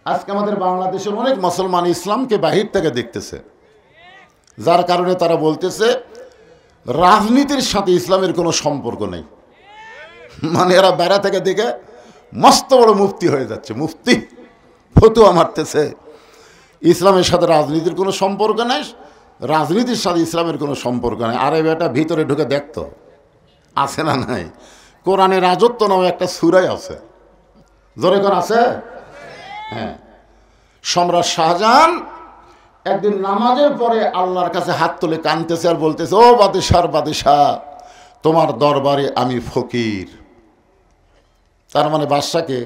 আজকে আমাদের বাংলাদেশের অনেক মুসলমান ইসলামকে বাহির থেকে দেখতেছে, যার কারণে তারা বলতেছে রাজনীতির সাথে ইসলামের কোনো সম্পর্ক নেই। মানে এরা বেড়া থেকে দেখে মস্ত বড় মুফতি হয়ে যাচ্ছে, মুফতি ফতুয়া মারতেছে ইসলামের সাথে রাজনীতির কোনো সম্পর্ক নেই, রাজনীতির সাথে ইসলামের কোনো সম্পর্ক নেই। আরে বেটা ভিতরে ঢুকে দেখতো আছে না নাই? কোরআনে রাজত্ব নামে একটা সূরাই আছে, জোরে কোন আছে? হ্যাঁ। সম্রাট শাহজাহান একদিন নামাজের পরে আল্লাহর কাছে হাত তুলে কাঁদতেছে আর বলতেছে, ও বাদশার বাদশাহ, তোমার দরবারে আমি ফকির। তার মানে বাদশাকে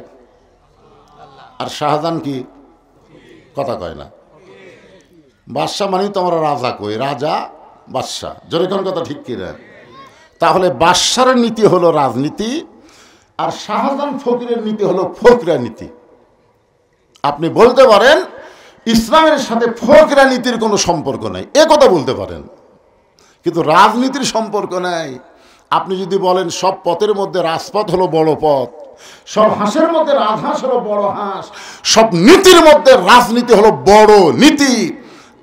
আর শাহজাহান কি কথা কয় না? বাদশাহ মানে তো আমরা রাজা কই, রাজা বাদশাহ, যেরকম কথা ঠিক কি না? তাহলে বাদশার নীতি হলো রাজনীতি, আর শাহজাহান ফকিরের নীতি হলো ফকরা নীতি। আপনি বলতে পারেন ইসলামের সাথে ফকরা নীতির কোনো সম্পর্ক নাই, এ কথা বলতে পারেন, কিন্তু রাজনীতির সম্পর্ক নাই। আপনি যদি বলেন সব পথের মধ্যে রাজপথ হলো বড় পথ, সব হাঁসের মধ্যে রাজহাঁস হলো বড় হাঁস, সব নীতির মধ্যে রাজনীতি হলো বড় নীতি,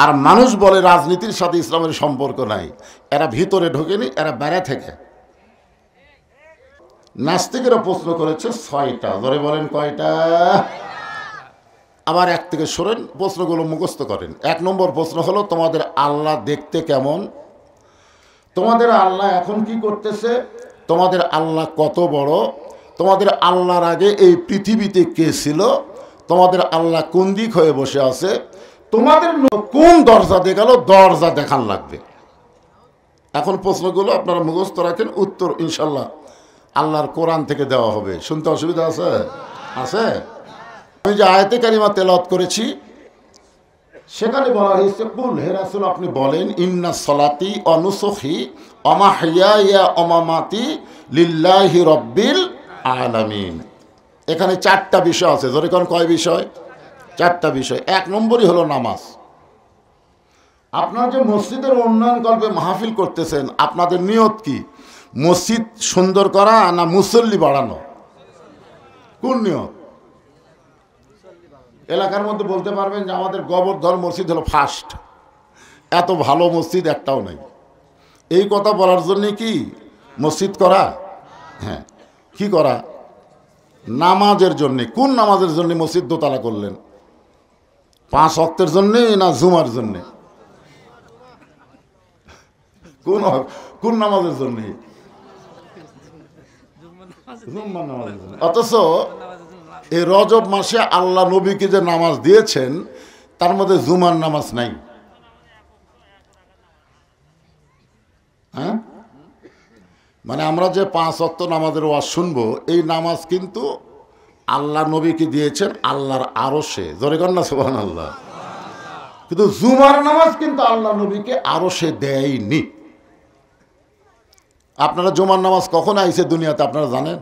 আর মানুষ বলে রাজনীতির সাথে ইসলামের সম্পর্ক নাই, এরা ভিতরে ঢোকেনি, এরা বেড়া থেকে। নাস্তিকেরা প্রশ্ন করেছে 6টা, ধরে বলেন কয়টা? আবার এক থেকে সরেন, প্রশ্নগুলো মুখস্থ করেন। 1 নম্বর প্রশ্ন হলো তোমাদের আল্লাহ দেখতে কেমন? তোমাদের আল্লাহ এখন কি করতেছে? তোমাদের আল্লাহ কত বড়? তোমাদের আল্লাহর আগে এই পৃথিবীতে কে ছিল? তোমাদের আল্লাহ কোন দিক হয়ে বসে আছে? তোমাদের কোন দরজা দিয়ে গেল? দরজা দেখান লাগবে। এখন প্রশ্নগুলো আপনারা মুখস্থ রাখেন, উত্তর ইনশাল্লাহ আল্লাহর কোরআন থেকে দেওয়া হবে। শুনতে অসুবিধা আছে? আছে? আমি যে আয়াতে কারিমা তেলাওয়াত করেছি সেখানে বলা হয়েছে, কুল হে রাসূল আপনি বলেন, ইন্না সলাতি ওয়া নুসুখি ওয়া মাহইয়ায়া ওয়া মামাতি লিল্লাহি রাব্বিল আলামিন। এখানে 4টা বিষয় আছে। ধরে কোন কয় বিষয়? 4টা বিষয়। 1 নম্বরই হলো নামাজ। আপনারা যে মসজিদের উন্নয়ন কল্পে মাহফিল করতেছেন, আপনাদের নিয়ত কি? মসজিদ সুন্দর করা না মুসল্লি বাড়ানো? কোন নিয়ত? এলাকার মধ্যে বলতে পারবেন যে আমাদের গোবর্ধন মসজিদ হলো ফার্স্ট, এত ভালো মসজিদ একটাও নাই। এই কথা বলার জন্যে কি মসজিদ করা? হ্যাঁ, কি করা? নামাজের জন্যে। কোন নামাজের জন্য মসজিদ দোতলা করলেন? 5 ওয়াক্তের জন্যে না জুমার জন্যে? কোন নামাজের জন্যে? জুমার নামাজের জন্য। অথচ এই রজব মাসে আল্লাহ নবীকে যে নামাজ দিয়েছেন তার মধ্যে জুমার নামাজ নাই। হ্যাঁ, মানে আমরা যে 5 ওয়াক্ত নামাজের ওয়াজ শুনবো, এই নামাজ কিন্তু আল্লাহ নবীকে দিয়েছেন আল্লাহর আরশে। জোরে কর না সুবহানাল্লাহ। কিন্তু জুমার নামাজ কিন্তু আল্লাহ নবীকে আরশে দেয়নি। আপনারা জুমার নামাজ কখন আইছে দুনিয়াতে আপনারা জানেন?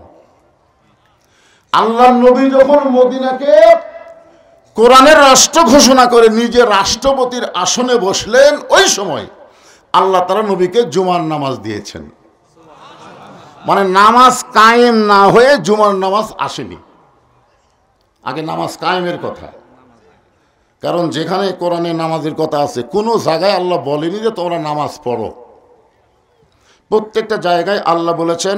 আল্লাহ নবী যখন মদিনাকে কোরআনের রাষ্ট্র ঘোষণা করে নিজে রাষ্ট্রপতির আসনে বসলেন, ওই সময় আল্লাহ তাআলা নবীকে জুমার নামাজ দিয়েছেন। মানে নামাজ কায়েম না হয়ে জুমার নামাজ আসেনি, আগে নামাজ কায়েমের কথা। কারণ যেখানে কোরআনে নামাজের কথা আছে, কোনো জায়গায় আল্লাহ বলেনি যে তোমরা নামাজ পড়ো। প্রত্যেকটা জায়গায় আল্লাহ বলেছেন,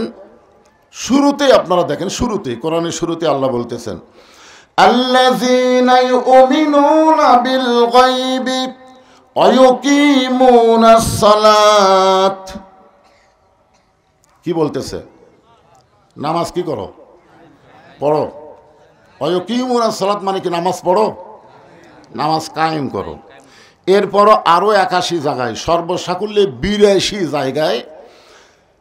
শুরুতেই আপনারা দেখেন, শুরুতেই কোরআনের শুরুতে আল্লাহ বলতেছেন, আল্লাযীনা ইউমিনুনা বিল গায়বি ওয়া ইউকিমুনাস সালাত। কি বলতেছে? নামাজ কি করো? পড়ো। ওয়া ইউকিমুনাস সালাত মানে কি? নামাজ পড়ো, নামাজ কায়েম করো। এরপরও আরো 81 জায়গায়, সর্বসাকুল্যে 82 জায়গায়,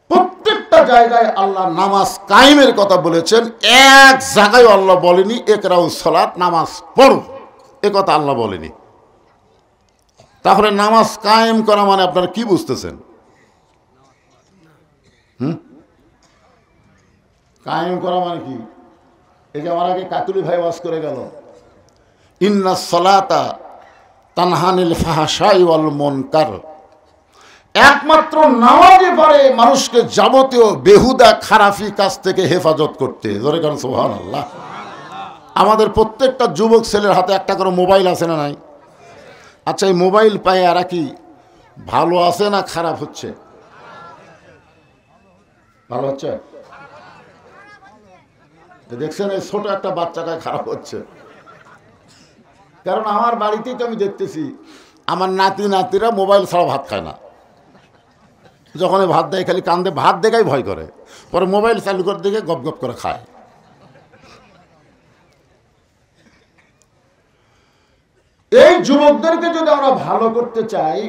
প্রত্যেকটা জায়গায় আল্লাহ নামাজ কায়েমের কথা বলেছেন। এক জায়গায় আল্লাহ বলেনি ইকরাউস সালাত, নামাজ পড়ো, এ কথা আল্লাহ বলেনি। তাহলে নামাজ কায়েম করা মানে আপনারা কি বুঝতেছেন? কায়েম করা মানে কি? এই যে আমার আগে কাতুলি ভাই ওয়াজ করে গেল, ইন্নাস সালাতা তানহা আনিল ফাহশাই ওয়াল মুনকার। একমাত্র নামাজই পারে মানুষকে যাবতীয় বেহুদা খারাপি কাজ থেকে হেফাজত করতে। জোরে কারণ সুবহানাল্লাহ। আমাদের প্রত্যেকটা যুবক ছেলের হাতে একটা করে মোবাইল আছে না নাই? আচ্ছা, এই মোবাইল পায়ে এরা কি ভালো আছে না খারাপ হচ্ছে? ভালো হচ্ছে? দেখছেন, এই ছোট একটা বাচ্চাটা খারাপ হচ্ছে। কারণ আমার বাড়িতেই তো আমি দেখতেছি আমার নাতি নাতিরা মোবাইল ছাড়া ভাত খায় না। যখন ভাত দেয় খালি কান্দে, ভাত দেখাই ভয় করে, পরে মোবাইল চালু করে দেখে গপ গপ করে খায়। এই যুবকদেরকে যদি আমরা ভালো করতে চাই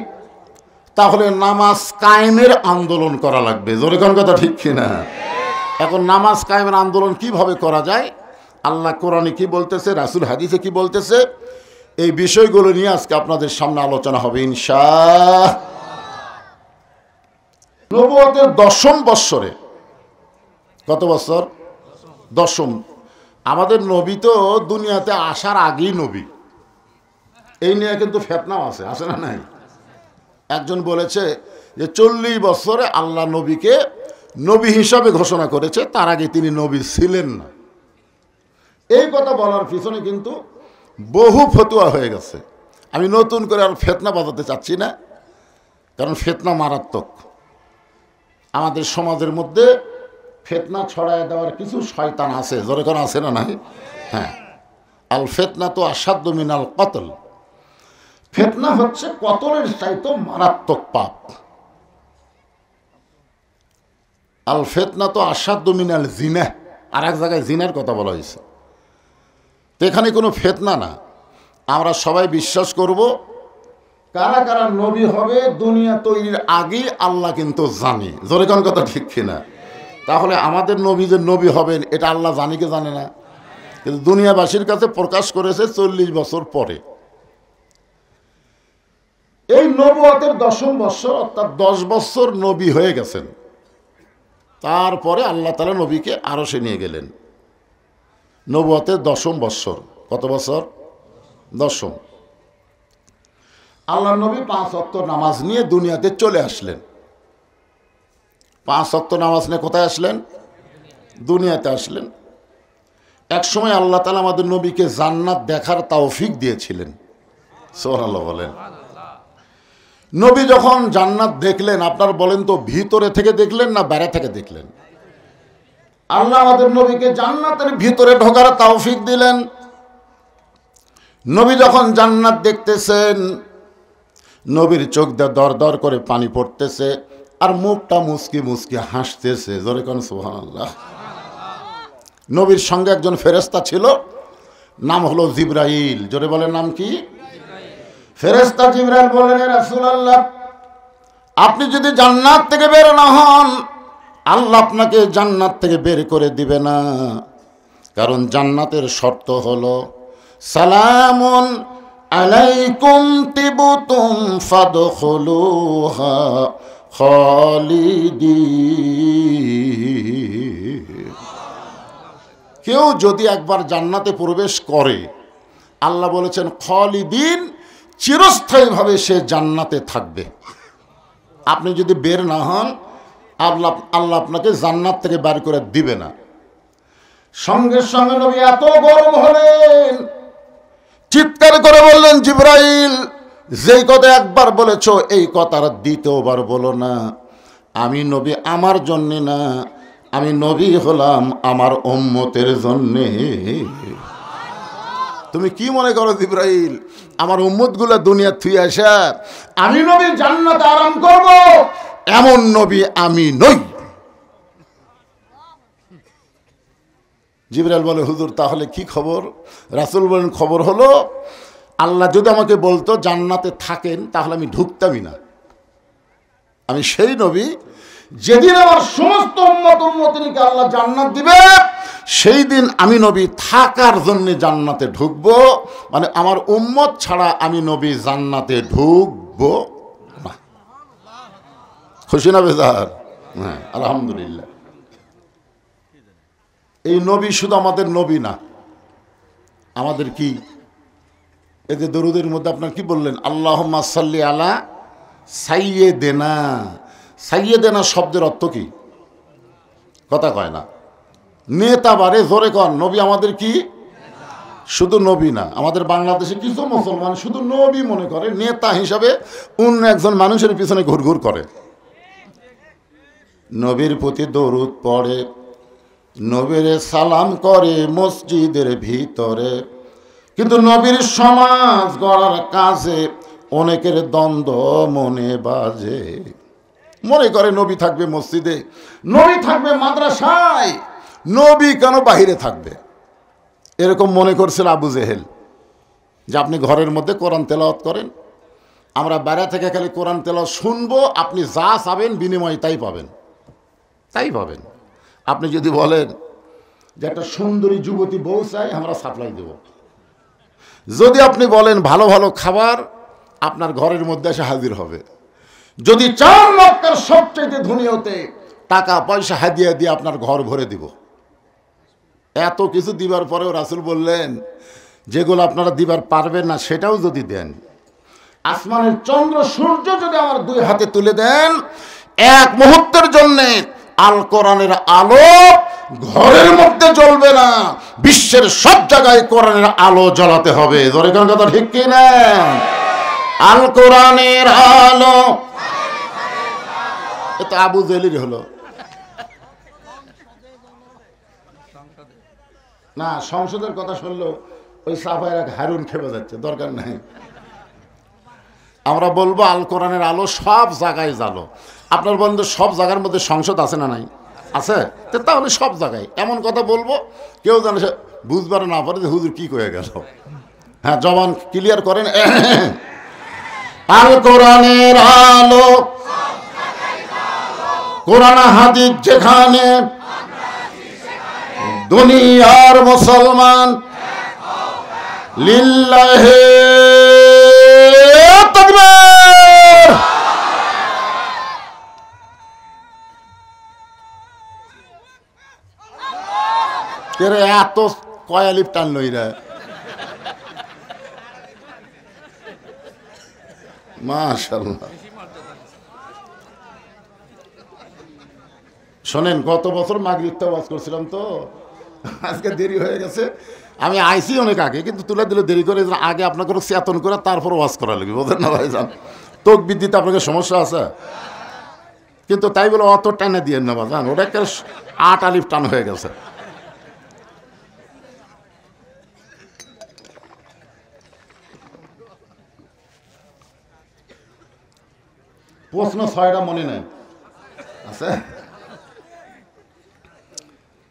তাহলে নামাজ কায়েমের আন্দোলন করা লাগবে। জোরে কোন কথা ঠিক কিনা? এখন নামাজ কায়েমের আন্দোলন কিভাবে করা যায়, আল্লাহ কোরআনে কি বলতেছে, রাসূল হাদিসে কি বলতেছে, এই বিষয়গুলো নিয়ে আজকে আপনাদের সামনে আলোচনা হবে ইনশাআল্লাহ। নবুয়তের 10ম বৎসরে, কত বছর? 10ম। আমাদের নবী তো দুনিয়াতে আসার আগেই নবী। এই নিয়ে কিন্তু ফিতনাও আছে, আছে না নাই? একজন বলেছে যে 40 বছরে আল্লাহ নবীকে নবী হিসাবে ঘোষণা করেছে, তার আগে তিনি নবী ছিলেন না। এই কথা বলার পিছনে কিন্তু বহু ফতোয়া হয়ে গেছে। আমি নতুন করে আর ফিতনা বাজাতে চাচ্ছি না, কারণ ফিতনা মারাত্মক। আমাদের সমাজের মধ্যে ফিতনা ছড়ায় দেওয়ার কিছু শয়তান আছে, জোরে কোন আছে না নাই? হ্যাঁ, আল ফিতনা তো আসাদ্দু মিনাল কতল। ফিতনা হচ্ছে কতলের চাইতে মারাত্মক পাপ। আল ফিতনা তো আসাদ্দু মিনাল জিনা, আর এক জায়গায় জিনার কথা বলা হয়েছে। তো এখানে কোনো ফিতনা না। আমরা সবাই বিশ্বাস করব কারা কারা নবী হবে দুনিয়া তৈরির আগেই আল্লাহ কিন্তু জানে। জোরে কোন কথা ঠিক কিনা? তাহলে আমাদের নবী যে নবী হবেন এটা আল্লাহ জানি কি জানে না? কিন্তু দুনিয়াবাসীর কাছে প্রকাশ করেছে 40 বছর পরে। এই নবুয়তের 10ম বৎসর, অর্থাৎ 10 বছর নবী হয়ে গেছেন। তারপরে আল্লাহ তাআলা নবীকে আরশে নিয়ে গেলেন। নবুয়তের 10ম বৎসর, কত বছর? 10ম। আল্লাহ নবী 5 ওয়াক্ত নামাজ নিয়ে দুনিয়াতে চলে আসলেন। 5 ওয়াক্ত নামাজ নিয়ে কোথায় আসলেন? দুনিয়াতে আসলেন। এক সময় আল্লাহ তাআলা আমাদের নবীকে জান্নাত দেখার তৌফিক দিয়েছিলেন। সুবহানাল্লাহ বলেন। নবী যখন জান্নাত দেখলেন, আপনার বলেন তো ভিতরে থেকে দেখলেন না বাইরে থেকে দেখলেন? আল্লাহ আমাদের নবীকে জান্নাতের ভিতরে ঢোকার তৌফিক দিলেন। নবী যখন জান্নাত দেখতেছেন, নবীর চোখ দিয়ে দর দর করে পানি পড়তেছে, আর মুখটা মুচকি মুচকি হাসতেছে। জোরে কোন সুবহানাল্লাহ। নবীর সঙ্গে একজন ফেরেশতা ছিল, নাম হলো জিবরাইল। জোরে বলেন, নাম কি? ফেরেশতা জিবরাইল বলেন, হে রাসূলুল্লাহ, আপনি যদি জান্নাত থেকে বের না হন, আল্লাহ আপনাকে জান্নাত থেকে বের করে দিবে না। কারণ জান্নাতের শর্ত হলো সালামুন আলাইকুম তিবতুম ফাদখুলুহা খালিদিন। কেউ যদি একবার জান্নাতে প্রবেশ করে, আল্লাহ বলেছেন খালিদিন, চিরস্থায়ীভাবে সে জান্নাতে থাকবে। আপনি যদি বের না হন, আল্লাহ আপনাকে জান্নাত থেকে বের করে দিবে না। সঙ্গে সঙ্গে নবী এত গরম হলেন, চিৎকার করে বললেন, জিবরাইল, যেই কথা একবার বলেছো এই কথার দ্বিতীয়বার বলো না। আমি নবী আমার জন্যে না, আমি নবী হলাম আমার উম্মতের জন্যে। তুমি কি মনে করো জিবরাইল, আমার উম্মতগুলো দুনিয়া থুই আসা আমি নবী জান্নাতে আরাম করব, এমন নবী আমি নই। জিবরাইল বলে, হুজুর তাহলে কি খবর? রাসূল বলেন, খবর হলো আল্লাহ যদি আমাকে বলতো জান্নাতে থাকেন, তাহলে আমি ঢুকতামই না। আমি সেই নবী, যেদিন আমার সমস্ত উম্মতকে আল্লাহ জান্নাত দিবে, সেই দিন আমি নবী থাকার জন্য জান্নাতে ঢুকবো। মানে আমার উম্মত ছাড়া আমি নবী জান্নাতে ঢুকবো না। খুশি না বেজার? হ্যাঁ, আলহামদুলিল্লাহ। এই নবী শুধু আমাদের নবী না, আমাদের কি এই যে দরুদের মধ্যে আপনার কি বললেন, আল্লাহুম্মা সাল্লি আলা সাইয়্যিদিনা। সাইয়্যিদিনা শব্দের অর্থ কি? কথা কয় না, নেতা বারে। জোরে কন, নবী আমাদের কি শুধু নবী না, আমাদের বাংলাদেশে কিছু মুসলমান শুধু নবী মনে করে, নেতা হিসাবে অন্য একজন মানুষের পিছনে ঘুরঘুর করে। নবীর প্রতি দরুদ পড়ে, নবীর সালাম করে মসজিদের ভিতরে, কিন্তু নবীর সমাজ গড়ার কাজে অনেকের দ্বন্দ্ব মনে বাজে। মনে করে নবী থাকবে মসজিদে, নবী থাকবে মাদ্রাসায়, নবী কেন বাহিরে থাকবে? এরকম মনে করছিল আবু জেহেল, যে আপনি ঘরের মধ্যে কোরআন তেলাওয়াত করেন, আমরা বাইরে থেকে খালি কোরআন তেলাওয়াত শুনবো, আপনি যা চাবেন বিনিময়ে তাই পাবেন, তাই পাবেন। আপনি যদি বলেন যে একটা সুন্দরী যুবতী বউ চাই, আমরা সাপ্লাই দেব। যদি আপনি বলেন ভালো ভালো খাবার, আপনার ঘরের মধ্যে এসে হাজির হবে। যদি 4 মক্কার সবচেয়ে ধনী হতে, টাকা পয়সা হাদিয়া দিয়ে আপনার ঘর ভরে দিব। এত কিছু দিবার পরেও রাসূল বললেন, যেগুলো আপনারা দিবার পারবেন না সেটাও যদি দেন, আসমানের চন্দ্র সূর্য যদি আমার 2 হাতে তুলে দেন, এক মুহূর্তের জন্য আল কোরআনের আলো ঘরের মধ্যে জ্বলবে না, বিশ্বের সব জায়গায় কোরআনের আলো জ্বালাতে হবে। জোরে কোন কথা ঠিক কি না? আল কোরআনের আলো, এটা আবু জেহেলের হলো না। সংসদের কথা শুনলো ওই সাফায়ের হারুন খেপে যাচ্ছে, দরকার নাই। আমরা বলবো আল কোরআনের আলো সব জায়গায় জ্বালো। আপনার বন্ধু সব জায়গার মধ্যে সংসদ আছে না নাই? আছে। তো তাহলে সব জায়গায় এমন কথা বলবো, কেউ জানে বুঝবার না পারে যে হুজুর কি কয়ে গেল। হ্যাঁ, জবান ক্লিয়ার করেন। আল কোরআনের আলো, কোরআন হাদিস যেখানে, দুনিয়ার মুসলমান লিল্লাহে তাকবীর। কেরে এত কয়ালিপ টান লইরা, মাশাআল্লাহ। শোনেন, গত বছর মাগরিবটা ওয়াজ করছিলাম, তো আজকে দেরি হয়ে গেছে। আমি আইসি অনেক আগে, কিন্তু তুলে দিলে দেরি করে, আগে আপনাকে চেতন করে তারপর ওয়াজ করা লাগবে, বোঝেন না ভাই? যান তকবীর দিতে আপনাকে সমস্যা আছে, কিন্তু তাই বলে অত টানে দিয়ে না বাজান, ওটা একটা 8 আলিফ টান হয়ে গেছে। প্রশ্ন 6টা মনে নেই আছে।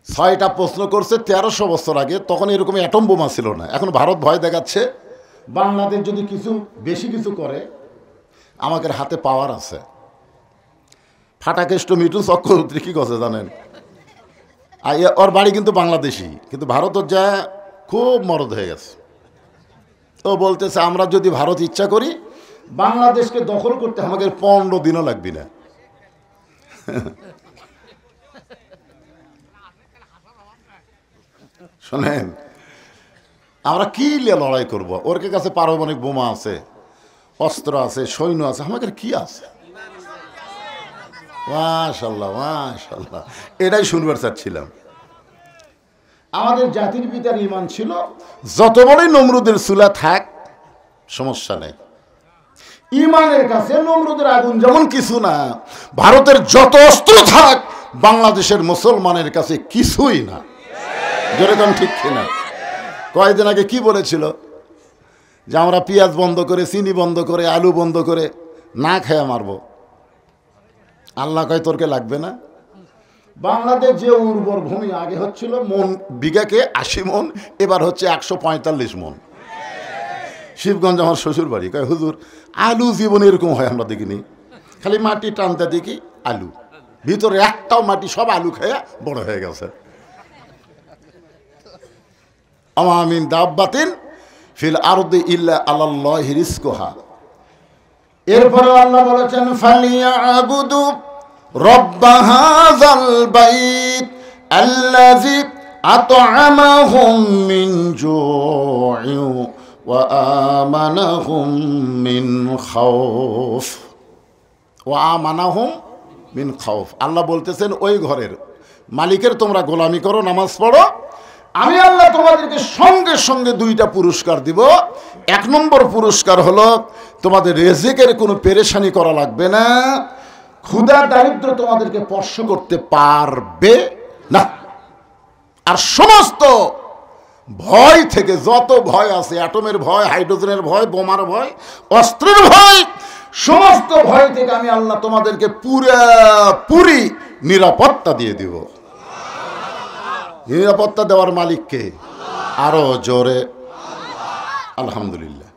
6টা প্রশ্ন করছে 1300 বছর আগে, তখন এরকম অ্যাটম বোমা ছিল না। এখন ভারত ভয় দেখাচ্ছে, বাংলাদেশ যদি কিছু বেশি কিছু করে আমাদের হাতে পাওয়ার আছে। ফাটাকেষ্ট মিঠু চক্রবর্তী কি কথা জানেন? ওর বাড়ি কিন্তু বাংলাদেশি, কিন্তু ভারতের যা খুব মরদ হয়ে গেছে। তো বলতেছে আমরা যদি ভারত ইচ্ছা করি বাংলাদেশকে দখল করতে আমাদের 15 দিনও লাগবে না। শোনেন, আমরা কি নিয়ে লড়াই করব? ওর কাছে পারমাণবিক বোমা আছে, অস্ত্র আছে, সৈন্য আছে, আমাদের কি আছে? মাশাআল্লাহ, মাশাআল্লাহ। এটাই শুনবার চাচ্ছিলাম। আমাদের জাতির পিতার ঈমান ছিল, যত বড়ই নমরুদের চুলা থাক সমস্যা নেই, ঈমানের কাছে নমরুদের আগুন যেমন কিছু না, ভারতের যত অস্ত্র থাক বাংলাদেশের মুসলমানের কাছে কিছুই না। যেরকম ঠিক কিনা? কয়েকদিন আগে কি বলেছিল যে আমরা পেঁয়াজ বন্ধ করে, চিনি বন্ধ করে, আলু বন্ধ করে না খেয়ে মারব। আল্লাহ কয় তোরকে লাগবে না। বাংলাদেশ যে উর্বর ভূমি আগে হচ্ছিল মন বিঘাকে 80 মন, এবার হচ্ছে 145 মন। শিবগঞ্জ আমার শ্বশুর বাড়ি, কয় হুজুর আলু জীবনে এরকম হয় আমরা দেখিনি, খালি মাটি টানতে দেখি আলু, ভিতরে একটাও মাটি, সব আলু খেয়ে বড় হয়ে গেছে। আমা মিন দাব্বাতিন ফিল আরদি ইল্লা আলাল্লাহি রিজকুহা। এরপরে আল্লাহ বলেছেন ফালিয়াবুদু রব্ব হাযাল বাইত আল্লাযী আত'আমাহুম মিন জু'ইন ওয়া আমানাহুম মিন খাউফ। ওয়া আমানাহুম মিন খাউফ। আল্লাহ বলতেছেন ওই ঘরের মালিকের তোমরা গোলামি করো, নামাজ পড়ো, আমি আল্লাহ তোমাদেরকে সঙ্গে সঙ্গে দুইটা পুরস্কার দিব। এক নম্বর পুরস্কার হলো তোমাদের রিজিকের কোনো পেরেশানি করা লাগবে না, ক্ষুধা দারিদ্র তোমাদেরকে স্পর্শ করতে পারবে না। আর সমস্ত ভয় থেকে, যত ভয় আছে, অ্যাটমের ভয়, হাইড্রোজেনের ভয়, বোমার ভয়, অস্ত্রের ভয়, সমস্ত ভয় থেকে আমি আল্লাহ তোমাদেরকে পুরোপুরি নিরাপত্তা দিয়ে দিব। নিরাপত্তা দেওয়ার মালিককে আরো জোরে আলহামদুলিল্লাহ।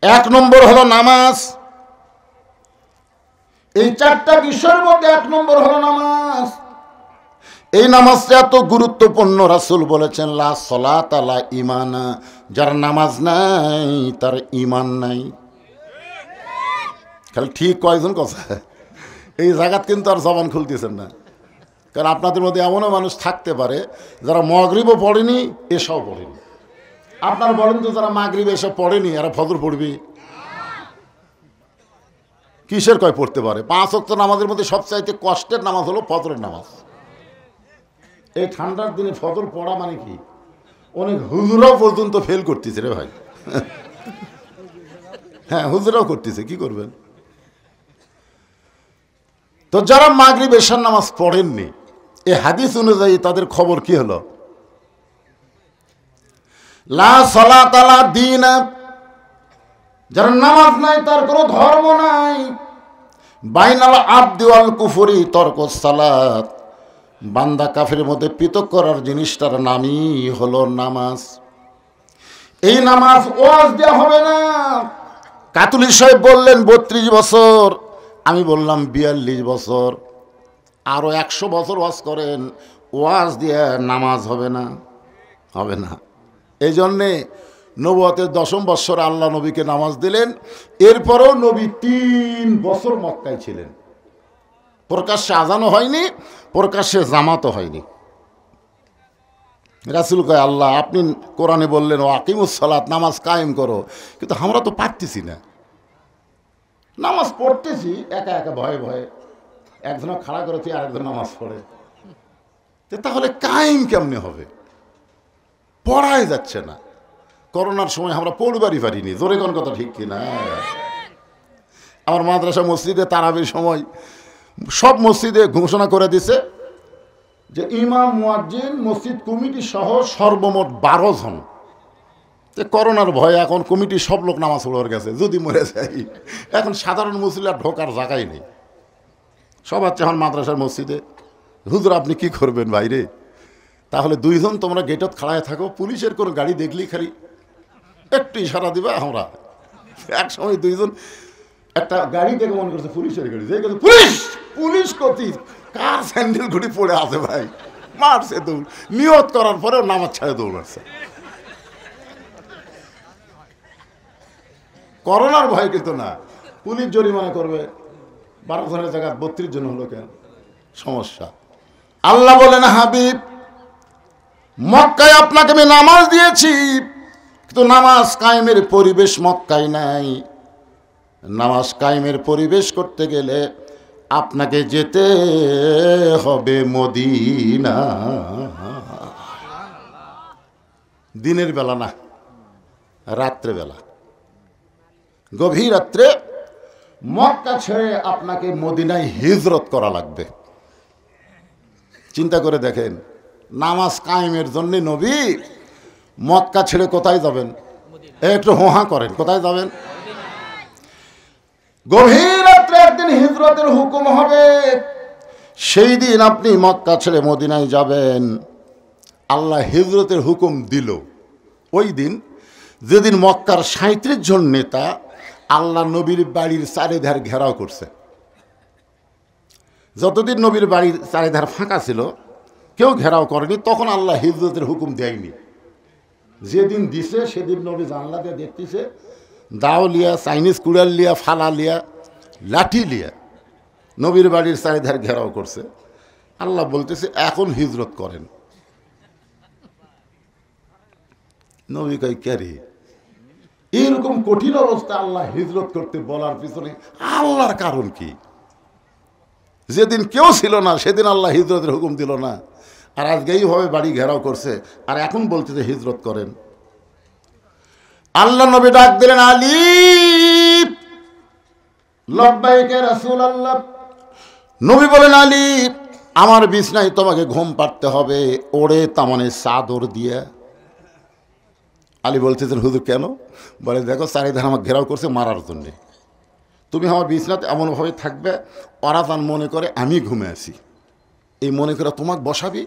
এক নম্বর হলো নামাজ। এই চারটা বিষয়ের মধ্যে এক নম্বর হলো নামাজ। এই নামাজটা এত গুরুত্বপূর্ণ, রাসূল বলেছেন লা সালাতা লা ঈমানা, যার নামাজ নাই তার ঈমান নাই। খালি ঠিক কয়জন কথা, এই জায়গাত কিন্তু আর জবান খুলতেছেন না। কারণ আপনাদের মধ্যে এমনও মানুষ থাকতে পারে যারা মাগরিবও পড়েনি, এশাও পড়েনি। আপনার বলেন তো, যারা মাগরিব এসা পড়েনি এরা ফজর পড়বি? কিসের কয় পড়তে পারে? 5 ওয়াক্ত নামাজের মধ্যে সবচাইতে কষ্টের নামাজ হলো ফজরের নামাজ। এই ঠান্ডার দিনে ফজর পড়া মানে কি, অনেক হুজুরাও পর্যন্ত ফেল করতেছে রে ভাই। হ্যাঁ, হুজুরাও করতেছে, কি করবেন? তো যারা মাগরিব এশার নামাজ পড়েননি, এই হাদিস অনুযায়ী তাদের খবর কি হলো? লা সালাতা লা দীন, যার নামাজ নাই তার কোনো ধর্ম নাই। বাইনাল আবদি ওয়াল কুফরি তরকুস সালাত, বান্দা কাফের মধ্যে পৃথক করার জিনিসটার নামই হলো নামাজ। এই নামাজ ওয়াজ দেওয়া হবে না। কাতুলি সাহেব বললেন 32 বছর, আমি বললাম 42 বছর। আরো 100 বছর ওয়াজ করেন, ওয়াজ দিয়ে নামাজ হবে না, হবে না। এই জন্যে নবুয়তের 10ম বৎসরে আল্লাহ নবীকে নামাজ দিলেন। এরপরেও নবী 3 বছর মক্কায় ছিলেন। প্রকাশ্যে আজানও হয়নি, প্রকাশ্যে জামাতও হয়নি। রাসূল কয়, আল্লাহ আপনি কোরআনে বললেন ও আকিমুস সালাত, নামাজ কায়েম করো, কিন্তু আমরা তো পারতেছি না। নামাজ পড়তেছি একা একা, ভয়ে ভয়ে, একজন খাড়া করেছি আর একজন নামাজ পড়ে, তাহলে কায়েম কেমনে হবে? পড়াই যাচ্ছে না। করোনার সময় আমরা পড়বারই পারিনি, জোরে কোন কথা ঠিক কিনা? আমার মাদ্রাসা মসজিদে তারাবির সময় সব মসজিদে ঘোষণা করে দিছে যে ইমাম, মুয়াজ্জিন, মসজিদ কমিটি সহ সর্বমোট 12 জন। করোনার ভয়ে এখন কমিটি সব লোক নামাজ পড়ার গেছে, যদি মরে যাই এখন সাধারণ মুসলিম ঢোকার জায়গায় নেই। সব আছে এখন মাদ্রাসার মসজিদে। হুজুর আপনি কি করবেন ভাইরে? তাহলে 2 জন তোমরা গেটত খাড়ায় থাকো, পুলিশের কোনো গাড়ি দেখলেই খালি একটু ইশারা দিবা। আমরা এক সময় 2 জন একটা গাড়ি দেখে মনে করছে পুলিশের গাড়ি, যে পুলিশ পুলিশ কতি, কার স্যান্ডেল ঘুড়ি পড়ে আছে ভাই, মারছে দৌড়, নিয়ত করার পরেও নামাজ ছাড়ে দৌড় মারছে। করোনার ভয় কিন্তু না, পুলিশ জরিমানা করবে। 12 জনের জায়গায় 32 জন হলো কেন? সমস্যা। আল্লাহ বলেন, হাবিব মক্কায় আপনাকে আমি নামাজ দিয়েছি, কিন্তু নামাজ কায়েমের পরিবেশ মক্কায় নাই। নামাজ কায়েমের পরিবেশ করতে গেলে আপনাকে যেতে হবে মদিনা। দিনের বেলা না, রাত্রে বেলা, গভীর রাত্রে মক্কা ছেড়ে আপনাকে মদিনায় হিজরত করা লাগবে। চিন্তা করে দেখেন, নামাজ কায়েমের জন্য নবী মক্কা ছেড়ে কোথায় যাবেন? একটু হোহা করেন, কোথায় যাবেন? গভীর রাত্রে একদিন হিজরতের হুকুম হবে, সেই দিন আপনি মক্কা ছেড়ে মদিনায় যাবেন। আল্লাহ হিজরতের হুকুম দিল ওই দিন, যেদিন মক্কার 37 জন নেতা আল্লাহ নবীর বাড়ির চারিধার ঘেরাও করছে। যতদিন নবীর বাড়ির চারিধার ফাঁকা ছিল, কেউ ঘেরাও করেনি, তখন আল্লাহ হিজরতের হুকুম দেয়নি। যেদিন দিছে সেদিন নবী জানলা দিয়ে দেখতেছে, দাও লিয়া, চাইনিজ কুড়াল লিয়া, ফালা লিয়া, লাঠি লিয়া নবীর বাড়ির চারিধার ঘেরাও করছে। আল্লাহ বলতেছে এখন হিজরত করেন। নবী কয় কে রে? এরকম কঠিন অবস্থা আল্লাহ হিজরত করতে বলার পিছনে আল্লাহর কারণ কি? যেদিন কেউ ছিল না সেদিন আল্লাহ হিজরতের হুকুম দিল না, আর আজকে এইভাবে বাড়ি ঘেরাও করছে, আর এখন বলতেছে হিজরত করেন। আল্লাহ নবী ডাক দিলেন, আলী। লব্বাইক ইয়া রাসূলুল্লাহ। নবী বলেন, আলী আমার বিছনায় তোমাকে ঘুম পাড়তে হবে, ওড়ে তামানে চাদর দিয়ে। আলী বলতেছেন, হুজুর কেন? বলে, দেখো চারিধারে আমার ঘেরাও করছে মারার জন্যে, তুমি আমার বিছনাতে এমনভাবে থাকবে ওরা তার মনে করে আমি ঘুমে আছি, এই মনে করে তোমাকে বসাবি,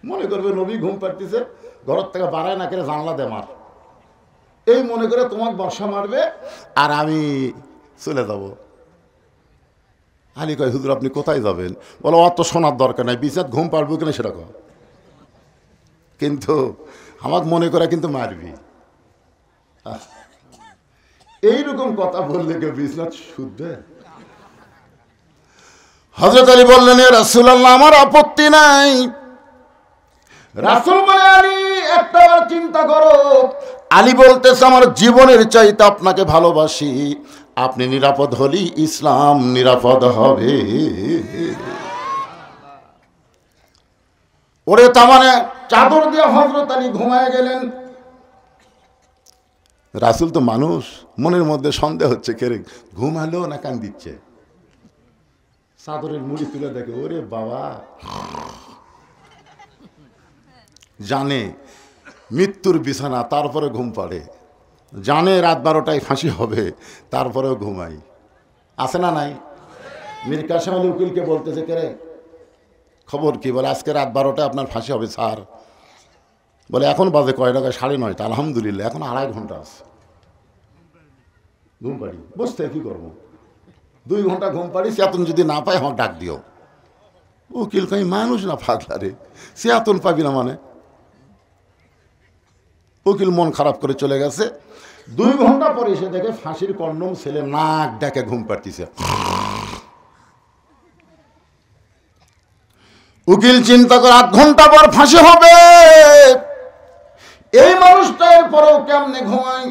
মনে করবে নবী ঘুম পাড়তেছে, ঘরের থেকে বাড়ায় না করে জানলা দে মার, এই মনে করে তোমাকে বসা মারবে আর আমি চলে যাব। আলী কয়, হুজুর আপনি কোথায় যাবেন? বলো, অত শোনার দরকার নাই, বিছনাত ঘুম পাড়বো কিনা সেটা কর, কিন্তু আমাকে মনে করে কিন্তু মারবি। এইরকম কথা বললে কেউ বিছনাত শুদ্ধে? হযরত আলী বললেন, এ রাসূলুল্লাহ আমার আপত্তি নাই। রাসূল বলে, আলী একটা চিন্তা করো। আলী বলতেছে, আমার জীবনের চাইতে আপনাকে ভালোবাসি, আপনি নিরাপদ হলেই ইসলাম নিরাপদ হবে। ওরে তামানে চাদর দিয়ে হযরত আলী ঘুমায় গেলেন। রাসূল তো মানুষ, মনের মধ্যে সন্দেহ হচ্ছে, কে রে ঘুমালো না কান দিচ্ছে। চাদরের মুড়ি তুলে দেখে, ওরে বাবা, জানে মৃত্যুর বিছানা, তারপরে ঘুম পাড়ে, জানে রাত 12টায় ফাঁসি হবে, তারপরেও ঘুমাই। আছে না নাই? মীর কাসেম আলী উকিলকে বলতেছে, কে রে খবর কি? বলে, আজকে রাত 12টায় আপনার ফাঁসি হবে স্যার। বলে, এখন বাজে কয় টাকা? 9:30। আলহামদুলিল্লাহ, এখন 2.5 ঘন্টা আছে। ঘুম পাড়ি, বসতে কি করবো, 2 ঘন্টা ঘুম পাড়ি, চেতন যদি না পাই আমাকে ডাক দিও। উকিল কই, মানুষ না পাগলা রে, চেতন পাবি না মানে? উকিল মন খারাপ করে চলে গেছে। 2 ঘন্টা পরে এসে দেখে ফাঁসির কন্ডম ছেলে নাক ডেকে ঘুম পাড়তিছে। উকিল চিন্তা করে, 8 ঘন্টা পর ফাঁসি হবে, এই মানুষটা এরপরেও কেমনে ঘুমায়?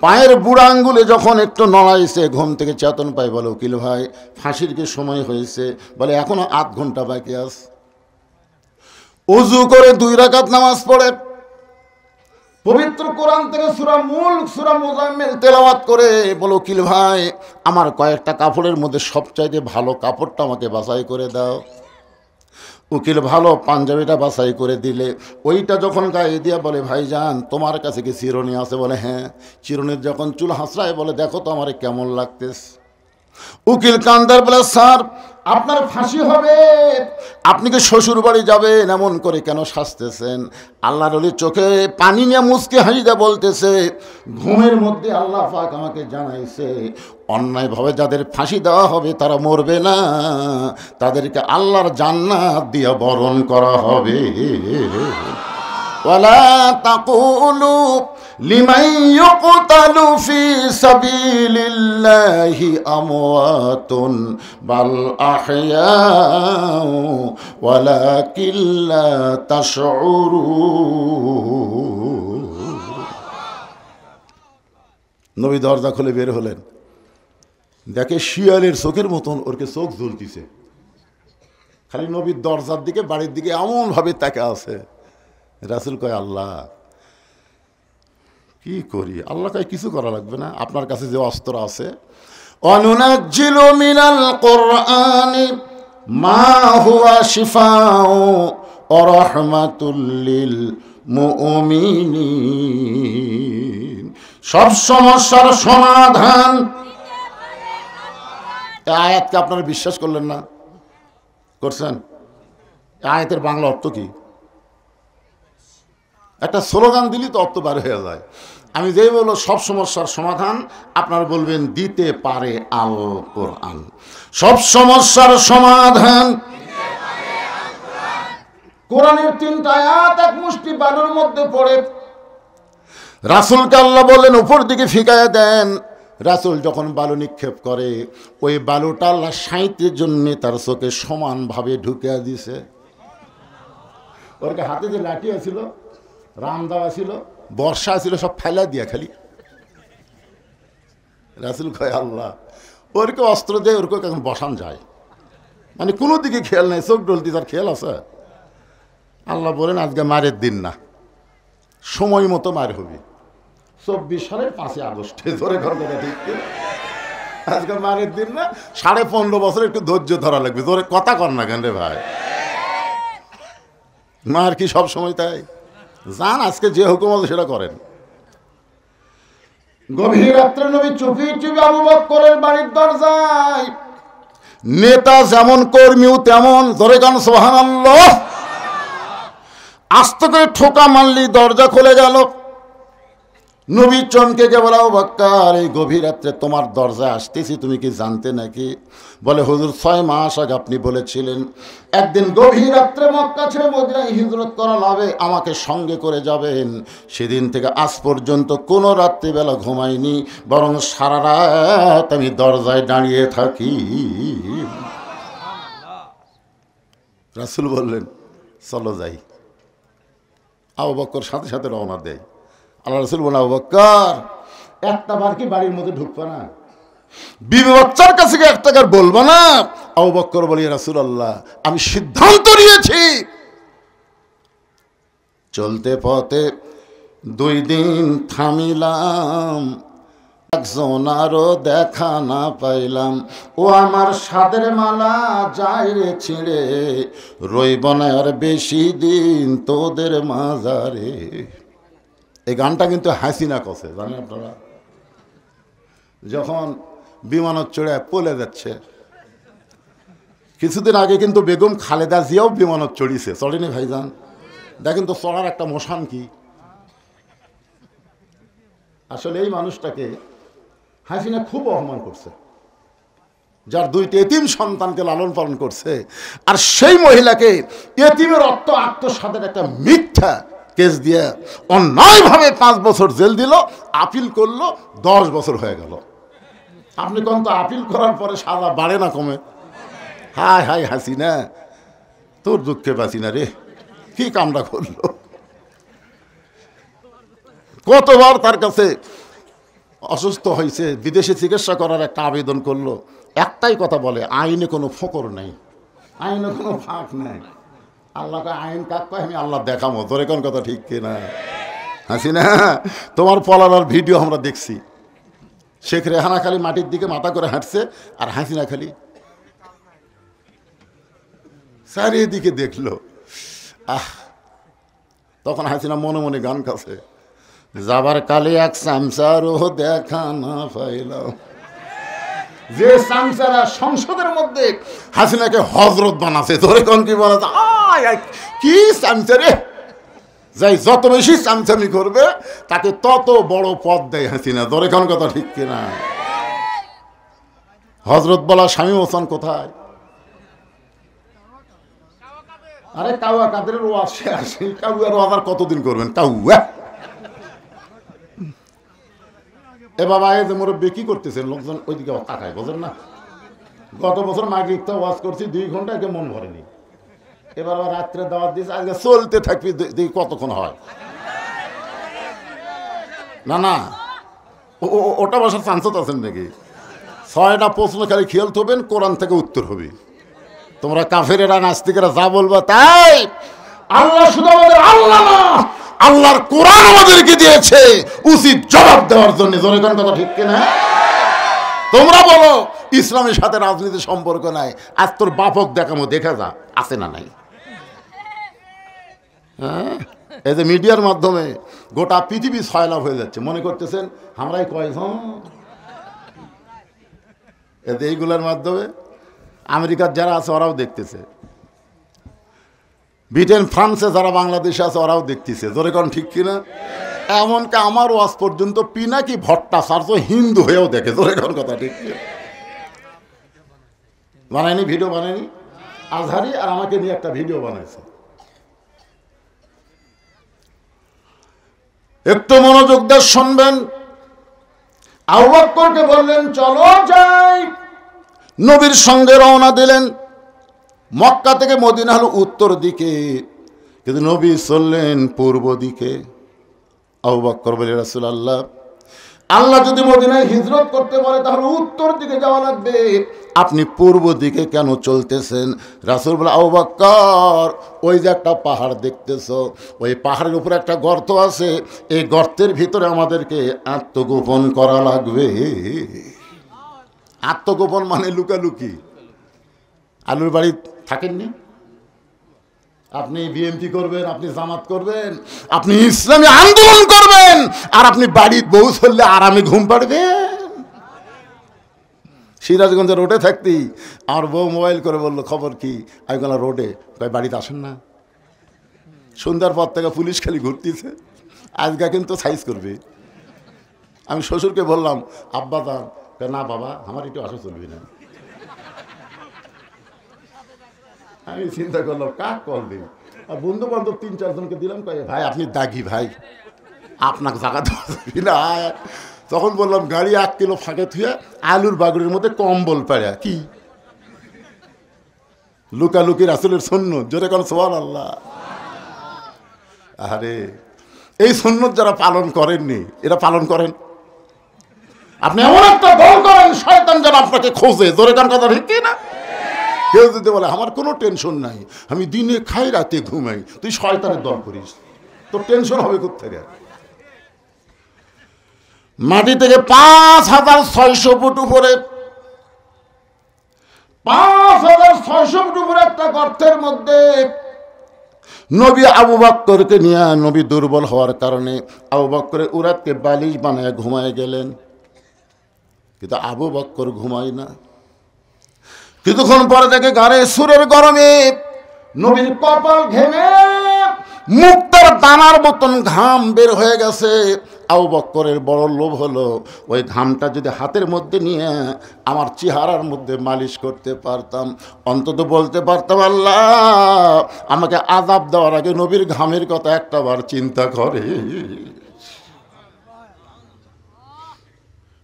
পায়ের বুড়া আঙ্গুলে যখন একটু নড়াইছে, ঘুম থেকে চেতন পায়। বলে, উকিল ভাই ফাঁসির কি সময় হয়েছে? বলে, এখনো 8 ঘন্টা বাকি আছে। ওযু করে 2 রাকাত নামাজ পড়ে পবিত্র কোরআন থেকে সূরা মুলক, সূরা মুজাম্মিল তেলাওয়াত করে। বলে, উকিল ভাই আমার কয়েকটা কাপড়ের মধ্যে সবচাইতে ভালো কাপড়টা আমাকে বাছাই করে দাও। উকিল ভালো পাঞ্জাবিটা বাছাই করে দিলে, ওইটা যখন গায়ে দিয়া বলে, ভাইজান তোমার কাছে কি চিরুনি আছে? বলে, হ্যাঁ। চিরুনির যখন চুল হাসড়ায়, বলে, দেখো তো আমার কেমন লাগতেছে। উকিল কান্দার বলে, স্যার আপনার ফাঁসি হবে, আপনি কি শ্বশুর বাড়ি যাবেন? এমন করে কেন সাজতেছেন? আল্লাহর ওলি চোখে পানি নিয়ে মুচকে হাসিতে বলতেছে, ঘুমের মধ্যে আল্লাহ পাক আমাকে জানাইছে, অন্যায়ভাবে যাদের ফাঁসি দেওয়া হবে তারা মরবে না, তাদেরকে আল্লাহর জান্নাত দিয়ে বরণ করা হবে। ওয়ালা তাকুলু লিমান ইউকতালু ফি সাবিলিল্লাহি আমওয়াতুন বাল আহইয়াউ ওয়ালাকিন লা তাশউরুন। নবী দরজা খুলে বের হলেন, দেখে শিয়ালের চোখের মতন ওরকে চোখ জ্বলতিছে, খালি নবীর দরজার দিকে, বাড়ির দিকে এমনভাবে তাকে আছে। রাসূল কয়, আল্লাহ কি করি? আল্লাহ কয়, কিছু করা লাগবে না, আপনার কাছে যে অস্ত্র আছে, অনুনাজ্জিলু মিনাল কুরআনি মা হুয়া শিফাউ ওয়া রাহমাতুল লিল মুমিনিন। সব সমস্যার সমাধান। এই আয়াতকে আপনারা বিশ্বাস করলেন না? করছেন? আয়াতের বাংলা অর্থ কি? একটা স্লোগান দিলি তো অর্থ বার হয়ে যায়। আমি যেই বলবো সব সমস্যার সমাধান, আপনারা বলবেন দিতে পারে আল কোরআন। সব সমস্যার সমাধান কোরআনের 3টা আয়াত এক মুষ্টি বালুর মধ্যে পড়ে। রাসূলকে আল্লাহ বললেন উপর দিকে ফিকায়া দেন। রাসূল যখন বালু নিক্ষেপ করে, ওই বালুটা আল্লাহ 37 জন্য তার চোখে সমানভাবে ঢুকিয়ে দিছে। ওর হাতে যে লাঠি আছিল, রাম দেওয়া ছিল, বর্ষা ছিল, সব ফেলা দিয়া খালি। রাসূল কয়, আল্লাহ ওরকে অস্ত্র দিয়ে ওরকে এখন বসান যায়। মানে কোনো দিকে খেয়াল নেই, চোখ ডলতি তার খেয়াল আছে। আল্লাহ বলেন আজকে মারের দিন না, সময় মতো মার হবে 24 সালের 5ই আগস্টে। ধরে ঘর কথা ঠিক, আজকে মারের দিন না, 15.5 বছর একটু ধৈর্য ধরা লাগবে। ধরে কথা কর না কেন রে ভাই, মার কি সব সময় তাই? যান আজকে যে হুকুম আছে সেটা করেন। গভীর রাত্রে নবী চুপি চুপি আবু বকরের বাড়ির দরজায়, নেতা যেমন কর্মীও তেমন, ধরে গান সুবহানাল্লাহ, আস্তে করে ঠোকা মারলি দরজা খুলে গেল। নবী চমকে গে বলে, আবু বকর এই গভীর রাত্রে তোমার দরজায় আসতেছি, তুমি কি জানতে নাকি? বলে হুজুর 6 মাস আগে আপনি বলেছিলেন একদিন গভীর রাত্রে মক্কা ছেড়ে মদিনায় হিজরত করা হবে, আমাকে সঙ্গে করে যাবেন। সেদিন থেকে আজ পর্যন্ত কোনো রাত্রিবেলা ঘুমাইনি, বরং সারা রাত আমি দরজায় দাঁড়িয়ে থাকি। রাসূল বললেন চলো যাই। আবু বকর সাথে সাথে রওনা দেয়। আল্লাহ রাসূল বলেন, আবু বকর একটা বার কি বাড়ির মধ্যে ঢুকবে না? বিবি বাচ্চার কাছে কি একটাকার বলবো না? আবু বকর বলি, রাসূলুল্লাহ আমি সিদ্ধান্ত নিয়েছি। চলতে পথে 2 দিন থামিলাম, একজনারও দেখা না পাইলাম। ও আমার সাদের মালা যায় রে ছিঁড়ে, রইব না আর বেশি দিন তোদের মাজারে। এই গানটা কিন্তু হাসিনা কছে, জানেন আপনারা? যখন বিমানত চড়ে পলে যাচ্ছে, কিছুদিন আগে কিন্তু বেগম খালেদা জিয়াও বিমানত চড়িছে, চড়েনি ভাইজান? দেখেন তো চড়ার একটা মোশান কি। আসলে এই মানুষটাকে হাসিনা খুব অপমান করছে, যার 2টি এতিম সন্তানকে লালন পালন করছে, আর সেই মহিলাকে এতিমের আত্মসাতের একটা মিথ্যা কেস দিয়ে অন্যায়ভাবে 5 বছর জেল দিল, আপিল করলো 10 বছর হয়ে গেল। আপনি কোন তো আপিল করার পরে সাজা বাড়ে না কমে? হায় হায় হাসিনা, তোর দুঃখে বাঁচি না রে, কি কামটা করলো। কতবার তার কাছে অসুস্থ হয়েছে, বিদেশে চিকিৎসা করার একটা আবেদন করলো, একটাই কথা বলে, আইনে কোনো ফকর নেই, আইনে কোনো ফাঁক নেই। আল্লাহকে আইন কাক পাই, আমি আল্লাহ দেখাবো। তোর কোন কথা ঠিক কিনা? হাসিনা তোমার পলানোর ভিডিও আমরা দেখছি, শেখ রেহানা খালি মাটির দিকে মাথা করে হাঁটছে, আর হাসিনা খালি চারিদিকে দেখলো। তখন হাসিনা মনে মনে গান কাছে, যাবার কালে এক চামচারও দেখা না পাইলাম। যে চামচারা সংসদের মধ্যে হাসিনাকে হজরত বানাছে, ধরে কোন কি বলা, কি চামচারে, যাই যত বেশি চামচামি করবে তাকে তত বড় পদ দেয় হাসিনা। ধরে কোন কথা ঠিক কিনা? হজরত বলা শামীম হোসেন কোথায়? আরে কাউয়া কাদের ওয়াজ শেষ, কাউয়ার ওয়াজ আর কতদিন করবেন? কাউয়া এ বাবা, এই যে মুরব্বী কি করতেছেন, লোকজন ওইদিকে তাকায়, বোঝেন না? গত বছর মাগরিবটা ওয়াজ করছি 2 ঘন্টা, একে মন ভরেনি। এবার আবার রাত্রে দাওয়াত দিয়েছে, আজকে চলতে থাকবি, দেখি কতক্ষণ হয়। না না, ওটা বসার চান্স আছেন নাকি? 6টা প্রশ্ন খালি খেয়াল থবেন, কোরআন থেকে উত্তর হবে। তোমরা কাফেরেরা নাস্তিকেরা যা বলবা তাই। আল্লাহ শুধু আমাদের আল্লাহ না, আল্লাহর কোরআন আমাদেরকে দিয়েছে উচিত জবাব দেওয়ার জন্য। জোরে কোন কথা ঠিক কিনা? তোমরা বলো ইসলামের সাথে রাজনীতির সম্পর্ক নাই, আজ তোর বাপক দেখামো, দেখা যা আছে না নাই। হ্যাঁ, এই যে মিডিয়ার মাধ্যমে গোটা পৃথিবী সয়লাভ হয়ে যাচ্ছে, মনে করতেছেন আমরাই কয়জন। এতে এইগুলোর মাধ্যমে আমেরিকার যারা আছে ওরাও দেখতেছে, ব্রিটেন ফ্রান্সে যারা বাংলাদেশে আছে ওরাও দেখতেছে। জোরে কোন ঠিক কিনা? এমনকি আমার ওয়াজ পর্যন্ত পিনাকি ভট্টাচার্য হিন্দু হয়েও দেখে। জোরে কোন কথা ঠিক কিনা? বানায়নি, ভিডিও বানায়নি, আজহারি আর আমাকে নিয়ে একটা ভিডিও বানাইছে। একটু মনোযোগ দিয়ে শুনবেন। আবু বকরকে বললেন চলো যাই, নবীর সঙ্গে রওনা দিলেন। মক্কা থেকে মদিনা হলো উত্তর দিকে, কিন্তু নবী চললেন পূর্ব দিকে। আবু বকর বলে, রাসূলুল্লাহ আল্লাহ যদি মদিনায় হিজরত করতে বলে তাহলে উত্তর দিকে যাওয়া লাগবে, আপনি পূর্ব দিকে কেন চলতেছেন? রাসূল বলে, আবু বকর, ওই যে একটা পাহাড় দেখতেছো, ওই পাহাড়ের উপরে একটা গর্ত আছে, এই গর্তের ভিতরে আমাদেরকে আত্মগোপন করা লাগবে। আত্মগোপন মানে লুকালুকি। আলুর বাড়ি থাকেননি? আপনি বিএমপি করবেন, আপনি জামাত করবেন, আপনি ইসলামী আন্দোলন করবেন, আর আপনি বাড়ির বউ চললে আরামে ঘুম পাড়বেন। সিরাজগঞ্জের রোডে থাকতেই আমার বউ মোবাইল করে বললো, খবর কি? আমি বললাম রোডে। কয় বাড়িতে আসেন না? সন্ধ্যার পর থেকে পুলিশ খালি ঘুরতেছে, আজকে কিন্তু সাইজ করবে। আমি শ্বশুরকে বললাম, আব্বা দান। না বাবা, আমার একটু আসা চলবে না। আমি চিন্তা করলাম কাক কল দিই, আর বন্ধু বান্ধব 3-4 জনকে দিলাম। কয়ে ভাই আপনি দাগি ভাই, আপনাকে জায়গা দেওয়া না। তখন বললাম গাড়ি 1 কিলো ফাঁকে থুয়ে আলুর বাগুড়ির মধ্যে কম্বল পাড়া। কি লুকালুকি রাসূলের সুন্নাত, জোরে কোন সুবহানাল্লাহ। আরে এই সুন্নাত যারা পালন করেননি এরা পালন করেন। আপনি এমন একটা দল করেন শয়তান যেন আপনাকে খোঁজে, জোরে কোন কথা ঠিক কি না? কেউ যদি বলে আমার কোনো টেনশন নাই, আমি দিনে খাই রাতে ঘুমাই, তুই শয়তানের দল করিস, তোর টেনশন হবে কোত্থেকে? মাটি থেকে 5600 ফুট উপরে, 5600 ফুট উপরে একটা গর্তের মধ্যে নবী আবু বকরকে নিয়ে, নবী দুর্বল হওয়ার কারণে আবু বকরের উরাতকে বালিশ বানায় ঘুমায় গেলেন, কিন্তু আবু বকর ঘুমায় না। কিছুক্ষণ পরে দেখে গাড়ে সুরের গরমে নবীর কপাল ঘেমে মুক্তার দানার মতন ঘাম বের হয়ে গেছে। আবু বকরের বড় লোভ হলো, ওই ঘামটা যদি হাতের মধ্যে নিয়ে আমার চেহারার মধ্যে মালিশ করতে পারতাম, অন্তত বলতে পারতাম আল্লাহ আমাকে আযাব দেওয়ার আগে নবীর ঘামের কথা একটাবার চিন্তা করে।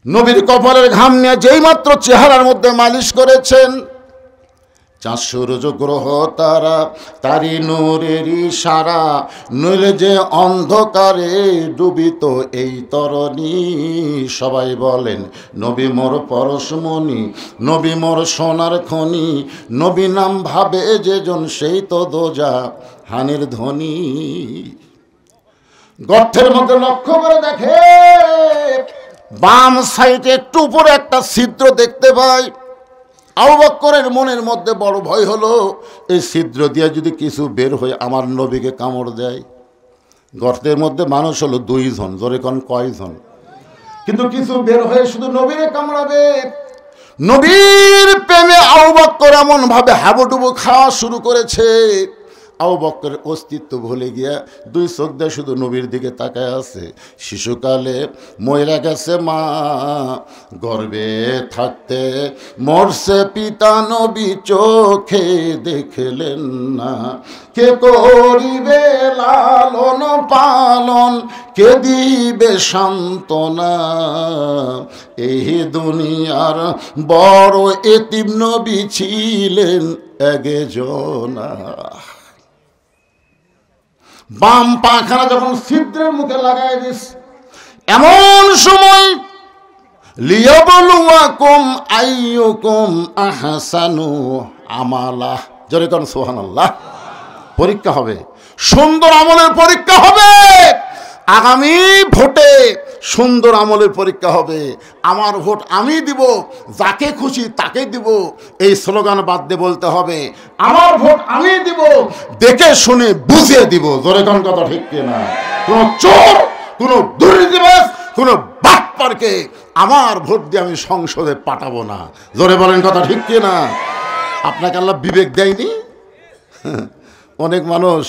নবীর কপালের ঘাম নিয়ে যেই মাত্র চেহারার মধ্যে মালিশ করেছেন, 4 সূর্য গ্রহ তারা তারি নূরের ইশারা, নইলে যে অন্ধকারে ডুবিত এই তরণী। সবাই বলেন নবী মোর পরশমণি, নবী মোর সোনার খনি, নবী নাম ভাবে যেজন সেই তো দোজা হানের ধ্বনি। গর্তের মধ্যে লক্ষ্য করে দেখে বাম সাইডে একটু উপরে একটা ছিদ্র দেখতে পাই। আবু বকরের মনের মধ্যে বড় ভয় হলো, এই ছিদ্র দিয়ে যদি কিছু বের হয়ে আমার নবীকে কামড় দেয়। গর্তের মধ্যে মানুষ হলো 2 জন, জোরে কোন কয়জন? কিন্তু কিছু বের হয়ে শুধু নবীরে কামড়াবে। নবীর প্রেমে আবু বকর এমন ভাবে হাবুডুবু খাওয়া শুরু করেছে, আবু বকরের অস্তিত্ব ভুলে গিয়া 2 চোখ দিয়ে শুধু নবীর দিকে তাকায় আছে। শিশুকালে মইরা গেছে মা, গর্ভে থাকতে মরছে পিতা, নবী চোখে দেখলেন না। কে করিবে লালন পালন, কে দিবে সান্ত্বনা, এই দুনিয়ার বড় এতিম নবী ছিলেন একজনা। বাম পাখানা যখন ছিদ্রের মুখে লাগাই দিস, এমন সময় লিয়াবলুয়াকুম আইয়ুকুম আহসানু আমালা, জোরে কোন সুবহানাল্লাহ। পরীক্ষা হবে, সুন্দর আমলের পরীক্ষা হবে। আগামী ভোটে সুন্দর আমলের পরীক্ষা হবে। আমার ভোট আমি দিব, যাকে খুশি তাকে দিব, এই স্লোগান বাদ দিয়ে বলতে হবে আমার ভোট আমি দিব, দেখে শুনে বুঝিয়ে দিব। জোরে কোন কথা ঠিক কিনা? কোনো চোর, কোনো দুর্নীতিবাজ, কোনো বাটপারকে আমার ভোট দিয়ে আমি সংসদে পাঠাবো না। জোরে বলেন কথা ঠিক কিনা? আপনাকে আল্লাহ বিবেক দেয়নি? অনেক মানুষ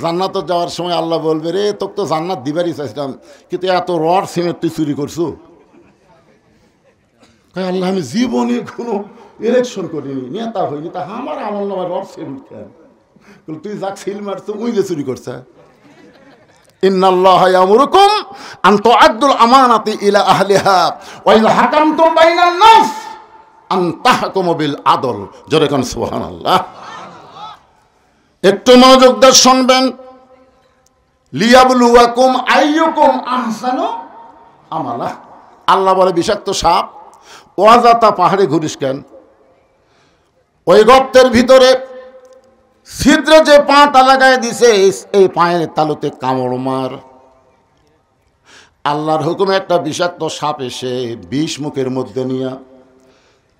জান্নাত যাওয়ার সময় আল্লাহ বলবে, রে তোকে তো জান্নাত দিবারই চাইছিলাম, কিন্তু এত রড সিমেন্ট তুই চুরি করছো। আল্লাহ আমি জীবনে কোনো ইলেকশন করিনি, নেতা হইনি, তা আমার আমল নামায় রড সিমেন্ট কেন? তুই যাক সিল মারছো ওই যে চুরি করছে। ইন্নাল্লাহা ইয়ামুরুকুম আন তুআদ্দুল আমানাতি ইলা আহলিহা ওয়া ইযা হাকামতুম বাইনান নাস আন তাহকুমু বিল আদল। জোরে কোন সুবহানাল্লাহ। একটু মনোযোগ দিয়ে শুনবেন। লিয়াবলুয়াকুম আইয়ুকুম আহসানু আমালা, আল্লাহ বলে বিষাক্ত সাপ, ওয়াজাতা পাহাড়ে ঘুরিস কেন? ওই গর্তের ভিতরে ছিদ্রে যে পাটা লাগাই দিছে এই পায়ের তালুতে কামড় মার। আল্লাহর হুকুমে একটা বিষাক্ত সাপ এসে বিষ মুখের মধ্যে নিয়ে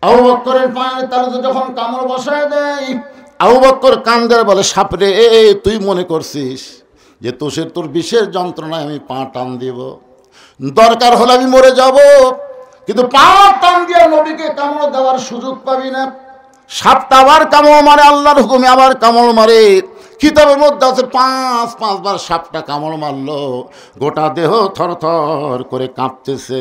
আবু বকরের পায়ের তালুতে যখন কামড় বসায় দেয়, আবু বকর কান্দে বলে, সাপরে তুই মনে করছিস যে তোর বিষের যন্ত্রণায় আমি পা টান দিব? দরকার হলে আমি মরে যাব, কিন্তু পা টান দিয়ে নবীকে কামড় দেওয়ার সুযোগ পাবি না। সাপটা আবার কামড় মারে, আল্লাহর হুকুমে আবার কামড় মারে। কিতাবের মধ্যে আছে পাঁচবার সাপটা কামড় মারলো, গোটা দেহ থরথর করে কাঁপতেছে।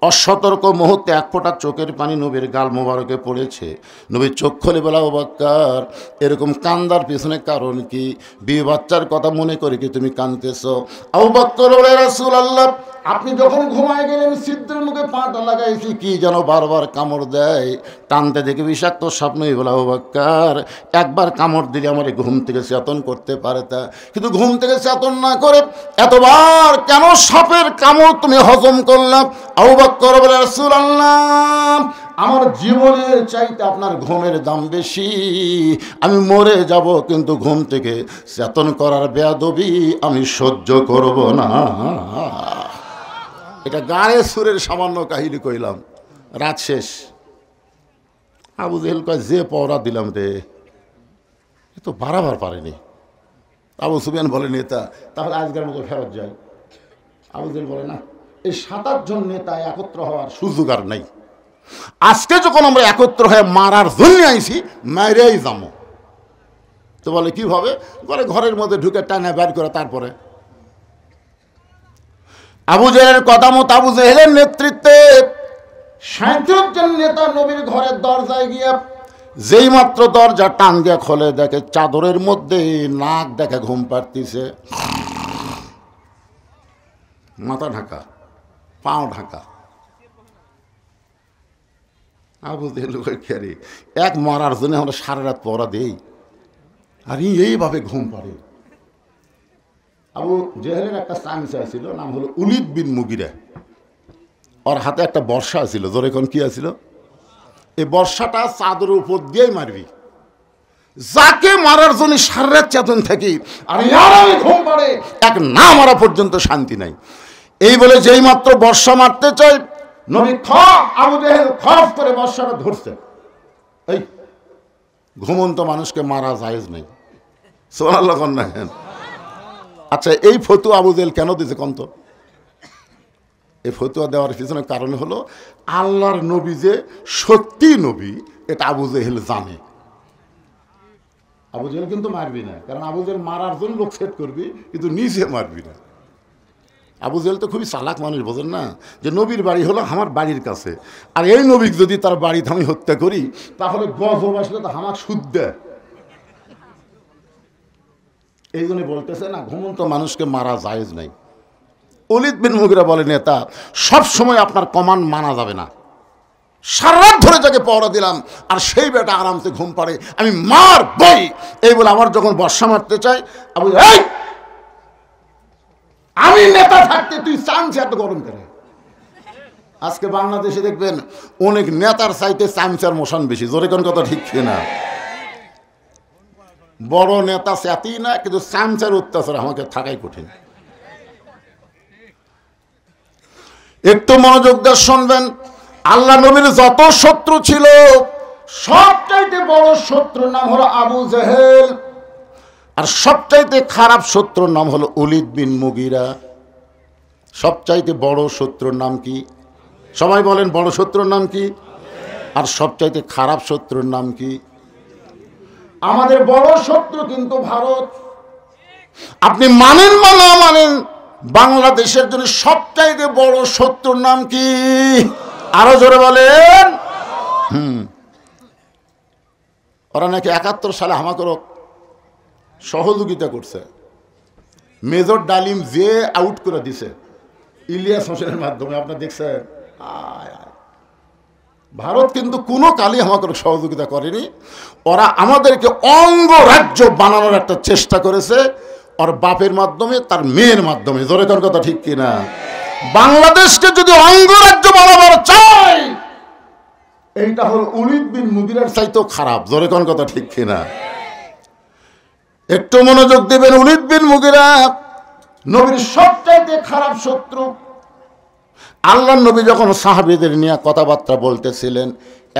অসতর্ক মুহূর্তে এক ফোঁটা চোখের পানি নবীর গাল মোবারকে পড়েছে। নবীর চোখ খুলে বলা, আবু বকর এরকম কান্দার পিছনে কারণ কি? বিয়ে বাচ্চার কথা মনে করে কি তুমি কাঁদতেছো? আবু বকর বলে, রাসূলুল্লাহ আপনি যখন ঘুমায় গেলেন ছিদ্রের মুখে পাটা লাগাইছি, কি যেন বারবার কামড় দেয়, টানতে দেখে বিষাক্ত স্বপ্ন। বলে, আবু বকর একবার কামড় দিলে আমার ঘুম থেকে চেতন করতে পারে, তা কিন্তু ঘুম থেকে চেতন না করে এতবার কেন সাপের কামড় তুমি হজম করলাম? আবু বকর বলে, রাসূলুল্লাহ আমার জীবনের চাইতে আপনার ঘুমের দাম বেশি। আমি মরে যাব, কিন্তু ঘুম থেকে চেতন করার বেয়াদবি আমি সহ্য করব না। এটা গায়ে সুরের সামান্য কাহিনী কইলাম। রাত শেষ। আবু জেহেল কয়, যে পওরা দিলাম রে, এ তো বাড়াবার পারেনি। আবু সুফিয়ান বলে, নেতা তাহলে আজকের মতো ফেরত যাই। আবু জেহেল বলে, না, এই 7-8 জন নেতা একত্র হওয়ার সুযোগ আর নাই। আজকে যখন আমরা একত্র হয়ে মারার জন্য আইছি, মাইরেই যাবো। তো বলে কিভাবে? বলে ঘরের মধ্যে ঢুকে টানা বের করে তারপরে। আবু জেহেলের কথা মতো আবু জেহেলের নেতৃত্বে 37 জন নেতা নবীর ঘরের দরজায় গিয়া যেই মাত্র দরজা টান দিয়া খোলে, দেখে চাদরের মধ্যে নাক দেখে ঘুম পাড়তিছে, মাথা ঢাকা, পাও ঢাকা। আবু জেহেল খেয়ারি এক মারার জন্য আমরা সারা রাত পড়া দেই, আর এইভাবে ঘুম পাড়ে। আবু জেহেলের একটা চামচা ছিল, নাম হলো উলিদ বিন মুগিরা। ওর হাতে একটা বর্ষা ছিল, জোরে কোন কি আছিল? এই বর্ষাটা চাদরের উপর দিয়েই মারবি, যাকে মারার জন্য সারা রাত চেতন থাকি, আর ঘুম পাড়ে, এক না মারা পর্যন্ত শান্তি নাই। এই বলে যেই মাত্র বর্ষা মারতে চাই, নবী আবু জেহেল খপ করে বর্ষাটা ধরছে। এই ঘুমন্ত মানুষকে মারা জায়েজ নেই, সুবহানাল্লাহ না? আচ্ছা, এই ফতুয়া আবু জেহেল কেন দিয়েছে কন্ত? এই ফতুয়া দেওয়ার পিছনে কারণ হলো আল্লাহর নবী যে সত্যি নবী, এটা আবু জেহেল জানে। আবু জেহেল কিন্তু মারবি না, কারণ আবু জেহেল মারার জন্য লোক সেট করবি, কিন্তু নিজে মারবি না। আবু জেহেল তো খুবই চালাক মানুষ, বোঝেন না? যে নবীর বাড়ি হলো আমার বাড়ির কাছে, আর এই নবী যদি তার বাড়িতে আমি হত্যা করি, তাহলে গজব আসলে তো আমার সুদ দেয়। এই জন্য বলতেছে না, ঘুমন্ত মানুষকে মারা জায়েজ নাই। উলিদ বিন মুগিরা বলে, নেতা সব সময় আপনার কমান্ড মানা যাবে না। সারা রাত ধরে যাকে পহরা দিলাম, আর সেই বেটা আরামসে ঘুম পাড়ে, আমি মার বই। এই বলে আমার যখন বর্ষা মারতে চাই, আমি নেতা থাকতে তুই চামচা এত গরম করে। আজকে বাংলাদেশে দেখবেন অনেক নেতার চাইতে চামচার মোশন বেশি, জোরে কোন কথা ঠিক না? বড় নেতা স্যাতেই না, কিন্তু চামচার অত্যাচার আমাকে থাকাই কঠিন। একটু মনোযোগ দিয়ে শুনবেন। আল্লাহ নবীর যত শত্রু ছিল, সবচাইতে বড় শত্রুর নাম হলো আবু জেহেল, আর সবচাইতে খারাপ শত্রুর নাম হলো উলিদ বিন মুগিরা। সবচাইতে বড় শত্রুর নাম কি? সবাই বলেন, বড় শত্রুর নাম কি? আর সবচাইতে খারাপ শত্রুর নাম কি? আমাদের বড় শত্রু কিন্তু ভারত। আপনি মানেন বা না মানেন, বাংলাদেশের জন্য সবচাইতে বড় শত্রুর নাম কি? আরো জোরে বলেন। ওরা নাকি 71 সালে আমাকে সহযোগিতা করছে। মেজর ডালিম যে আউট করে দিছে ইলিয়াস হোসেনের মাধ্যমে, আপনার দেখছেন। ভারত কিন্তু কোনো কালই আমাকে সহযোগিতা করেনি। ওরা আমাদেরকে অঙ্গরাজ্য বানানোর একটা চেষ্টা করেছে, ওর বাপের মাধ্যমে, তার মেয়ের মাধ্যমে। জোরে কোন কথা ঠিক কিনা? বাংলাদেশকে যদি অঙ্গরাজ্য বানাবার চাই, এইটা হল ওলীদ বিন মুগীরার চাইতেও খারাপ। জোরে কোন কথা ঠিক কিনা? একটু মনোযোগ দিবেন। ওলীদ বিন মুগীরা নবীর সবচাইতে খারাপ শত্রু। আল্লাহর নবী যখন সাহাবীদের নিয়ে কথাবার্তা বলতেছিলেন,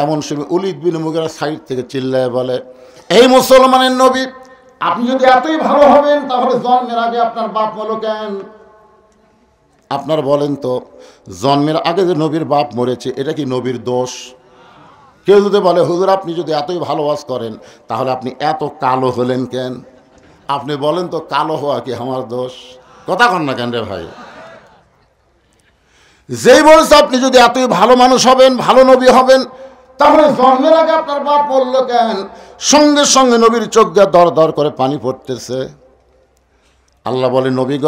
এমন সময় ওলীদ বিন মুগীরা সাইড থেকে চিল্লায় বলে, এই মুসলমানের নবী, আপনি যদি এতই ভালো হবেন তাহলে জন্মের আগে আপনার বাপ মরল কেন? আপনার বলেন তো, জন্মের আগে যে নবীর বাপ মরেছে এটা কি নবীর দোষ? কেউ যদি বলে হুজুর আপনি যদি এতই ভালো ওয়াজ করেন তাহলে আপনি এত কালো হলেন কেন? আপনি বলেন তো, কালো হওয়া কি আমার দোষ? কথা কন না কেন রে ভাই? যেই বলছে আপনি যদি এতই ভালো মানুষ হবেন, ভালো নবী হবেন, তাহলে জন্মের আগে আপনার বাপ বলল কেন? সঙ্গে সঙ্গে নবীর চোখ দিয়ে দর দর করে পানি পড়তেছে। আল্লাহ বলে, নবী গ,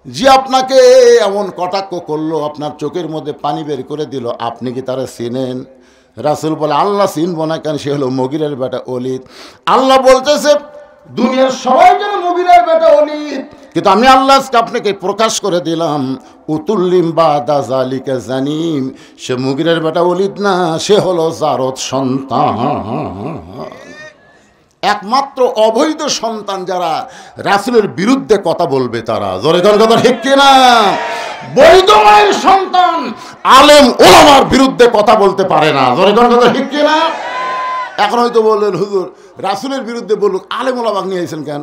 যে আপনাকে এমন কটাক্ষ করলো, আপনার চোখের মধ্যে পানি বের করে দিল, আপনি কি তারা চিনেন? রাসূল বলে, আল্লাহ চিনব না কেন? সে হলো মুগীরের বেটা ওলীদ। আল্লাহ বলতেছে, দুনিয়ার সবাই যেন মুগীরের বেটা ওলীদ, কিন্তু আমি আল্লাহ আপনাকে প্রকাশ করে দিলাম, উতুল্লিম বাদা জালিকা জানিম, সে মুগীরের বেটা ওলীদ না, সে হলো জারদ সন্তান। একমাত্র অবৈধ সন্তান যারা রাসূলের বিরুদ্ধে কথা বলবে তারা। জোরে জোরে কথা ঠিক কিনা? বৈধ মায়ের সন্তান আলেম ওলামার বিরুদ্ধে কথা বলতে পারে না। জোরে জোরে কথা ঠিক কিনা? এখন হয়তো বললেন হুজুর রাসূলের বিরুদ্ধে বলুক, আলেম ওলামা নিয়ে আইছেন কেন?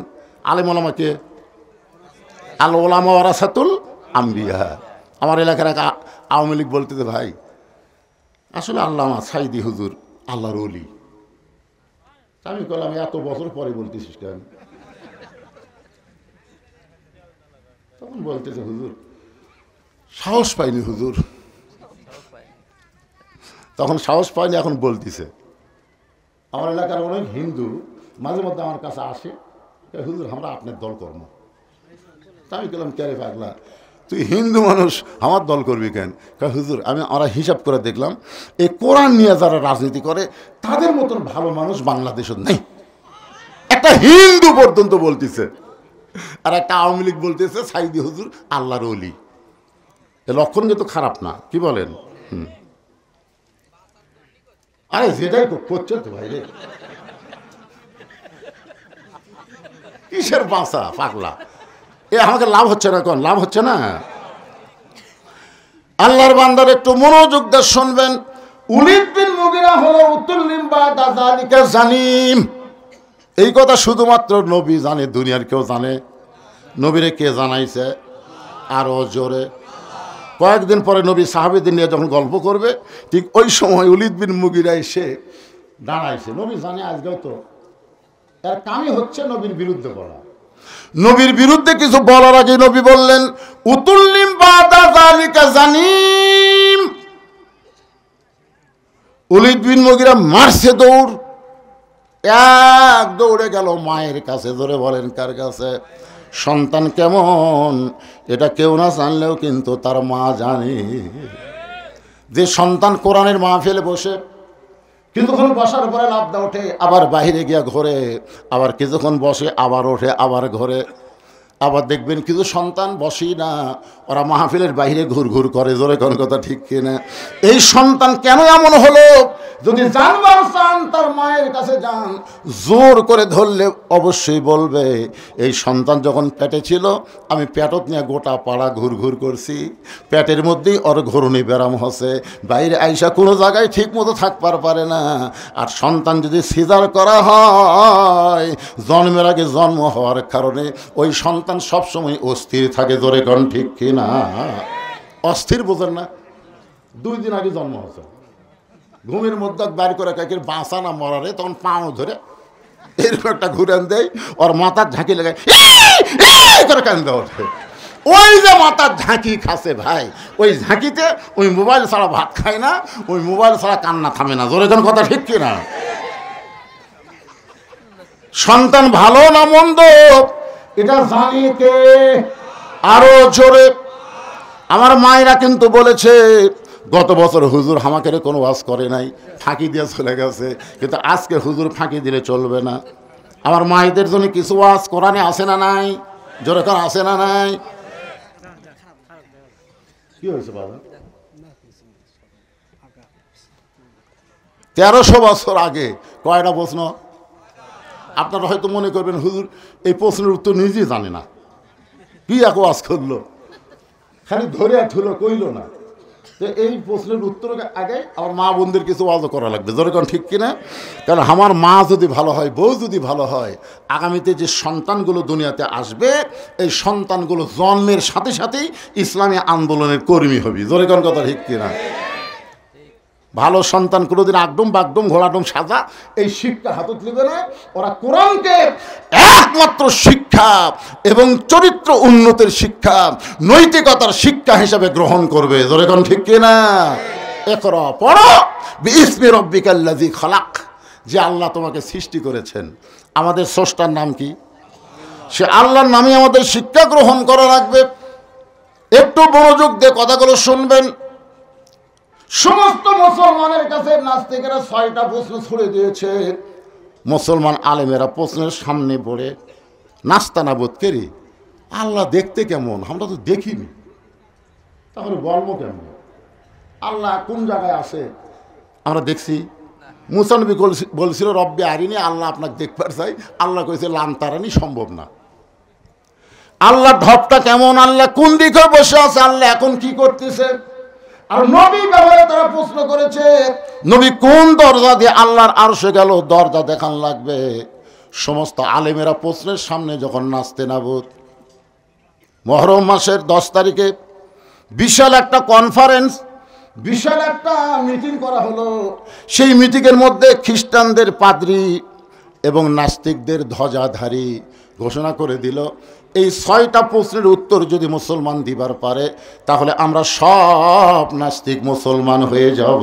আলেম ওলামা কে? আল ওলামা ওয়ারাসাতুল আম্বিয়া। আমার এলাকার এক আওয়ামী লীগ বলতেছে, ভাই আসলে আল্লামা সাইদি হুজুর আল্লাহর ওলি। আমি বললাম, এত বছর পরে বলতেছিস কেন? তখন বলতেছে, হুজুর সাহস পাইনি হুজুর। তখন সাহস পাইনি, এখন বলতেছে। আমার এলাকার অনেক হিন্দু মাঝে মধ্যে আমার কাছে আসে, হুজুর আমরা আপনার দল কর্ম। আমি বললাম, কে রে পাগলা, তুই হিন্দু মানুষ আমার দল করবি কেন? হুজুর আমরা হিসাব করে দেখলাম, এই কোরআন নিয়ে যারা রাজনীতি করে তাদের মতন ভালো মানুষ বাংলাদেশে নেই। একটা হিন্দু পর্যন্ত বলতেছে, আর একটা আওয়ামী লীগ বলতেছে সাইদি হুজুর আল্লাহর ওলি। এর লক্ষণ কিন্তু খারাপ না, কি বলেন? আরে যেটাই করছে তো ভাই রে, কিসের বাঁচা পাগলা? এ আমাকে লাভ হচ্ছে না, কোন লাভ হচ্ছে না? আল্লাহর বান্দার একটু মনোযোগ দিয়ে শুনবেন। ওলীদ বিন মুগীরা হলো উতুল্লিম বাদা যালিকা জানিম। এই কথা শুধুমাত্র নবী জানে, দুনিয়ার কেউ জানে? নবীরে কে জানাইছে? আরো জোরে। কয়েকদিন পরে নবী সাহাবীদের নিয়ে যখন গল্প করবে, ঠিক ওই সময় ওলীদ বিন মুগীরা এসে দাঁড়াইছে। নবী জানে আজকেও তো তার কামই হচ্ছে নবীর বিরুদ্ধে বলা। নবীর বিরুদ্ধে কিছু বলার আগে নবী বললেন, উতুল্লিম বাদা যালিকা জানিম। ওলীদ বিন মুগীরা মারছে দৌড়, এক দৌড়ে গেল মায়ের কাছে। ধরে বলেন কার কাছে? সন্তান কেমন এটা কেউ না জানলেও কিন্তু তার মা জানে। যে সন্তান কোরআনের মাহফিলে বসে কিছুক্ষণ বসার পরে লাফদা ওঠে, আবার বাইরে গিয়া ঘরে, আবার কিছুক্ষণ বসে আবার ওঠে, আবার ঘরে। আবার দেখবেন কিছু সন্তান বসেই না, ওরা মাহফিলের বাইরে ঘুর ঘুর করে। জোরে কোন কথা ঠিক কিনা? এই সন্তান কেন এমন হলো? যদি জানবার চান তার মায়ের কাছে যান, জোর করে ধরলে অবশ্যই বলবে, এই সন্তান যখন পেটে ছিল আমি পেটত নিয়ে গোটা পাড়া ঘুর ঘুর করছি, পেটের মধ্যেই ওর ঘূর্ণি ব্যারাম হচ্ছে, বাইরে আইসা কোনো জায়গায় ঠিক মতো থাকবার পারে না। আর সন্তান যদি সিজার করা হয়, জন্মের আগে জন্ম হওয়ার কারণে ওই সন্তান সবসময় অস্থির থাকে। জোরে কোন ঠিক কিনা? অস্থির বোঝেন না? 2 দিন আগে জন্ম হচ্ছে, ঘুমের মধ্যে বাইর করে কাকের বাঁচা না মরারে, তখন পাও ধরে এরকম একটা ঘুরান দেয়, ওর মাথার ঝাঁকি লাগায় করে কান্দে ওঠে। ওই যে মাথার ঝাঁকি খাসে ভাই, ওই ঝাঁকিতে ওই মোবাইল ছাড়া ভাত খায় না, ওই মোবাইল ছাড়া কান্না থামে না। জোরে কোন কথা ঠিক কিনা? সন্তান ভালো না মন্দ এটা জানি কে? আরো জোরে। আমার মায়েরা কিন্তু বলেছে, গত বছর হুজুর আমাকে কোনো ওয়াজ করে নাই, ফাঁকি দিয়ে চলে গেছে, কিন্তু আজকে হুজুর ফাঁকি দিলে চলবে না। আমার মায়েদের জন্য কিছু ওয়াজ কোরআনে আসে না নাই? জোরে কোন আসে না নাই? কি হয়েছে বাবা? 1300 বছর আগে কয়টা প্রশ্ন? আপনারা হয়তো মনে করবেন হুজুর এই প্রশ্নের উত্তর নিজেই জানে না, কি এক ওয়াজ করলো, খালি ধরে ধুলো কইল না। তো এই প্রশ্নের উত্তর আগে আমার মা বোনদের কিছু ওয়াজও করা লাগবে, যেরকম ঠিক কিনা? কারণ আমার মা যদি ভালো হয়, বউ যদি ভালো হয়, আগামীতে যে সন্তানগুলো দুনিয়াতে আসবে, এই সন্তানগুলো জন্মের সাথে সাথেই ইসলামী আন্দোলনের কর্মী হবে, যেরকম কথা ঠিক কিনা? ভালো সন্তান কোনোদিন আগডুম বাগডুম ঘোড়াডুম সাজা এই শিক্ষা হাতত নেবে না। ওরা কোরআনকে একমাত্র শিক্ষা এবং চরিত্র উন্নতির শিক্ষা, নৈতিকতার শিক্ষা হিসাবে গ্রহণ করবে, যেরকম ঠিক কিনা? ইকরা পড়ো বিইসমি রাব্বিকাল্লাযী খালাক, যে আল্লাহ তোমাকে সৃষ্টি করেছেন। আমাদের স্রষ্টার নাম কি? সে আল্লাহর নামে আমাদের শিক্ষা গ্রহণ করা লাগবে। একটু মনোযোগ দিয়ে কথাগুলো শুনবেন। সমস্ত মুসলমানের কাছে নাস্তিকেরা 6টা প্রশ্ন ছুড়ে দিয়েছে। মুসলমান আলেমেরা প্রশ্নের সামনে পড়ে নাস্তানাবুদ করি, আল্লাহ দেখতে কেমন? আমরা তো দেখিনি, তাহলে বলবো কেমন? আল্লাহ কোন জায়গায় আছে? আমরা দেখছি। মুসা নবী বলছিল রব্বি আরিনি, আল্লাহ আপনাকে দেখবার চাই। আল্লাহ কইছে লাম তারানি, সম্ভব না। আল্লাহ ঢপটা কেমন? আল্লাহ কোন দিকে বসে আছে? আল্লাহ এখন কি করতেছে? আর নবী ব্যাপারে তারা প্রশ্ন করেছে, নবী কোন দরজা দিয়ে আল্লাহর আরশে গেল? দরজা দেখান লাগবে। সমস্ত আলেমেরা প্রশ্নের সামনে যখন নাস্তানাবুদ, মুহররম মাসের 10 তারিখে বিশাল একটা কনফারেন্স, বিশাল একটা মিটিং করা হলো। সেই মিটিংয়ের মধ্যে খ্রিস্টানদের পাদ্রী এবং নাস্তিকদের ধ্বজাধারী ঘোষণা করে দিল, এই 6টা প্রশ্নের উত্তর যদি মুসলমান দিবার পারে, তাহলে আমরা সব নাস্তিক মুসলমান হয়ে যাব।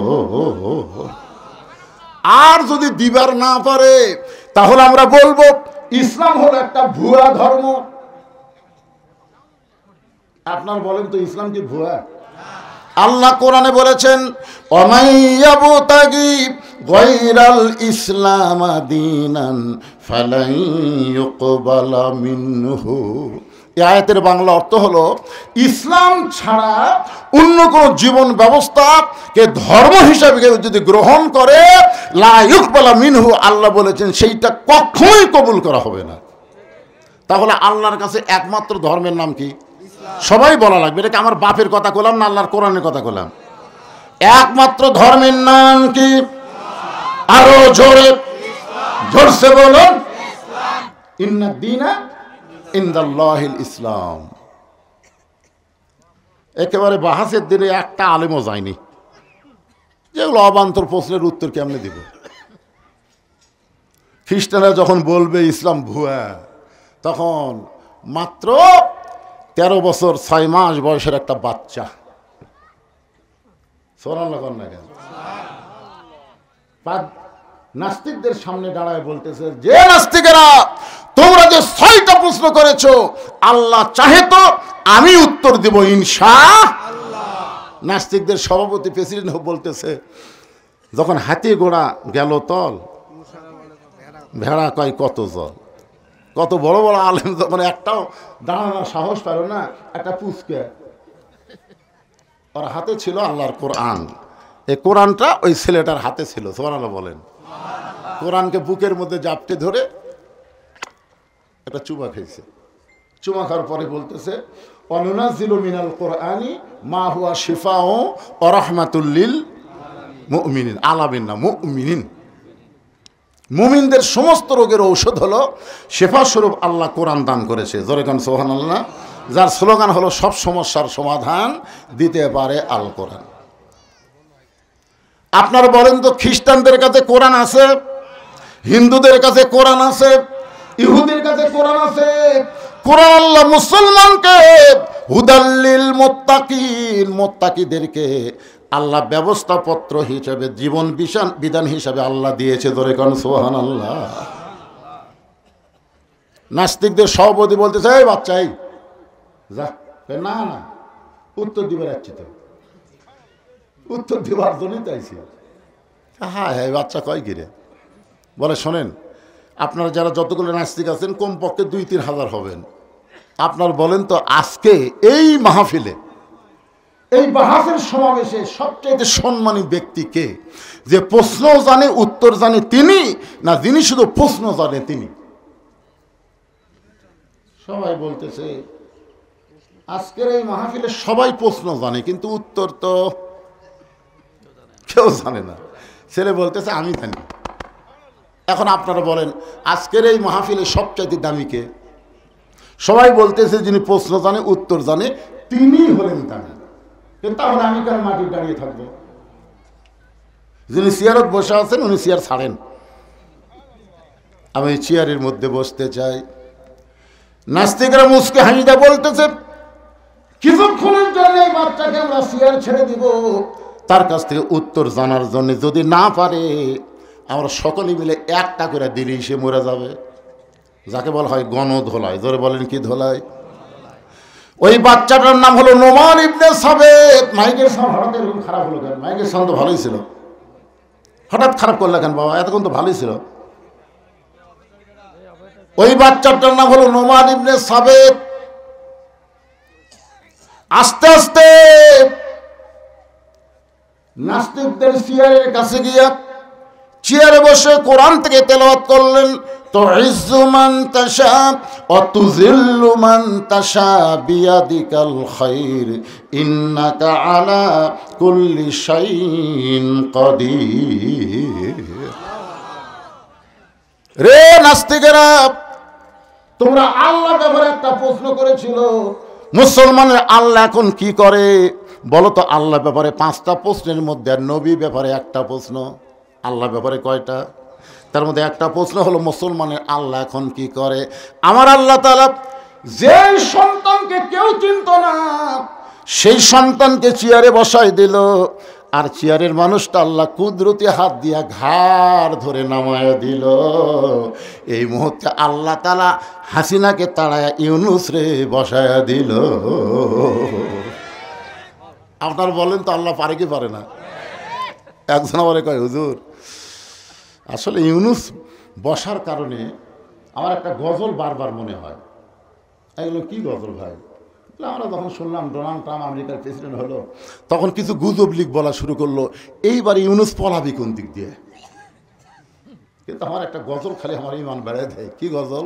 আর যদি দিবার না পারে, তাহলে আমরা বলবো ইসলাম হলো একটা ভুয়া ধর্ম। আপনার বলেন তো, ইসলাম কি ভুয়া? আল্লাহ কোরআনে বলেছেন, ওমাইয়াবতাগি গায়রাল ইসলাম দীনান ফালাই ইউকবালা মিনহু। এই আয়াতের বাংলা অর্থ হলো, ইসলাম ছাড়া অন্য কোন জীবন ব্যবস্থাকে ধর্ম হিসাবে কেউ যদি গ্রহণ করে, লা ইউকবালা মিনহু, আল্লাহ বলেছেন সেইটা কখনোই কবুল করা হবে না। তাহলে আল্লাহর কাছে একমাত্র ধর্মের নাম কি? সবাই বলা লাগবে। এটা কি আমার বাপের কথা বললাম না আল্লাহর কোরআনের কথা বললাম? একমাত্র ধর্মের নাম কি? আরো জোরে জোরসে বলুন, ইন্নাদ দীনা ইনদাল্লাহিল ইসলাম। একেবারে বাহাসের দিনে একটা আলেমও যায়নি, যেগুলো অবান্তর প্রশ্নের উত্তর কেমনে দিব? খ্রিস্টানরা যখন বলবে ইসলাম ভুয়া, তখন মাত্র 13 বছর 6 মাস বয়সের একটা বাচ্চা, নাস্তিকদের সামনে দাঁড়ায় বলতেছে, যে নাস্তিকেরা তোমরা যে 6টা প্রশ্ন করেছো, আল্লাহ চাহে তো আমি উত্তর দিব ইনশাআল্লাহ। নাস্তিকদের সভাপতি প্রেসিডেন্ট বলতেছে, যখন হাতি ঘোড়া গেল তল, ভেড়া কয় কত জল। কত বড় বড় আলেম যখন একটাও দাঁড়ানোর সাহস পেল না, একটা পুচকে, ওর হাতে ছিল আল্লাহর কোরআন। এই কোরআনটা ওই ছেলেটার হাতে ছিল, সুবহানাল্লাহ বলেন। কোরআনকে বুকের মধ্যে জাপটে ধরে একটা চুমা খেয়েছে। চুমা খাওয়ার পরে বলতেছে, অনুনাজ্জিলু মিনাল কোরআনি মা হুয়া শিফাউ ওয়া রাহমাতুল লিল মুমিনিন, আলামিন না মুমিনিন। মুমিনদের সমস্ত রোগের ঔষধ হলো শেফা স্বরূপ আল্লাহ কোরআন দান করেছে, জোরে কান সুবহানাল্লাহ। যার স্লোগান হলো সব সমস্যার সমাধান দিতে পারে আল কোরআন। আপনারা বলেন তো, খ্রিস্টানদের কাছে কোরআন আছে, হিন্দুদের কাছে কোরআন আছে, ইহুদির কাছে কোরআন আছে। কোরআন আল্লাহ মুসলমানকে হুদাল্লিল মুত্তাকিন, মুত্তাকিদেরকে আল্লাহ ব্যবস্থাপত্র হিসেবে, জীবন বিধান হিসাবে আল্লাহ দিয়েছে, ধরে কোন সুবহানাল্লাহ। নাস্তিকদের সভাপতি বলতেছে, এই বাচ্চাই যা, না না উত্তর দিবার যাচ্ছি, তো উত্তর দিবার জন্যই চাইছি। হ্যাঁ হ্যাঁ, বাচ্চা কয় কিরে? বলে শোনেন, আপনারা যারা যতগুলো নাস্তিক আছেন কমপক্ষে 2-3 হাজার হবেন। আপনার বলেন তো, আজকে এই মাহফিলে এই বাহাসের সমাবেশে সবচেয়ে সম্মানী ব্যক্তি কে? যে প্রশ্নও জানে উত্তর জানে তিনি, না যিনি শুধু প্রশ্ন জানে তিনি? সবাই বলতেছে আজকের এই মাহফিলে সবাই প্রশ্ন জানে, কিন্তু উত্তর তো কেউ জানে না। ছেলে বলতেছে আমি জানি। এখন আপনারা বলেন আজকের এই মাহফিলে সবচাইতে দামি কে? সবাই বলতেছে যিনি প্রশ্ন জানে উত্তর জানে তিনি হলেন দামি। তাহলে আমি কেন মাটি দাঁড়িয়ে থাকবো? যিনি চেয়ারত বসে আছেন উনি চেয়ার ছাড়েন, আমি চেয়ারের মধ্যে বসতে চাই। নাস্তিকরা মুসকে হাসিটা বলতেছে কিছুক্ষণের জন্য এই বাচ্চাকে আমরা চেয়ার ছেড়ে দিব তার কাছ থেকে উত্তর জানার জন্য। যদি না পারে আমরা সকলে মিলে একটা করে দিলেই সে মরে যাবে। যাকে বলা হয় গণধোলাই। জোরে বলেন কি ধোলাই? ওই বাচ্চাটার নাম হলো নোমান ইবনে সাবেত। মাইকের সাউন্ড হঠাৎ এরকম খারাপ হলো কেন? মাইকের সাউন্ড তো ভালোই ছিল, হঠাৎ খারাপ করলে কেন বাবা? এতক্ষণ তো ভালোই ছিল। ওই বাচ্চাটার নাম হলো নোমান ইবনে সাবেত। আস্তে আস্তে নাস্তিকদের চেয়ারের কাছে গিয়া চেয়ারে বসে কোরআন থেকে তেলাওয়াত করলেন। তুইজ্জু মান তাশা ওয়া তুযিল্লু মান তাশা বিয়াদিকাল খায়র ইন্নাকা আলা কুল্লি শাইইন কাদির। রে নাস্তিকেরা, তোমরা আল্লাহ ব্যাপারে একটা প্রশ্ন করেছিল, মুসলমানের আল্লাহ এখন কি করে বলো তো? আল্লাহ ব্যাপারে 5টা প্রশ্নের মধ্যে আর নবী ব্যাপারে একটা প্রশ্ন। আল্লাহ ব্যাপারে কয়টা? তার মধ্যে একটা প্রশ্ন হলো মুসলমানের আল্লাহ এখন কি করে। আমার আল্লাহ তাআলা যে সন্তানকে কেউ চিনত না সেই সন্তানকে চেয়ারে বসাই দিল, আর চেয়ারের মানুষটা আল্লাহ কুদরতি হাত দিয়া ঘাড় ধরে নামায় দিল। এই মুহূর্তে আল্লাহ তাআলা হাসিনাকে তাড়ায়া ইউনুস রে বসায়া দিল। আপনারা বলেন তো আল্লাহ পারে কি পারে না? একজন আমারে কয় হুজুর আসলে ইউনুস বসার কারণে আমার একটা গজল বারবার মনে হয়। এগুলো কি গজল ভাই? আমরা যখন শুনলাম ডোনাল্ড ট্রাম্প আমেরিকার প্রেসিডেন্ট হলো তখন কিছু গুজব লিক বলা শুরু করলো, এইবার ইউনুস পলাবি কোন দিক দিয়ে? কিন্তু আমার একটা গজল খালি আমার ইমান বেড়ায় দেয়। কি গজল?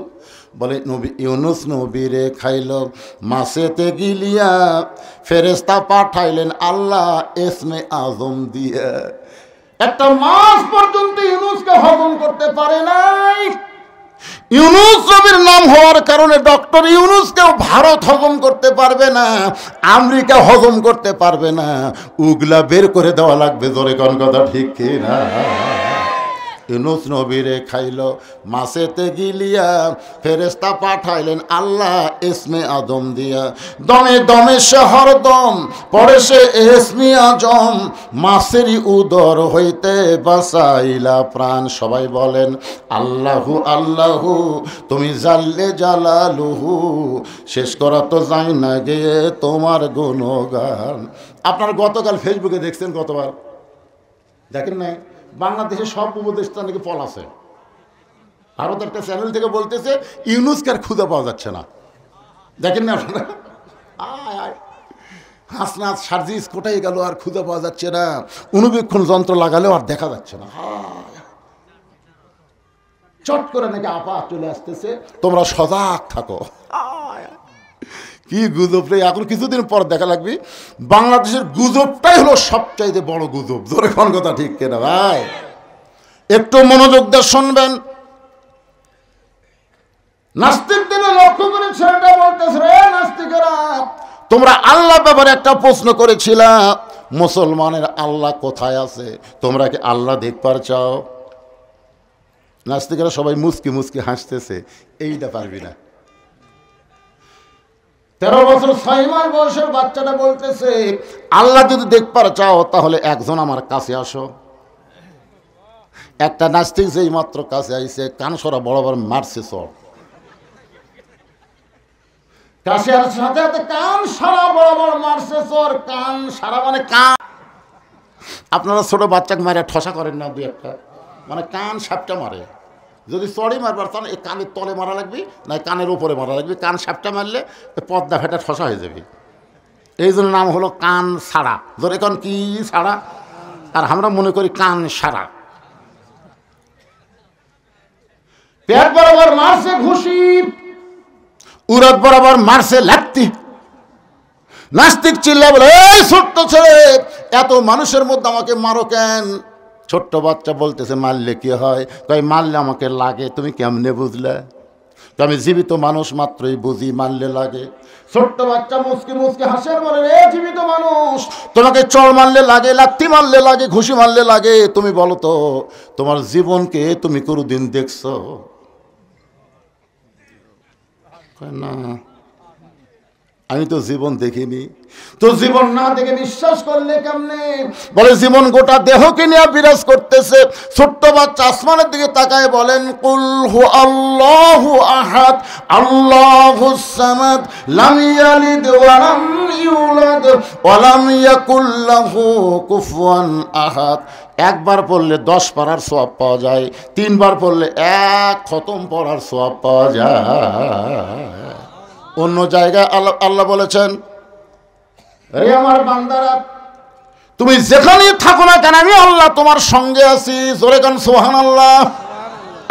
বলে নবী ইউনুস নবীরে খাইল মাছেতে গিলিয়া, ফেরেশতা পাঠাইলেন আল্লাহ এসমে আজম দিয়ে। একটা মাস পর্যন্ত ইউনুসকে হজম করতে পারে নাই। ইউনুস নবীর নাম হওয়ার কারণে ডক্টর ইউনুসকেও ভারত হজম করতে পারবে না, আমেরিকা হজম করতে পারবে না। উগলা বের করে দেওয়া লাগবে। জোরে কোন কথা ঠিক কি না? ইউনুস নবীরে খাইল মাছেতে গিলিয়া, ফেরেশতা পাঠাইলেন আল্লাহ এসমে আদম দিয়া। দমে দমে সে হরদম পড়ে সে এসমে আজম, মাছেরই উদর হইতে বাঁচাইলা প্রাণ। সবাই বলেন আল্লাহু আল্লাহু তুমি জাল্লে জালালুহু, শেষ করা তো যাই না গিয়ে তোমার গুণগান। আপনারা গতকাল ফেসবুকে দেখছেন, গতবার দেখেন নাই? বাংলাদেশের সব উপদেষ্টা নাকি পল আছে। ভারত একটা চ্যানেল থেকে বলতেছে ইউনুসকে আর খুঁজে পাওয়া যাচ্ছে না। দেখেন না আপনারা? হাসনাত সার্জিস কোথায় গেল আর খুঁজে পাওয়া যাচ্ছে না, অনুবীক্ষণ যন্ত্র লাগালেও আর দেখা যাচ্ছে না। চট করে নাকি আপা চলে আসতেছে, তোমরা সজাগ থাকো। কি গুজব রে! এখন কিছুদিন পর দেখা লাগবে বাংলাদেশের গুজবটাই হলো সবচাইতে বড় গুজব। জোরে কোন কথা ঠিক কিনা ভাই? একটু মনোযোগ দিয়ে শুনবেন। নাস্তিকদের লক্ষ্য করে ছেলেটা বলতেছে, রে নাস্তিকেরা, তোমরা আল্লাহ ব্যাপারে একটা প্রশ্ন করেছিলা, মুসলমানের আল্লাহ কোথায় আছে? তোমরা কি আল্লাহ দেখবার চাও? নাস্তিকেরা সবাই মুচকি মুচকি হাসতেছে। এইটা পারবি না। 13 বছর 6 মাস বয়সের বাচ্চাটা বলতেছে, আল্লাহ যদি দেখবার চাও তাহলে একজন আমার কাছে আসো। একটা নাস্তিক যেই মাত্র কাছে আইছে, কান সরা বরাবর মারছে চর। কাছে আর সাথে সাথে কান সারা বরাবর মারছে চর। কান সারা মানে কান। আপনারা ছোট বাচ্চাকে মারে ঠসা করেন না? 2-1টা মানে কান সাপটা মারে। যদি চড়ে মারবার চান এই কানের তলে মারা লাগবে, না কানের উপরে মারা লাগবে। কান সাপটা মারলে পর্দা ফেটা ঠসা হয়ে যাবে। এই জন্য নাম হলো কান ছাড়া। ধরে এখন কি ছাড়া, আর আমরা মনে করি কান সারা। পেট বরাবর মারছে ঘুষি, উরত বরাবর মারছে লাত্তি। নাস্তিক চিল্লা বলে, এই ছোট্ট ছেলে, এত মানুষের মধ্যে আমাকে মারো কেন? ছোট্ট বাচ্চা বলতেছে, মারলে কি হয়? তাই মারলে আমাকে লাগে, তুমি কেমনে বুঝলে? আমি জীবিত মানুষ মাত্রই বুঝি, মারলে লাগে। ছোট্ট বাচ্চা মুসকি মুসকি হাসে, বলে, রে জীবিত মানুষ, তোমাকে চড় মারলে লাগে, লাত্তি মারলে লাগে, ঘুষি মারলে লাগে, তুমি বলো তো তোমার জীবনকে তুমি কোনোদিন দেখছো? না, আমি তো জীবন দেখিনি। তো জীবন না দেখে বিশ্বাস করলে কেমনে? বলে, জীবন গোটা দেহকে নিয়ে বিরাজ করতেছে। ছোট্ট বাচ্চা আসমানের দিকে তাকায় বলেন, কুল হু আল্লাহু আহাদ আল্লাহুস সামাদ লাম ইয়ালিদ ওয়া লাম ইউলাদ ওয়া লাম ইয়াকুল লাহু কুফুয়ান আহাদ। একবার পড়লে 10 পারার সওয়াব পাওয়া যায়, 3 বার পড়লে 1 খতম পড়ার সওয়াব পাওয়া যায়। অন্য জায়গায় আল্লাহ বলেছেন, এই আমার বান্দারা, তুমি যেখানেই থাকো না কেন, আমি আল্লাহ তোমার সঙ্গে আছি। জোরে গান সুবহানাল্লাহ।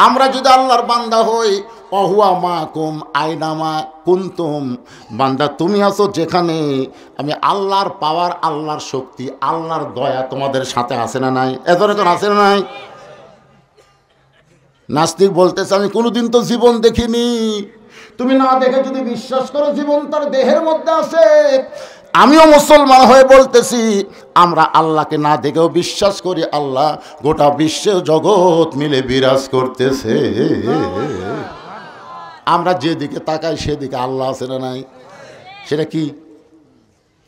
আমরা যদি আল্লাহর বান্দা হই, অহুয়া মাকুম আইনামা কুনতুম, বান্দা তুমি আছো যেখানে, আমি আল্লাহর পাওয়ার, আল্লাহর শক্তি, আল্লাহর দয়া তোমাদের সাথে আছে না নাই? এজরে কোন আছে না নাই? নাস্তিক বলতেছে, আমি কোনোদিন তো জীবন দেখিনি। তুমি না দেখে যদি বিশ্বাস করো জীবন তার দেহের মধ্যে আছে, আমিও মুসলমান হয়ে বলতেছি, আমরা আল্লাহকে না দেখেও বিশ্বাস করি আল্লাহ গোটা বিশ্ব জগৎ মিলে বিরাজ করতেছে। আমরা যেদিকে তাকাই সেদিকে আল্লাহ আছে না নাই? সেটা কি?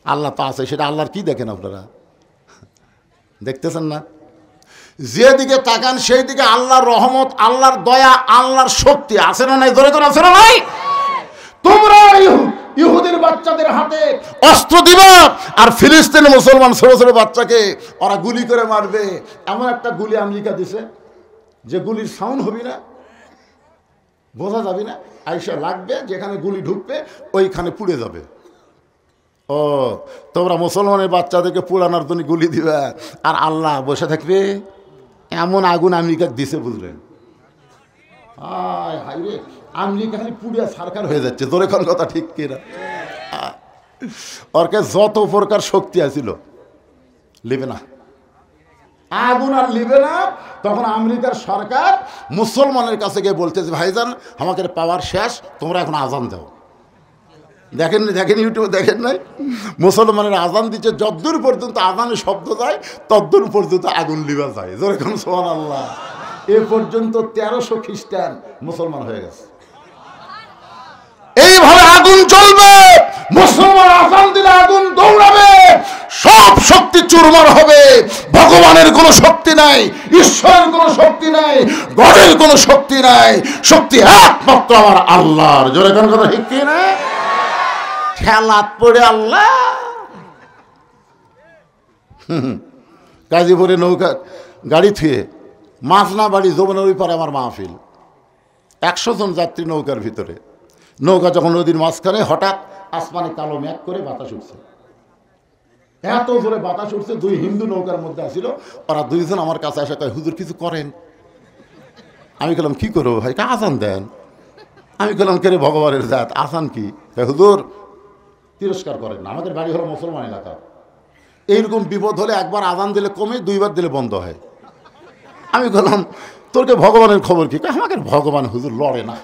আল্লাহ তো আছে, সেটা আল্লাহর কি দেখেন আপনারা? দেখতেছেন না? যেদিকে তাকান সেই দিকে আল্লাহর রহমত, আল্লাহর দয়া, আল্লাহর শক্তি আছে না নাই? ধরে আছে না নাই? তোমরা ইহুদির বাচ্চাদের হাতে অস্ত্র দিবা, আর ফিলিস্তিনের মুসলমান ছোট ছোট বাচ্চাকে ওরা গুলি করে মারবে। এমন একটা গুলি আমেরিকা দিছে যে গুলির সাউন্ড হবি না, বোঝা যাবে না, আইসা লাগবে, যেখানে গুলি ঢুকবে ওইখানে পুড়ে যাবে। ও, তোমরা মুসলমানের বাচ্চাদেরকে পুরানোর জন্য গুলি দিবা, আর আল্লাহ বসে থাকবে। এমন আগুন আমেরিকা দিছে, বুঝলেন? হায় হায় রে, আমেরিকা খালি পুড়িয়া সারকার হয়ে যাচ্ছে। তোর এখন কথা ঠিক কিনা? ওরকে যত প্রকার শক্তি আছিল, লিবে না, আগুন আর লিবে না। তখন আমেরিকার সরকার মুসলমানের কাছে গিয়ে বলতেছে, ভাইজান আমাকে পাওয়ার শেষ, তোমরা এখন আজান দাও। দেখেন ইউটিউবে দেখেন নাই? মুসলমানের আজান দিচ্ছে, যদ্দূর পর্যন্ত আজানের শব্দ যায় তদ্দূর পর্যন্ত আগুন লিবা যায়। যেরকম সুবহানাল্লাহ। এ পর্যন্ত 1300 খ্রিস্টান মুসলমান হয়ে গেছে। এইভাবে আগুন জ্বলবে, মুসলমান আজান দিলে আগুন দৌড়াবে, সব শক্তি চুরমার হবে। ভগবানের কোনো শক্তি নাই, ঈশ্বরের কোনো শক্তি নাই, গডের কোনো শক্তি নাই, শক্তি একমাত্র আমার আল্লাহর। জোরে কোন কথা ঠিক কি না? খেলাত পড়ে আল্লাহ। গাজীপুরে নৌকা গাড়ি থুয়ে মাঝনা বাড়ি যমুনার ওই পারে আমার মাহফিল, 100 জন যাত্রী নৌকার ভিতরে। নৌকা যখন নদীর মাঝখানে, হঠাৎ আসমানে কালো মেঘ করে বাতাস উঠছে। এত জোরে বাতাস উঠছে, 2 হিন্দু নৌকার মধ্যে আসছিল। ওরা 2 জন আমার কাছে আসে, কয় হুজুর কিছু করেন। আমি বললাম, কি করবো ভাই? আজান দেন। আমি বললাম, কে রে ভগবানের জাত, আজান কি? হুজুর তিরস্কার করেন না, আমাদের বাড়ি হলো মুসলমান এলাকা। এইরকম বিপদ হলে একবার আজান দিলে কমে, 2 বার দিলে বন্ধ হয়। আমি বললাম, তোরকে ভগবানের খবর কি? আমাকে ভগবান হুজুর লড়ে না,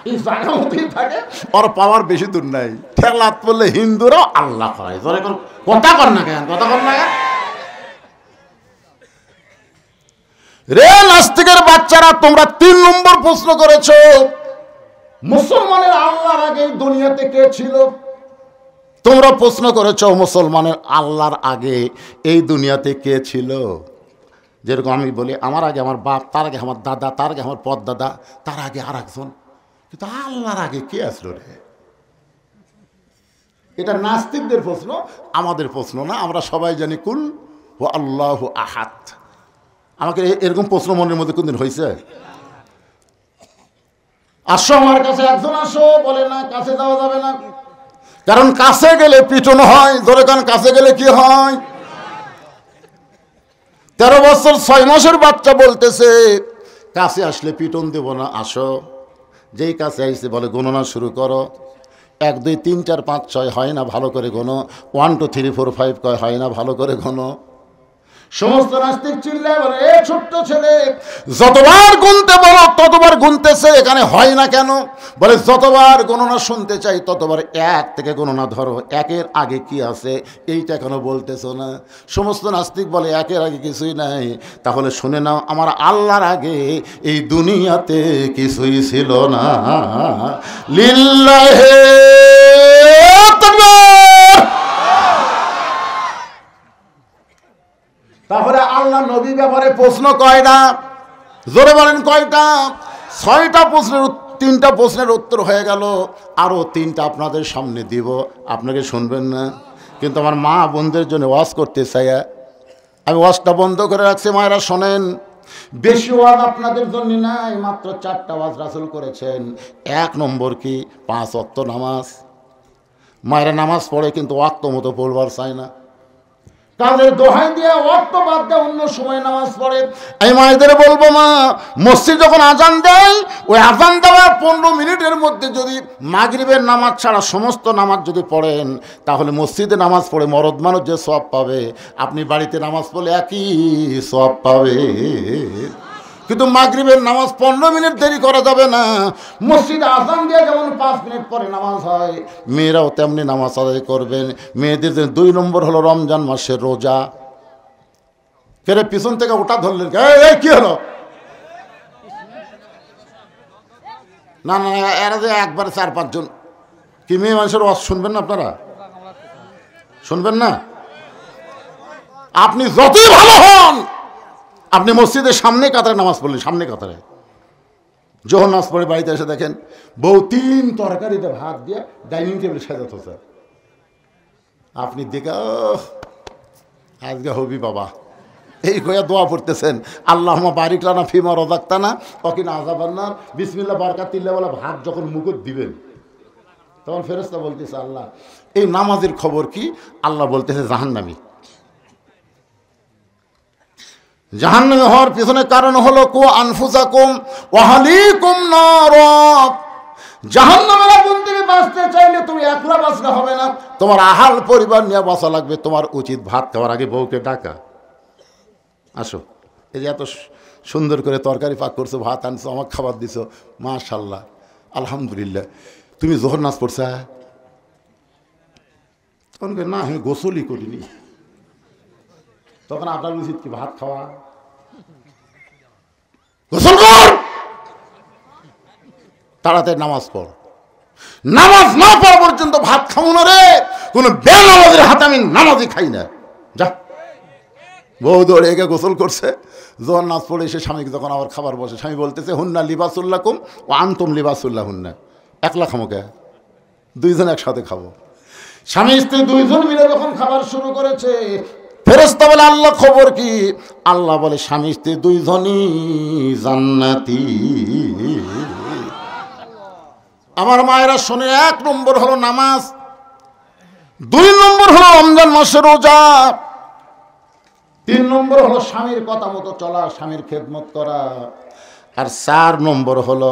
এই জায়গা মতোই থাকে, ওর পাওয়ার বেশি দূর নাই। ঠেলাত পড়লে হিন্দুরাও আল্লাহ হয়। কথা কর না কেন, কথা কর না কেন? রে নাস্তিকের বাচ্চারা, তোমরা 3 নম্বর প্রশ্ন করেছো, মুসলমানের আল্লাহর আগে দুনিয়াতে কে ছিল? তোমরা প্রশ্ন করেছো, মুসলমানের আল্লাহর আগে এই দুনিয়াতে কে ছিল? যেরকম আমি বলি, আমার আগে আমার বাপ, তার আগে আমার দাদা, তার আগে আমার পরদাদা, তার আগে আর একজন। কিন্তু আল্লাহর আগে কে আসলো রে? এটা নাস্তিকদের প্রশ্ন, আমাদের প্রশ্ন না। আমরা সবাই জানি কুল ও আল্লাহু আহাদ। আমাকে এরকম প্রশ্ন মনের মধ্যে কোনদিন হয়েছে? আসো আমার কাছে, একজন আসো, বলে না কাছে যাওয়া যাবে না। কারণ কাছে গেলে পিটন হয়। ধরে কারণ কাছে গেলে কি হয়? 13 বছর 6 মাসের বাচ্চা বলতেছে কাছে আসলে পিটন দেব না, আসো। যেই কাছে আইসে বলে গণনা শুরু করো। 1 2 3 4 5 6 হয় না, ভালো করে গোনো। 1 2 3 4 5 কয় হয় না, ভালো করে গোনো। সমস্ত নাস্তিক চিল্লায় বলে এ ছোট্ট ছেলে, যতবার গুনতে বলো ততবার গুনতেছে, এখানে হয় না কেন? বলে যতবার গণনা শুনতে চাই ততবার 1 থেকে গণনা ধরো, 1-এর আগে কি আছে এইটা কেন বলতেছো না? সমস্ত নাস্তিক বলে 1-এর আগে কিছুই নাই। তাহলে শুনে নাও, আমার আল্লাহর আগে এই দুনিয়াতে কিছুই ছিল না। লিল্লাহে তাকবীর। তাহলে আল্লাহ নবী ব্যাপারে প্রশ্ন কয়টা? জোরে বলেন কয়টা? 6টা প্রশ্নের 3টা প্রশ্নের উত্তর হয়ে গেল, আরও 3টা আপনাদের সামনে দিব। আপনাকে শুনবেন না, কিন্তু আমার মা বোনদের জন্য ওয়াজ করতে চাই। আমি ওয়াজটা বন্ধ করে রাখছি। মায়েরা শোনেন, বেশি ওয়াজ আপনাদের জন্য নাই, মাত্র 4টা ওয়াজ রাসূল করেছেন। 1 নম্বর কি? 5 ওয়াক্ত নামাজ। মায়েরা নামাজ পড়ে কিন্তু ওয়াক্ত মতো পড়বার চায় না। তাদের দোহাই দিয়ে ওয়াক্ত বাদ দিয়ে অন্য সময় নামাজ পড়ে। এই মায়েদের বলবো, মা, মসজিদ যখন আজান দেয়, ওই আজান দেওয়ার 15 মিনিটের মধ্যে যদি মাগরিবের নামাজ ছাড়া সমস্ত নামাজ যদি পড়েন, তাহলে মসজিদে নামাজ পড়ে মরদ মানুষ যে সওয়াব পাবে, আপনি বাড়িতে নামাজ পড়লে একই সওয়াব পাবে। কিন্তু মাগরিবের নামাজ 15 মিনিট দেরি করা যাবে না। মসজিদে আজান দিয়ে যেমন 5 মিনিট পরে নামাজ হয়, মেয়েরাও তেমনি নামাজ আদায় করবেন। মেয়েদের 2 নম্বর হলো রমজান মাসের রোজা। কেরে পিছন থেকে ওটা ধরলেন, এই কি হলো? না না, এরা যে একবারে 4-5 জন কি মেয়ে মানুষের ওয়াজ শুনবেন না? আপনারা শুনবেন না? আপনি যতই ভালো হন, আপনি মসজিদের সামনে কাতারে নামাজ পড়লেন, সামনে কাতারে যখন নামাজ পড়ে বাড়িতে এসে দেখেন বউ 3 তরকারিতে ভাত দিয়ে ডাইনিং টেবিল সাজাত হচ্ছে, আপনি দেখে আজকে হবি বাবা, এই কয়া দোয়া পড়তেছেন, আল্লাহুম্মা বারিক লানা ফিমা রাযাকতানা ওয়া কিনা আযাবান্নার। বিসমিল্লাহ বারাকাতিল্লাহ বলে ভাত যখন মুখে দিবেন, তখন ফেরেশতা বলতেছে, আল্লাহ এই নামাজের খবর কি? আল্লাহ বলতেছে জাহান্নামী। জাহান্নামে হওয়ার পিছনে কারণ হলো কু আনফুসাকুম ওয়া আহলিকুম নার। জাহান্নামের আগুন থেকে বাঁচতে চাইলে তুমি একলা বাঁচলে হবে না, তোমার আহাল পরিবার নিয়ে বাঁচা লাগবে। তোমার উচিত ভাত খাওয়ার আগে বউকে ডাকা, আসো, এই যে এত সুন্দর করে তরকারি পাক করছো, ভাত আনছো, আমাকে খাবার দিছো, মাশাআল্লাহ, আলহামদুলিল্লাহ। তুমি জোহর নামাজ পড়ছা? তখন না, আমি গোসলই করিনি। তখন আপনার উচিত কি ভাত খাওয়া? গোসল কর, তাড়াতাড়ি নামাজ পড়। নামাজ না পড়া পর্যন্ত ভাত খাবো না রে, কোনো বেনামাজের হাতে আমি নামাজই খাই না, যা। বউ দৌড়ে একে গোসল করছে, যখন নামাজ পড়ে এসে স্বামীকে যখন আবার খাবার বসে, স্বামী বলতেছে হুন্না লিবাসুল্লাকুম ও আনতুম লিবাসুল্লাহ হুন্না। একলা খামো কে? 2 জন একসাথে খাবো। স্বামী স্ত্রী 2 জন মিলে যখন খাবার শুরু করেছে, ফেরেশতা বলে আল্লাহ খবর কি? আল্লাহ বলে স্বামী স্ত্রী 2 জনই জান্নাতি। আমার মায়েরা শোনে, 1 নম্বর হলো নামাজ, 2 নম্বর হলো রমজান মাসের রোজা, 3 নম্বর হলো স্বামীর কথা মতো চলা, স্বামীর খেদমত করা, আর 4 নম্বর হলো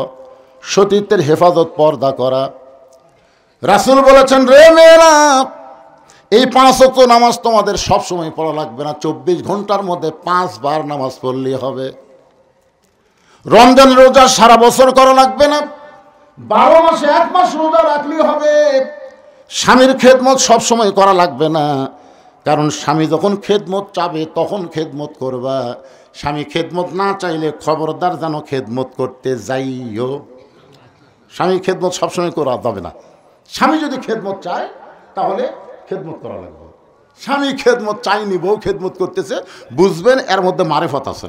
সতীত্বের হেফাজত, পর্দা করা। রাসূল বলেছেন, রে মেয়েরা, এই 5 ওয়াক্ত নামাজ তোমাদের সব সময় পড়া লাগবে না, 24 ঘন্টার মধ্যে 5 বার নামাজ পড়লেই হবে। রমজান রোজা সারা বছর করা লাগবে না, 12 মাসে 1 মাস রোজা রাখলেই হবে। স্বামীর খেদমত সব সময় করা লাগবে না, কারণ স্বামী যখন খেদমত চাবে তখন খেদমত করবা। স্বামী খেদমত না চাইলে খবরদার যেন খেদমত করতে যাইও। স্বামী খেদমত সবসময় করা যাবে না। স্বামী যদি খেদমত চায় তাহলে খেদমত করা লাগবে। স্বামী খেদমত চাইনি, বউ খেদমত করতেছে, বুঝবেন এর মধ্যে মারেফত আছে।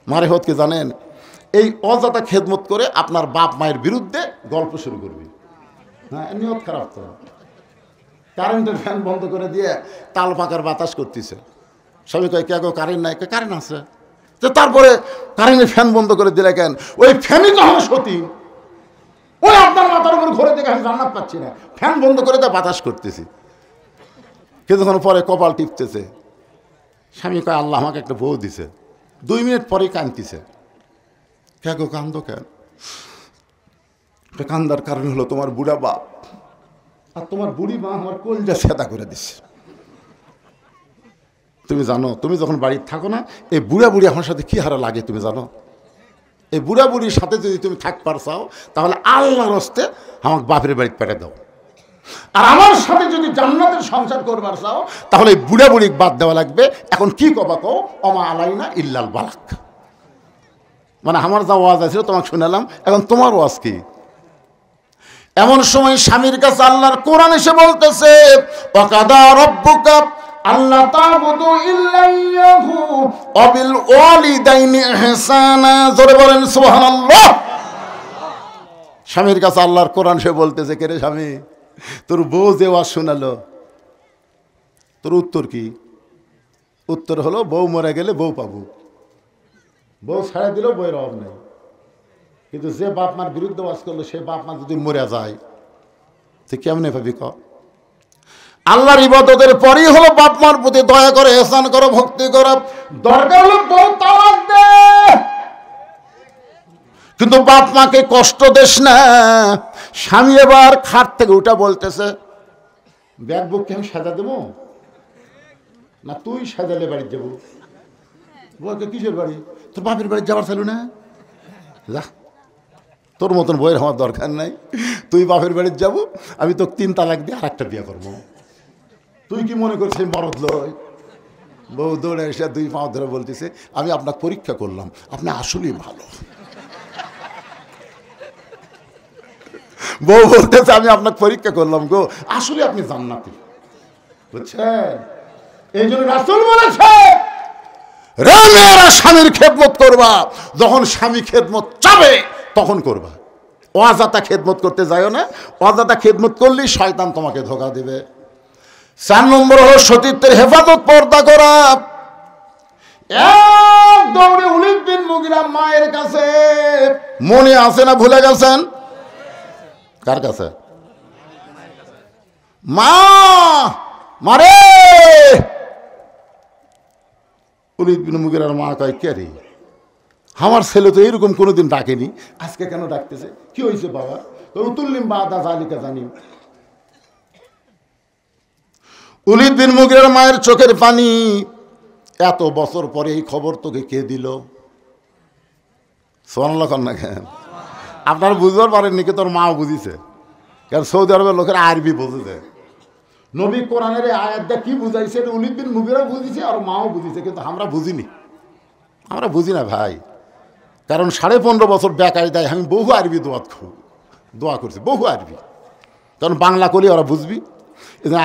মারেফত কি জানেন? এই অযথা খেদমত করে আপনার বাপ মায়ের বিরুদ্ধে গল্প শুরু করবি। হ্যাঁ, নিয়ত খারাপ তো। কারেন্টের ফ্যান বন্ধ করে দিয়ে তাল পাকার বাতাস করতেছে, স্বামী কয় কে গো কারেন্ট নাই? কারেন্ট আছে। তো তারপরে কারেন্টের ফ্যান বন্ধ করে দিলে কেন? ওই ফ্যানই তো আমার সতী। ওই আপনার মাথার উপর ঘরে দেখে আমি জান্নাত পাচ্ছি না, ফ্যান বন্ধ করে দেয়, বাতাস করতেছি। কিছুক্ষণ পরে কপাল টিপতেছে, স্বামী কয় আল্লাহ আমাকে একটা বউ দিছে। 2 মিনিট পরেই কাঁদতেছে। কে গো কান্দো কেন? কান্দার কারণ হলো তোমার বুড়া বাপ আর তোমার বুড়ি মা আমার কলজা সেদা করে দিচ্ছে। তুমি জানো, তুমি যখন বাড়িতে থাকো না, এই বুড়া বুড়ি আমার সাথে কি হারা লাগে তুমি জানো? এই বুড়া বুড়ির সাথে যদি তুমি থাকবার চাও তাহলে আল্লাহর হস্তে আমাকে বাপের বাড়িতে পেটে দাও। আর আমার সাথে যদি জান্নাতের সংসার করবার চাও তাহলে এই বুড়া বুড়ি বাদ দেওয়া লাগবে। এখন কি কবা কও, অমা আলাইনা ইল্লাল বালাক। মানে আমার যা ওয়াজ আছে তোমাকে শুনালাম, এখন তোমার ওয়াজ কি? এমন সময় স্বামীর কাছে আল্লাহর কোরআন এসে বলতেছে, ওয়াকাদা রাব্বুকা আল্লা তা'বুদু ইল্লা ইয়াহু ওয়া বিল ওয়ালিদাইনি ইহসানা। জোরে বলেন সুবহানাল্লাহ। স্বামীর কাছে আল্লাহর কোরআন এসে বলতেছে, কে রে স্বামী, তোর বউ যে ওয়াজ শোনালো, তোর উত্তর কি? উত্তর হলো বউ মরে গেলে বউ পাবো, বউ ছাড়া দিলেও বইয়ের অভাব নেই। কিন্তু যে বাপ মার বিরুদ্ধে ওয়াজ করলো সে বাপ মা যদি মরে যায় তুই কেমনে পাবি? ক আল্লাহর ইবাদতের পরই হলো বাপ মার প্রতি দয়া করে, ইহসান করো, ভক্তি করো। দরকার হলো বউ তালাক দে, কিন্তু বাপ মাকে কষ্ট দেস না। স্বামী এবার খাট থেকে উঠা বলতেছে, ব্যাগ বুককে আমি সাজা দেবো না তুই সাজালে বাড়ি যাবো? বলকে কিসের বাড়ি? তোর বাপের বাড়ি যাবার চালু না, যা, তোর মতন বইয়ের আমার দরকার নাই। তুই বাপের বাড়িতে যাবো, আমি তোকে 3 তালাক দিয়ে আর একটা বিয়ে করবো। তুই কি মনে করছিস মরদ লয়? বউ দৌড়ে এসে 2 পা ধরে বলতেছে, আমি আপনাকে পরীক্ষা করলাম, আপনি আসলেই ভালো। বউ বলতেছে, আমি আপনাকে পরীক্ষা করলাম গো, আসলে আপনি জান্নাতি। বুঝছেন? এই জন্য রাসূল বলেছে, রে মেয়েরা স্বামীর খেদমত করবা, যখন স্বামী খেদমত চাবে তখন করবা। অযথা খেদমত করতে যাইও না, অযথা খেদমত করলেই শয়তান তোমাকে ধোঁকা দিবে। 4 নম্বর হলো সতীত্বের হেফাজত, পর্দা করা। এক দৌড়ে ওলীদ বিন মুগীরা মায়ের কাছে, মনে আছে না ভুলে গেছেন? কার কাছে? মা, মারে। ওলীদ বিন মুগীরার মা কয়, কে রে, আমার ছেলে তো এরকম কোনোদিন ডাকেনি, আজকে কেন ডাকতেছে? কি হয়েছে বাবা? উতুল্লিম বাদা জালিকা জানি। ওলীদ বিন মুগীরার মায়ের চোখের পানি। এত বছর পরে এই খবর তোকে কে দিল? সুবহানাল্লাহ কর না কেন? আপনারা বুঝবার পারেননি, কি তোর মাও বুঝিছে? কারণ সৌদি আরবের লোকের আরবি বুঝেছে। নবী কোরআনের আয়াতটা কি বুঝাইছে ওলীদ বিন মুগীরাও বুঝিছে আর মাও বুঝিছে, কিন্তু আমরা বুঝিনি। আমরা বুঝি না ভাই, কারণ 15.5 বছর বেকায়দায় আমি বহু আরবি দোয়া করছি, বহু আরবি। কারণ বাংলা করলে ওরা বুঝবি,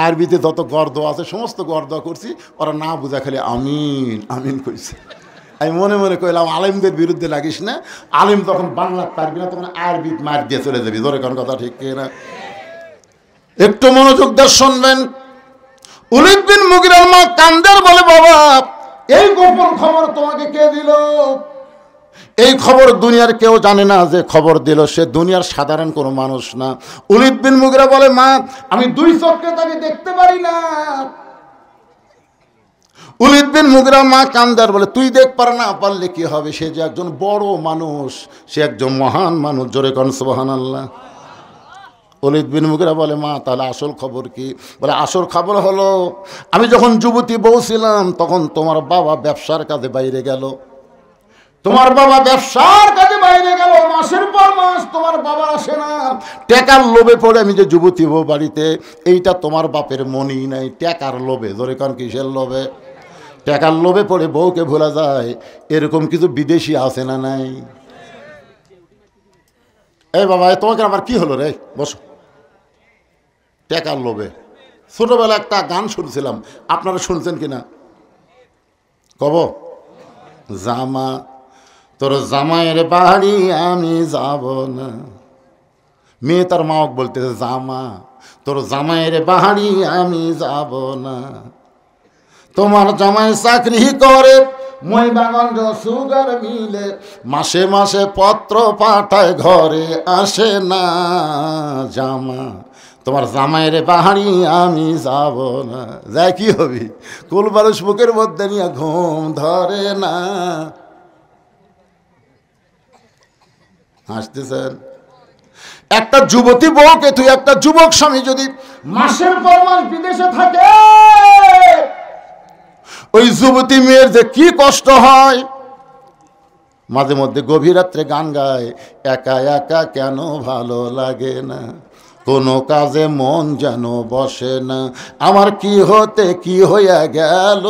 আরবিতে যত গড় দোয়া আছে সমস্ত গড় দোয়া করছি, ওরা না বুঝা খালি আমিন আমিন কইছে। আমি মনে মনে কইলাম, আলেমদের বিরুদ্ধে লাগিস না, আলেম তখন বাংলা পারবি না, তখন আরবি মার দিয়ে চলে যাবি। ধরে কোন কথা ঠিক না? একটু মনোযোগ দিয়ে শুনবেন। ওলীদ বিন মুগীরার মা কান্দার বলে, বাবা এই গোপন খবর তোমাকে কে দিল? এই খবর দুনিয়ার কেউ জানে না, যে খবর দিল সে দুনিয়ার সাধারণ কোনো মানুষ না। ওলীদ বিন মুগীরা বলে, মা আমি 2 চোখে তাকে দেখতে পারি না। ওলীদ বিন মুগীরা মা কান্দার বলে, তুই দেখ পার না পারলে কি হবে, সে যে একজন বড় মানুষ, সে একজন মহান মানুষ। জোরে কোন সুবহানাল্লাহ। ওলীদ বিন মুগীরা বলে, মা তাহলে আসল খবর কি? বলে, আসল খবর হলো আমি যখন যুবতী বউ ছিলাম তখন তোমার বাবা ব্যবসার কাজে বাইরে গেল। তোমার বাবা ব্যবসার কাজে বাইরে গেল, মাসের পর মাস তোমার বাবা আসে না। টাকার লোভে পড়ে আমি যে যুবতী বউ বাড়িতে, এইটা তোমার বাপের মনই নাই, টাকার লোভে। ধরে কারণ কিসের লোভে? টাকার লোভে পড়ে বউকে ভোলা যায়। এরকম কিছু বিদেশি আছে না নাই? এই বাবা, তোমাকে আবার কি হলো রে? বসো। টাকার লোভে। ছোটবেলা একটা গান শুনছিলাম, আপনারা শুনছেন কিনা কব? জামা তোর জামাইয়ের বাড়ি আমি যাব না। মেয়ে তার মাওক বলতেছে, জামা তোর জামাইয়ের বাড়ি আমি যাব না। তোমার জামাই চাকরি করে মহিমাগঞ্জ সুগার মিলে মাসে মাসে পত্র পাঠায়, ঘরে আসে না জামা। তোমার জামাইরে বাহারি আমি যাব না। যাই কি হবি, কুলবালুস বুকের মধ্যে নিয়ে ঘুম ধরে না। হাসতেছেন? একটা যুবতী বউকে তুই, একটা যুবক স্বামী যদি মাসের পর মাস বিদেশে থাকে, ওই যুবতী মেয়ের যে কি কষ্ট হয়। মাঝে মধ্যে গভীর রাত্রে গান গায়, একা একা কেন ভালো লাগে না, কোনো কাজে মন যেন বসে না, আমার কি হতে কি হইয়া গেল,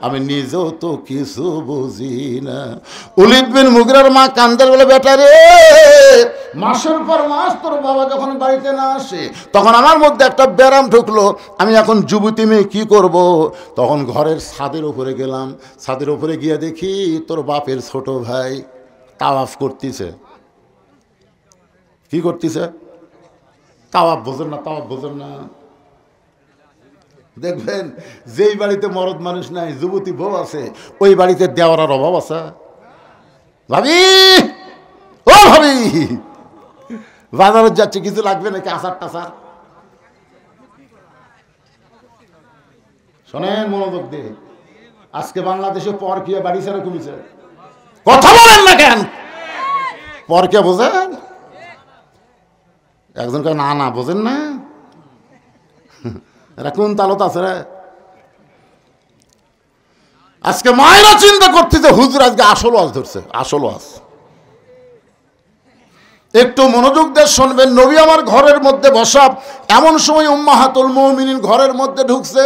আমি নিজেও তো কিছু বুঝি না। উলিদ বিন মুগিরার মা কান্দার বলে, বেটা রে, মাসের পর মাস তোর বাবা যখন বাড়িতে না আসে, তখন আমার মধ্যে একটা ব্যারাম ঢুকলো, আমি এখন যুবতী মেয়ে কী করব। তখন ঘরের ছাদের উপরে গেলাম, ছাদের উপরে গিয়ে দেখি তোর বাপের ছোট ভাই তাওয়াফ করতেছে। কি করতেছে? তাওয়াফ বোঝেন না? তাওয়াফ বোঝেন না? দেখবেন যেই বাড়িতে মরদ মানুষ নাই, যুবতী বউ আছে, ওই বাড়িতে দেওয়ার অভাব আছে। ভাবি, ও ভাবি, বাজারে যাচ্ছে, কিছু লাগবে নাকি? আচার টাচার? শোনেন মনোযোগ দিয়ে, আজকে বাংলাদেশে পরকীয়া বাড়ি ছেড়ে কমিছে। কথা বলেন না কেন? পরকীয়া বোঝেন? একজন কে না না বোঝেন না, এরা কোন তালত আছে রে? আজকে মায়েরা চিন্তা করতেছে হুজুর আজকে আসল ওয়াজ ধরছে, আসল ওয়াজ। একটু মনোযোগ দিয়ে শুনবেন। নবী আমার ঘরের মধ্যে বসা, এমন সময় উম্মাহাতুল মুমিনিন ঘরের মধ্যে ঢুকছে,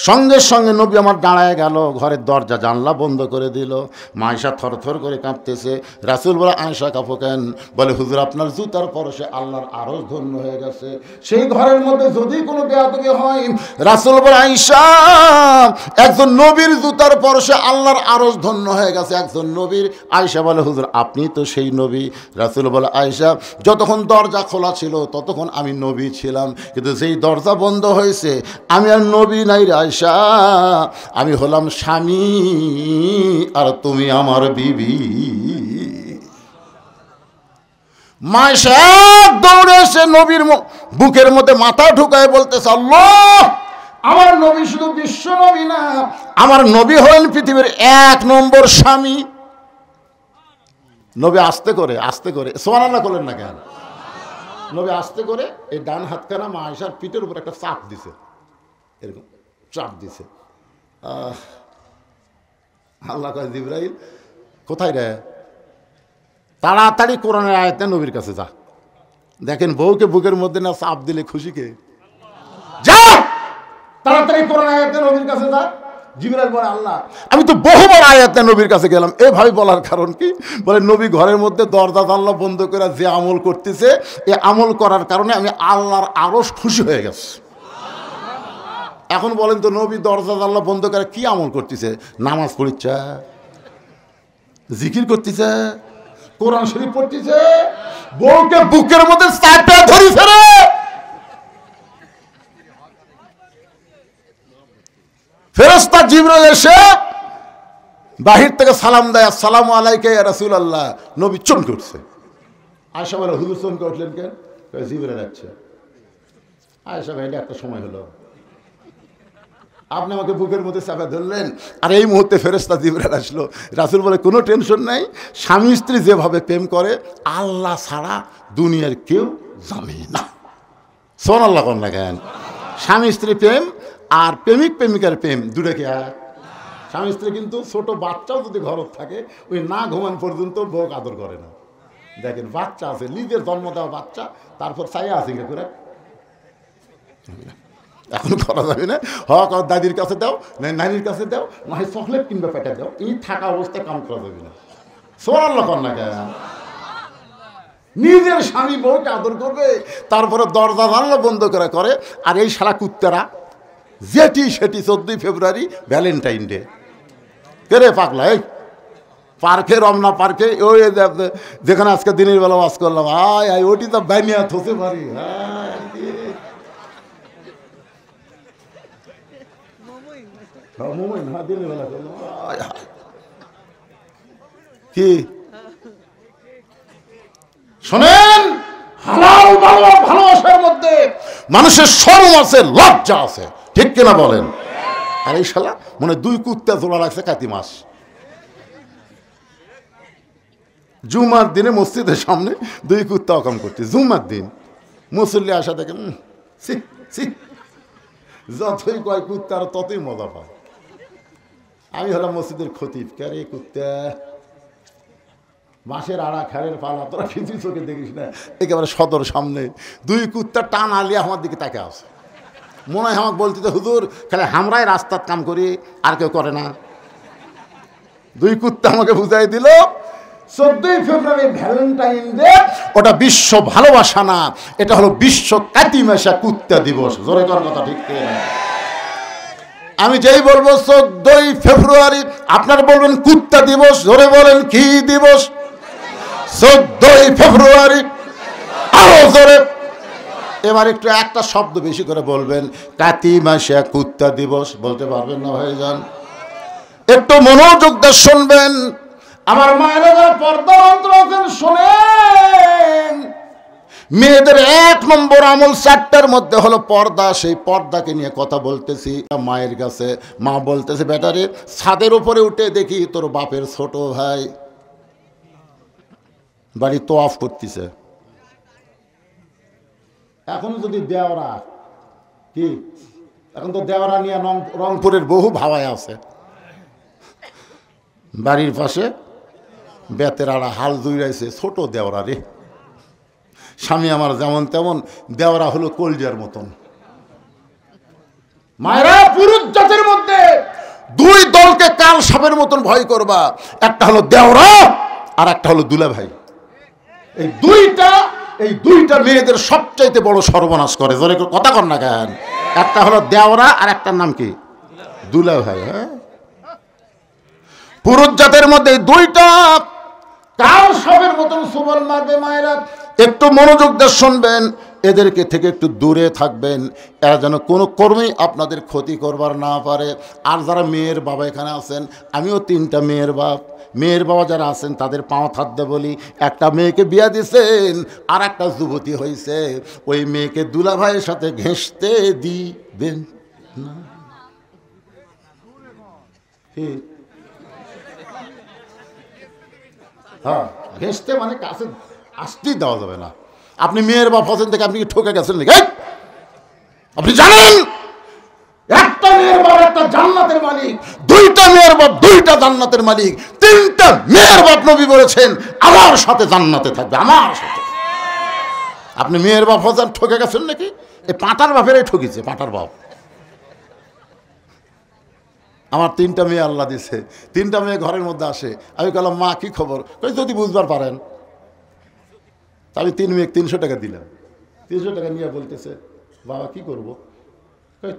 সঙ্গে সঙ্গে নবী আমার দাঁড়ায় গেল, ঘরের দরজা জানলা বন্ধ করে দিল। আয়েশা থরথর করে কাঁপতেছে। রাসূল বলে, আয়েশা কাঁপো কেন? বলে, হুজুর আপনার জুতার পরশে আল্লাহর আরশ ধন্য হয়ে গেছে। সেই ঘরের মধ্যে যদি কোনো বেয়াদবি হয়, রাসূল বলে, আয়েশা, একজন নবীর জুতার পরশে আল্লাহর আরশ ধন্য হয়ে গেছে, একজন নবীর। আয়েশা বলে, হুজুর আপনি তো সেই নবী। রাসূল বলে, আয়েশা, যতক্ষণ দরজা খোলা ছিল ততক্ষণ আমি নবী ছিলাম, কিন্তু যেই দরজা বন্ধ হয়েছে আমি আর নবী নাই রে আয়েশা, আমি হলাম স্বামী আর তুমি আমার বিবি। মায়েশা দৌড়ে এসে নবীর বুকের মধ্যে মাথা ঢুকায় বলতেছে, আল্লাহ, আমার নবী শুধু বিশ্ব নবী না, আমার নবী হলেন পৃথিবীর 1 নম্বর স্বামী। নবী আস্তে করে সুবহানাল্লাহ করলেন না কেন? নবী আস্তে করে এই ডান হাতখানা মা আয়েশার পিঠের উপর একটা চাপ দিছে, এরকম চাপ দিছে। আল্লাহ কয়, জিবরাইল কোথায় রে? তাড়াতাড়ি কোরআনের আয়াতে নবীর কাছে যা। দেখেন বউকে বুকের মধ্যে না চাপ দিলে খুশি কে? যা তাড়াতাড়ি কোরআন আয়াতে নবীর কাছে যা। জিবরাইল বলে, আল্লাহ, আমি তো বহুবার আয়াতে নবীর কাছে গেলাম। এভাবে বলার কারণ কি? বলে, নবী ঘরের মধ্যে দরজা জানলা বন্ধ করে যে আমল করতেছে, এ আমল করার কারণে আমি আল্লাহর আরশ খুশি হয়ে গেছে। এখন বলেন তো, নবী দরজা জানলা বন্ধ করে কি আমল করতেছে? নামাজ পড়িচ্ছে, জিকির করতেছে, কোরআন শরীফ পড়তেছে, বউকে বুকের মধ্যে চাপে ধরিছে রে। ফেরেশতা জিবরাইল এসে বাহির থেকে সালাম দেয়, আসসালামু আলাইকা ইয়া রাসূলুল্লাহ। নবী চমকে উঠছে। আয়েশা বলে, হুজুর চমকে উঠলেন কেন? জিবরাইল আসছে। আয়েশা ভাই, একটা সময় হলো, আপনি আমাকে বুকের মধ্যে চাপা ধরলেন, আর এই মুহূর্তে ফেরেশতা জিবরাইল আসলো। রাসূল বলে, কোনো টেনশন নাই, স্বামী স্ত্রী যেভাবে প্রেম করে আল্লাহ ছাড়া দুনিয়ার কেউ জানে না। সুবহানাল্লাহ কোন না কেন? স্বামী স্ত্রী প্রেম আর প্রেমিক প্রেমিকার প্রেম দুটাকে এক। স্বামী স্ত্রী কিন্তু ছোট বাচ্চাও যদি ঘরত থাকে, ওই না ঘুমান পর্যন্ত বউ আদর করে না। দেখেন, বাচ্চা আছে, নিজের জন্ম দেওয়া বাচ্চা, তারপর চাইয়া আছে কে করে, এখন করা যাবে না। হক দাদির কাছে দাও, নানির কাছে দাও, না হয় চকলেট কিংবা পেটে দাও, এই থাকা অবস্থায় কাম করা যাবে না। সুবহানাল্লাহ কর না কেন? নিজের স্বামী বউকে আদর করবে, তারপরে দরজা জানলা বন্ধ করে। আর এই শালা কুত্তারা যেটি সেটি 14 ফেব্রুয়ারি ভ্যালেন্টাইন ডে কে পাগলা, এই পার্কে, রমনা পার্কে, ওই যেখানে আজকে দিনের বেলা ওয়াজ করলাম, আয় ওটি তো বানিয়া থতে পারি। কি শোনেন, হালাল ভালোবাসার মধ্যে মানুষের শরম আছে, লজ্জা আছে, ঠিক কিনা বলেন? আর এই শালা মনে 2 কুত্তা জোড়া রাখছে কাতি মাস। জুমার দিনে মসজিদের সামনে 2 কুত্তা অকাম করছে, জুমার দিন মুসল্লি আসা দেখে যতই কয় কুত্তা আর ততই মজা পায়। আমি হলাম মসজিদের খতিব, কে কুত্তা মাসের আড়া খেরের পালা, তোরা কিছু চোখে দেখিস না, একেবারে সদর সামনে 2 কুত্তা টান আলিয়ে আমার দিকে তাকে আসে। মনে হয় আমাকে বলতে, হুজুর খালি আমরাই রাস্তার কাম করি, আর কেউ করে না। 2 কুত্তা আমাকে বুঝাই দিল 14ই ফেব্রুয়ারি ভ্যালেন্টাইন ডে, ওটা বিশ্ব ভালোবাসা না, এটা হলো বিশ্ব কাতিমাসা কুত্তা দিবস। জোরে কর কথা, ঠিক না? আমি যেই বলবো 14ই ফেব্রুয়ারি, আপনারা বলবেন কুত্তা দিবস। জোরে বলেন কি দিবস? 14ই ফেব্রুয়ারি। আরো জোরে। এবার একটু একটা শব্দ বেশি করে বলবেন, কাতিমাসা কুত্তা দিবস। বলতে পারবেন না ভাইজান? একটু মনোযোগ দিয়ে শুনবেন আমার মায়েরা, যারা পর্দার অন্তরে আছেন শোনেন। মেয়েদের 1 নম্বর আমল 4টার মধ্যে হলো পর্দা। সেই পর্দাকে নিয়ে কথা বলতেছি। মায়ের কাছে মা বলতেছে, বেটারে ছাদের উপরে উঠে দেখি তোর বাপের ছোট ভাই বাড়ি তোয়াফ করতেছে। এখন যদি দেওরা কি, এখন তো দেওরা নিয়ে রংপুরের বহু ভাবায় আছে। বাড়ির পাশে বেতের আড়া হাল দুইরাইছে, ছোট দেওরা রে। স্বামী আমার যেমন তেমন, দেওরা হলো কলজার মতন। মায়েরা, পুরুষ জাতির মধ্যে 2 দলকে কাল সাপের মতন ভয় করবা। একটা হলো দেওরা আর একটা হলো দুলা ভাই। এই দুইটা মেয়েদের সবচাইতে বড় সর্বনাশ করে। জোরে কথা কর না কেন? একটা হলো দেওরা আর একটার নাম কি? দুলা ভাই। হ্যাঁ, পুরুষ জাতের মধ্যে 2টা কাল সাপের মতন সুবল মারবে। মায়েরা একটু মনোযোগ দিয়ে শুনবেন, এদেরকে থেকে একটু দূরে থাকবেন, এরা যেন কোনো কর্মেই আপনাদের ক্ষতি করবার না পারে। আর যারা মেয়ের বাবা এখানে আছেন, আমিও 3টা মেয়ের বাপ, মেয়ের বাবা যারা আছেন তাদের পাঁও থাকতে বলি, একটা মেয়েকে বিয়া দিয়েছেন আর একটা যুবতী হয়েছে, ওই মেয়েকে দুলা ভাইয়ের সাথে ঘেঁষতে দিবেন না। হ্যাঁ, ঘেঁষতে মানে কাছে আসতেই দেওয়া যাবে না। আপনি মেয়ের বাপ হচ্ছেন থেকে আপনি কি ঠকে গেছেন নাকি? আপনি জানেন একটা মেয়ের বাপ একটা জান্নাতের মালিক, 2টা মেয়ের বাপ 2টা জান্নাতের মালিক, 3টা মেয়ের বাপ নবী বলেছেন আমার সাথে জান্নাতে থাকবে, আমার সাথে। আপনি মেয়ের বাপ হচ্ছেন, ঠকে গেছেন নাকি? এই পাঁটার বাপেরাই ঠকিছে, পাঁটার বাপ। আমার 3টা মেয়ে আল্লাহ দিছে, 3টা মেয়ে ঘরের মধ্যে আসে। আমি বললাম, মা কি খবর? যদি বুঝবার পারেন। আমি 3 মেয়ে 300 টাকা দিলাম। 300 টাকা নিয়ে বলতেছে, বাবা কি করবো?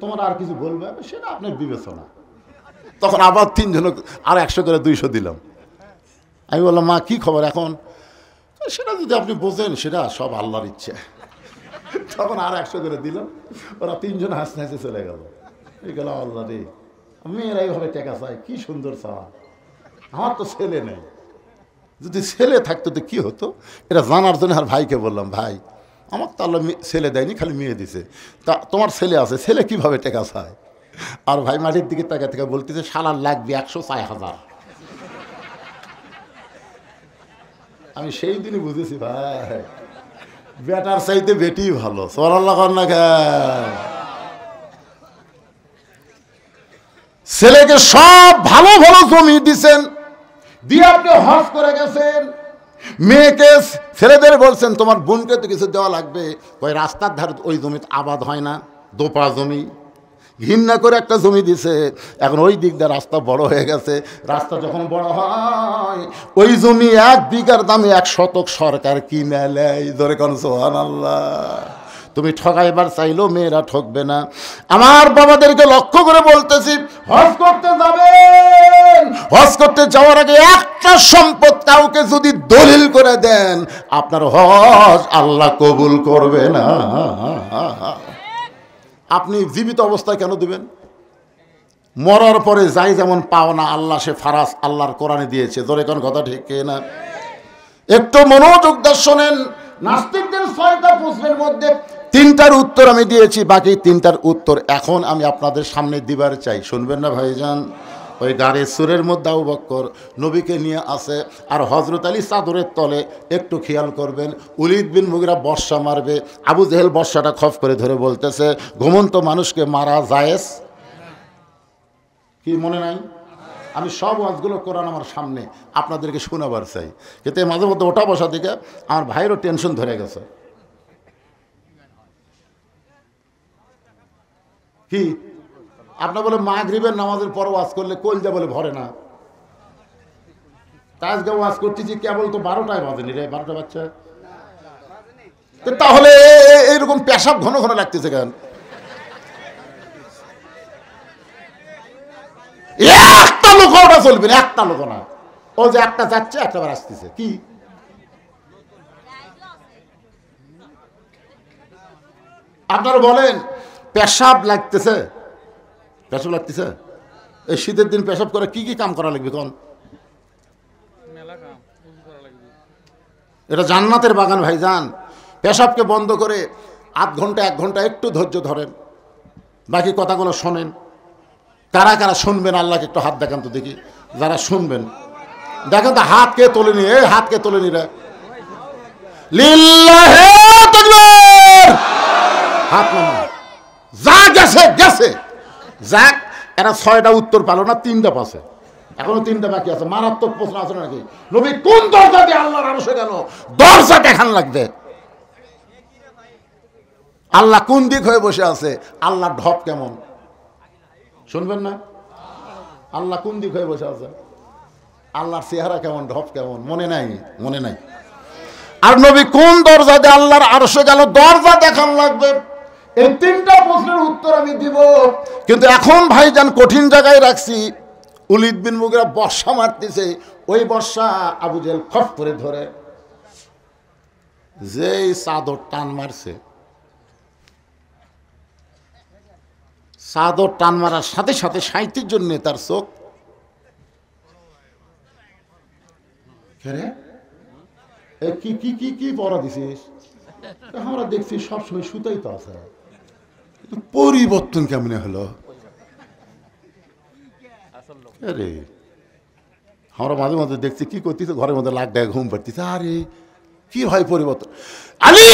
তোমার আর কিছু বলবে? সেটা আপনার বিবেচনা। তখন আবার 3 জন আর 100 করে 200 দিলাম। আমি বললাম, মা কি খবর এখন? সেটা যদি আপনি বোঝেন, সেটা সব আল্লাহর ইচ্ছে। তখন আর 100 করে দিলাম। ওরা 3 জন হাসতে হাসতে চলে গেল। এই গেল আল্লাহ রে, মেয়েরা এইভাবে টাকা চায়, কি সুন্দর চাওয়া। আমার তো ছেলে নেই, যদি ছেলে থাকতো তো কি হতো? এটা জানার জন্য আর ভাইকে বললাম, ভাই আমার তো আল্লাহ ছেলে দেয়নি, খালি মেয়ে দিছে, তা তোমার ছেলে আছে, ছেলে কিভাবে টাকা চায়? আর ভাই মাটির দিকে টাকা থেকে বলতেছে, শালার লাগবে 106,000। আমি সেই দিনই বুঝেছি, ভাই বেটার চাইতে বেটি ভালো। সুবহানাল্লাহ না? ছেলেকে সব ভালো ভালো জমি দিছেন, দিয়ে আপনি হজ করে গেছেন। মেয়েকে ছেলেদের বলছেন, তোমার বোনকে তো কিছু দেওয়া লাগবে। ওই রাস্তার ধারে ওই জমি আবাদ হয় না, দোপা জমি, ঘৃণা করে একটা জমি দিছে। এখন ওই দিক দিয়ে রাস্তা বড় হয়ে গেছে। রাস্তা যখন বড় হয়, ওই জমি 1 বিঘার দামে 1 শতক সরকার কিনে নেয়। ধরে কোন সুবহানাল্লাহ। তুমি ঠকাইবার চাইলেও মেয়েরা ঠকবে না। আমার বাবাদেরকে লক্ষ্য করে বলতেছি, হজ করতে যাবেন, হজ করতে যাওয়ার আগে একটা সম্পদ কাউকে যদি দলিল করে দেন, আপনার হজ আল্লাহ কবুল করবে না। আপনি জীবিত অবস্থায় কেন দিবেন? মরার পরে যাই যেমন পাওনা আল্লাহ সে ফারাজ আল্লাহর কোরআনে দিয়েছে। ধরে কোন কথা ঠিক না? একটু মনোযোগ দিয়ে শোনেন। নাস্তিকদের 6টা প্রশ্নের মধ্যে 3টার উত্তর আমি দিয়েছি, বাকি 3টার উত্তর এখন আমি আপনাদের সামনে দিবার চাই। শুনবেন না ভাইজান? ওই গাড়ি সুরের মধ্যে আবু বকর নবীকে নিয়ে আসে, আর হযরত আলী চাদরের তলে একটু খেয়াল করবেন ওলীদ বিন মুগীরা বর্ষা মারবে। আবু জেহেল বর্ষাটা খপ করে ধরে বলতেছে ঘুমন্ত মানুষকে মারা জায়েজ কি মনে নাই? আমি সব ওয়াজগুলো কোরআন আমার সামনে আপনাদেরকে শোনাবার চাই, কিন্তু মাঝে মধ্যে ওঠা বসা দিকে আমার ভাইয়েরও টেনশন ধরে গেছে। কি আপনার বলে মাগরিবের নামাজের পর ওয়াজ করলে কলজা বলে ভরে না। আজকে ওয়াজ করতেছি কেবল তো 12টায় বাজেনি রে, 12টা বাচ্চা। তাহলে এইরকম পেশাব ঘন ঘন লাগতেছে কেন? একটা লোক ওটা চলবে না, একটা লোক না। ও যে একটা যাচ্ছে একটা বার আসতেছে। কি আপনারা বলেন পেশাব লাগতেছে? পেশাব লাগতেছে? এই শীতের দিন পেশাব করে কি কি কাম করা লাগবে কোন? এটা জান্নাতের বাগান ভাইজান। পেশাবকে বন্ধ করে আধ ঘন্টা 1 ঘন্টা একটু ধৈর্য ধরেন, বাকি কথাগুলো শোনেন। কারা কারা শুনবেন আল্লাহকে একটু হাত দেখান তো দেখি। যারা শুনবেন দেখেন তো হাত কে তোলেনি, এই হাত কে তোলেনি রে? লিল্লাহে তাকবীর। হাত নামা। যা গেছে গেছে যাক। এরা 6টা উত্তর পালো না, 3টা পাশে, এখনো 3টা বাকি আছে। মারাত্মক প্রশ্ন আছে নাকি? নবী কোন দরজা দিয়ে আল্লাহর আরশে গেল? দরজা দেখান লাগবে। আল্লাহ কোন দিক হয়ে বসে আছে? আল্লাহর ঢপ কেমন শুনবেন না? আল্লাহ কোন দিক হয়ে বসে আছে? আল্লাহর চেহারা কেমন, ঢপ কেমন? মনে নাই? মনে নাই। আর নবী কোন দরজা দিয়ে আল্লাহর আরশে গেল? দরজা দেখান লাগবে। এই 3টা প্রশ্নের উত্তর আমি দিব, কিন্তু এখন ভাইজান কঠিন জায়গায় রাখছি। ওলীদ বিন মুগীরা বর্ষা মারতেছে, ওই বর্ষা আবু জেহেল খপ করে ধরে যেই চাদর টান মারছে, চাদর টান মারার সাথে সাথে 37 জন নেতার চোখ কি কি কি কি পড়া দিছিস? আমরা দেখছি সবসময় সুতাই তো আছে, পরিবর্তন কেমনে হলো? আরে আমরা মাঝে মাঝে দেখছি কি করতেছে, ঘরের মধ্যে লাখ টাকা ঘুম পাড়তেছে। আরে কি ভাই পরিবর্তন? আলী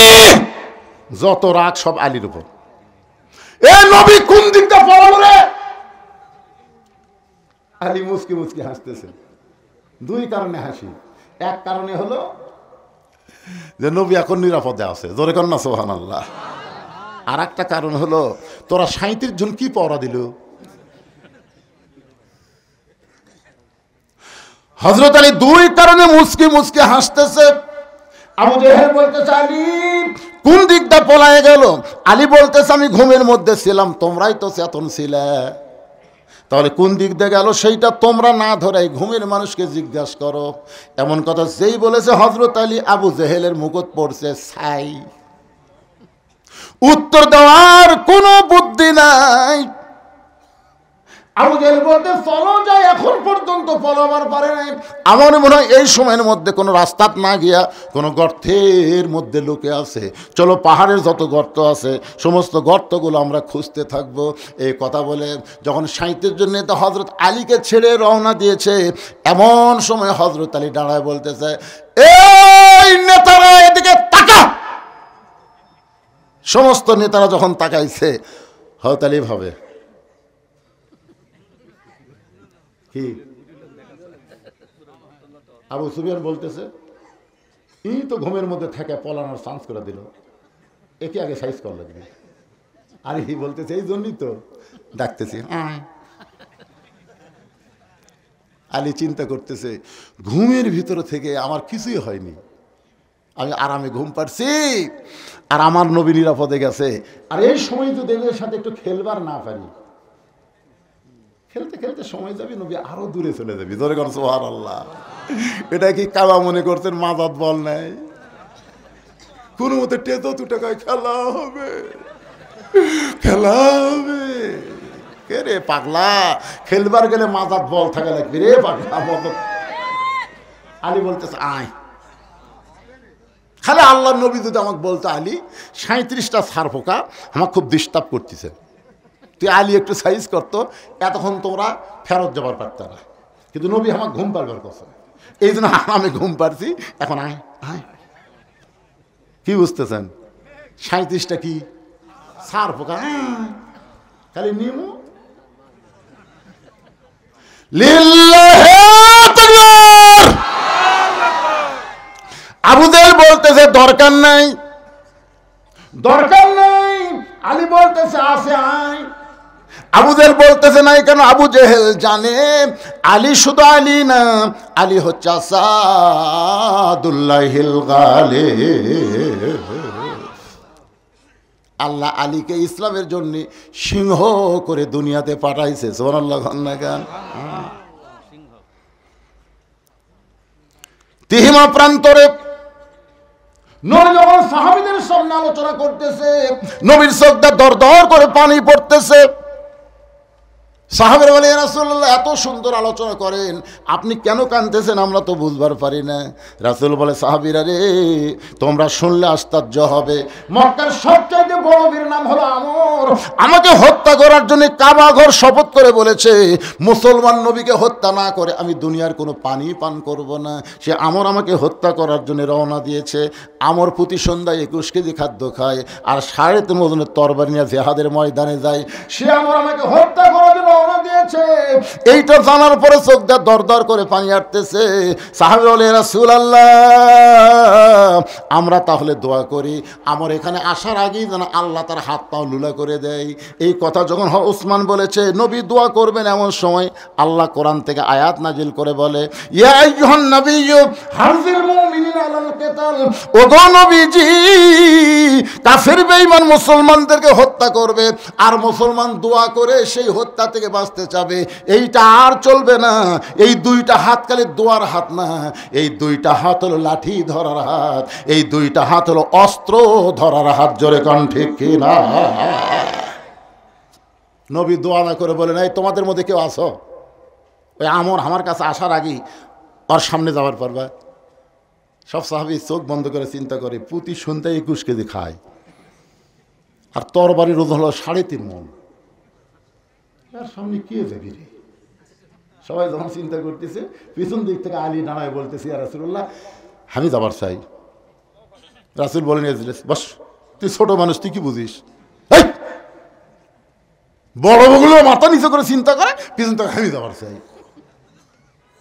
যত রাগ সব আলীর উপর। এ নবী কোন দিকটা পড়ালো রে? আলী মুচকি মুচকি হাসতেছে। 2 কারণে হাসি। এক কারণে হলো যে নবী এখন নিরাপদে আছে, জোরে কর না সুবহানাল্লাহ। আর একটা কারণ হলো তোরা 37 জন কি পড়া দিল? হযরত আলী 2 কারণে মুচকি মুচকি হাসতেছে। আবু জেহেল বলতেছে আলী কোন দিকটা পলায়ে গেল? আলী বলতেছে আমি ঘুমের মধ্যে ছিলাম, তোমরাই তো চেতন ছিলে। তাহলে কোন দিক দিয়ে গেল সেইটা তোমরা না ধরে ঘুমের মানুষকে জিজ্ঞাসা করো। এমন কথা যেই বলেছে হযরত আলী, আবু জেহেলের মুকুট পড়ছে ছাই। উত্তর দেওয়ার কোনো বুদ্ধি নাই। আবু জেহেল বলতে চলো যাই, এখন পর্যন্ত পলাবার পারে নাই। আমার মনে হয় এই সময়ের মধ্যে কোনো রাস্তা না গিয়া কোনো গর্তের মধ্যে লুকে আছে। চলো পাহাড়ের যত গর্ত আছে সমস্ত গর্তগুলো আমরা খুঁজতে থাকবো। এই কথা বলে যখন 37 জন নেতা হযরত আলীকে ছেড়ে রওনা দিয়েছে, এমন সময় হযরত আলী দাঁড়ায় বলতেছে এই নেতারা এদিকে তাকা। সমস্ত নেতারা যখন তাকাইছে, হযরত আলী ভাবে কি? আবু সুফিয়ান বলতেছে এই তো ঘুমের মধ্যে থেকে পলানোর চান্স করে দিল, একে আগে সাইজ করা লাগবে। আর এই বলতেছে এই জন্যই তো ডাকতেছি। আলী চিন্তা করতেছে ঘুমের ভিতর থেকে আমার কিছুই হয়নি, আমি আরামে ঘুম পাচ্ছি, আর আমার নবী নিরাপদে গেছে। আর এই সময় যদি এদের সাথে একটু খেলবার না পারি, খেলতে খেলতে সময় যাবে, নবী আরো দূরে চলে যাবি। ধরে কর সুবহানাল্লাহ। এটা কি কাবা মনে করছেন মাজাত বল নাই? কোনো মতে টেতো 2 টাকায় খেলা হবে, খেলা হবে। কে রে পাগলা, খেলবার গেলে মাজাত বল থাকা লাগবে রে পাগলা। আলী বলতেছে আয়। খালি আল্লাহ নবী যদি আমাকে বলতো আলী 37টা ছাড় পোকা আমার খুব ডিস্টার্ব করতেছে, তুই আলী একটু সাইজ করতো, এতক্ষণ তোমরা ফেরত যাবার পারত না। কিন্তু নবী আমার ঘুম পারবার কথা, এই জন্য আমি ঘুম পারছি। এখন আয় আয়, কি বুঝতেছেন? 37টা কি ছাড় পোকা, খালি নিমু লিল্লাহি তাকবীর। আবু জেহেল বলতেছে দরকার নাই, দরকার নেই। আলী বলতেছে আসে আয়। আবু জেহেল বলতেছে নাই কেন? আবু জেহেল জানে আলী শুধু আলী না, আলী হচ্ছে আসাদুল্লাহিল গালিব। আল্লাহ আলীকে ইসলামের জন্য সিংহ করে দুনিয়াতে পাঠাইছে। সুবহানাল্লাহ। তিহিমা প্রান্তরে নবী যখন সাহাবীদের সামনে আলোচনা করতেছে, নবীর চোখটা দর দর করে পানি পড়তেছে। সাহাবীরা বলে, ইয়া রাসূলুল্লাহ এত সুন্দর আলোচনা করেন, আপনি কেন কাঁদতেছেন আমরা তো বুঝবার পারি না। রাসূল বলে, সাহাবীরা রে তোমরা শুনলে আশ্চর্য হবে, মক্কার সবচেয়ে বড় বীর নাম হলো আমর, আমাকে হত্যা করার জন্য কাবা ঘর শপথ করে বলেছে মুসলমান নবীকে হত্যা না করে আমি দুনিয়ার কোনো পানি পান করব না। সে আমর আমাকে হত্যা করার জন্য রওনা দিয়েছে। আমর প্রতি সন্ধ্যায় 21 কেজি খাদ্য খায় আর 3.5 ওজনের তরবারি নিয়ে জিহাদের ময়দানে যায়। সে আমর আমাকে হত্যা করার জন্য দিয়েছে। এইটা জানার পরে চোখটা দর দর করে পানি আসতেছে। সাহাবী বলে, রাসূলুল্লাহ আমরা তাহলে দোয়া করি আমার এখানে আসার আগেই যেন আল্লাহ তার হাত পাও লুলা করে দেয়। এই কথা যখন ওসমান বলেছে নবী দোয়া করবেন, এমন সময় আল্লাহ কোরআন থেকে আয়াত নাজিল করে বলে, ইয়া আইয়ুহান নাবিয়্যু হাযিল মুমিনিনা আলাল কিতাল, ওগো নবীজি কাফের বেঈমান মুসলমানদেরকে হত্যা করবে আর মুসলমান দোয়া করে সেই হত্যা থেকে বাঁচতে চাবে, এইটা আর চলবে না। এই 2টা হাত খালি দোয়ার হাত না, এই 2টা হাত হলো লাঠি ধরার হাত, এই 2টা হাত হলো অস্ত্র ধরার হাত। জোরে কোন ঠিক কিনা? নবী দোয়া না করে বলে নাই তোমাদের মধ্যে কেউ আসো, ওই আমর আমার কাছে আসার আগেই ওর সামনে যাওয়ার পারবা। সব সাহাবী চোখ বন্ধ করে চিন্তা করে, প্রতি সন্ধ্যায় 21 কেজি খায় আর তরবারির ওজন হলো 3.5 মণ। তার সামনে কে যাবি রে? সবাই যখন চিন্তা করতেছে পিছন দিক থেকে আলী দাঁড়ায় বলতেছে, ইয়া রাসূলুল্লাহ আমি যাবার চাই। রাসূল বলেন, বস তুই ছোট মানুষ, তুই কি বুঝিস? বড় বগুলো মাথা নিচে করে চিন্তা করে পিছন থেকে আমি যাবার চাই।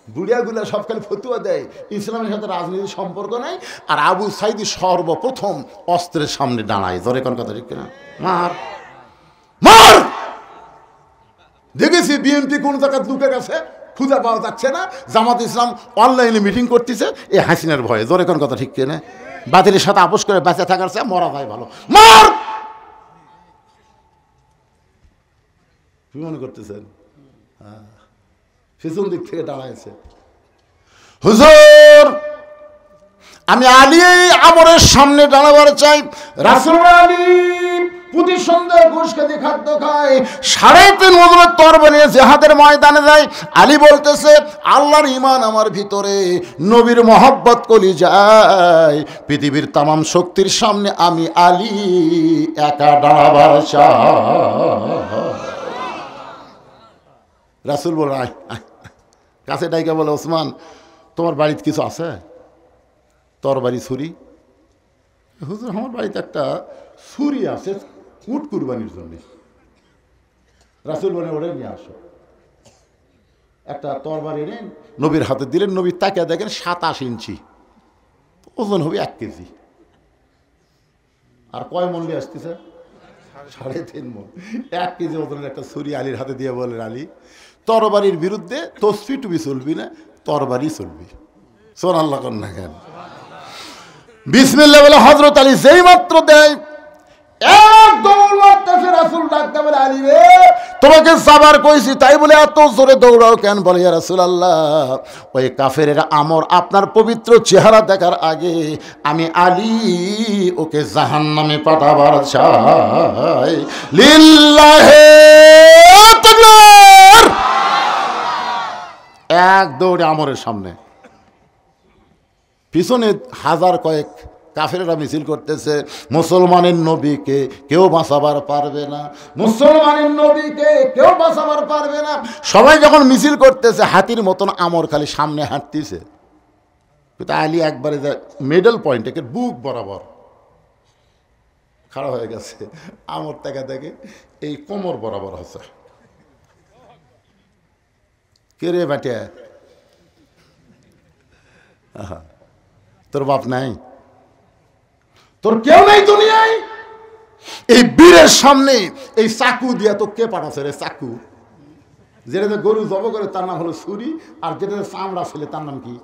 বুড়িয়াগুলা সব খালি ফতুয়া দেয়, ইসলামের সাথে রাজনীতির সম্পর্ক নাই। আর আবু সাইদি সর্বপ্রথম অস্ত্রের সামনে দাঁড়ায়। জোরে কোন কথা ঠিক কিনা? মার মার। দেখেছি বিএনপি কোন জায়গায় লুকে গেছে, খুঁজে পাওয়া যাচ্ছে না। জামাত ইসলাম অনলাইনে মিটিং করতেছে এই হাসিনার ভয়ে। জোরে কোন কথা ঠিক কিনা? বাতিলের সাথে আপোষ করে বেঁচে থাকার চেয়ে মরা ভাই ভালো। মার। কি মনে করতেছেন? হ্যাঁ, পিছন দিক থেকে দাঁড়াইছে। হুজুর আমি আলী আমরের সামনে দাঁড়াবার চাই। রাসূল আলী প্রতি সন্ধ্যায় ঘুষ খেতে খাদ্য খায়, 3.5 ওজনের তরবারি নিয়ে জিহাদের ময়দানে যায়। আলী বলতেছে আল্লাহর ঈমান আমার ভিতরে, নবীর মহব্বত কলিজায়, পৃথিবীর তামাম শক্তির সামনে আমি আলী একা দাঁড়াবার চাই। রাসূল বলে আয় কাছে ডাইকা বলে, ওসমান তোমার বাড়িতে কিছু আছে? তরবারি ছুরি? হুজুর আমার বাড়িতে একটা ছুরি আছে উট কুরবানির জন্য। রাসূল বলে ওরে নিয়ে আসো। একটা তরবারি এনে নবীর হাতে দিলেন। নবী তাকিয়ে দেখেন 27 ইঞ্চি, ওজন হবে 1 কেজি। আর কয় মণ নিয়ে আসতেছে? 3.5 মণ। 1 কেজি ওজনের একটা ছুরি আলীর হাতে দিয়ে বলেন, আলী তরবারির বিরুদ্ধে তসফি টুবি চলবি না, তরবারি চলবি। সুবহানাল্লাহ কন্যা কেন? বিসমিল্লাহ বলে হযরত আলী যেই মাত্র দেয় এক দৌড় মারতেছে। রাসূল ডাকতে বলে, আলী রে তোমাকে যাবার কইছি তাই বলে এত জোরে দৌড়াও কেন? বলে, ইয়া রাসূলুল্লাহ ওই কাফেরেরা আমর আপনার পবিত্র চেহারা দেখার আগে আমি আলী ওকে জাহান্নামে পাঠাবার চাই। লিল্লাহি তাকবীর। আমরের সামনে, পিছনে হাজার কয়েক কাফেররা মিছিল করতেছে, মুসলমানের নবীকে কেউ বাঁচাবার পারবে না, মুসলমানের নবীকে কেউ বাঁচাবার পারবে না। সবাই যখন মিছিল করতেছে, হাতির মতন আমর খালি সামনে হাঁটতেছে। কিন্তু আলী একবারে মিডল পয়েন্ট, একে বুক বরাবর খাড়া হয়ে গেছে। আমর থেকে দেখে এই কোমর বরাবর হচ্ছে। কে রে বেটে, তোর বাপ নাই, তোর কেউ নেই দুনিয়ায়? এই বীরের সামনে এই চাকু দিয়া তো কে পাঠাচ্ছে রে? চাকু যেটাতে গরু জব করে তার নাম হলো ছুরি, আর যেটাতে চামড়া ছেলে তার নাম কি?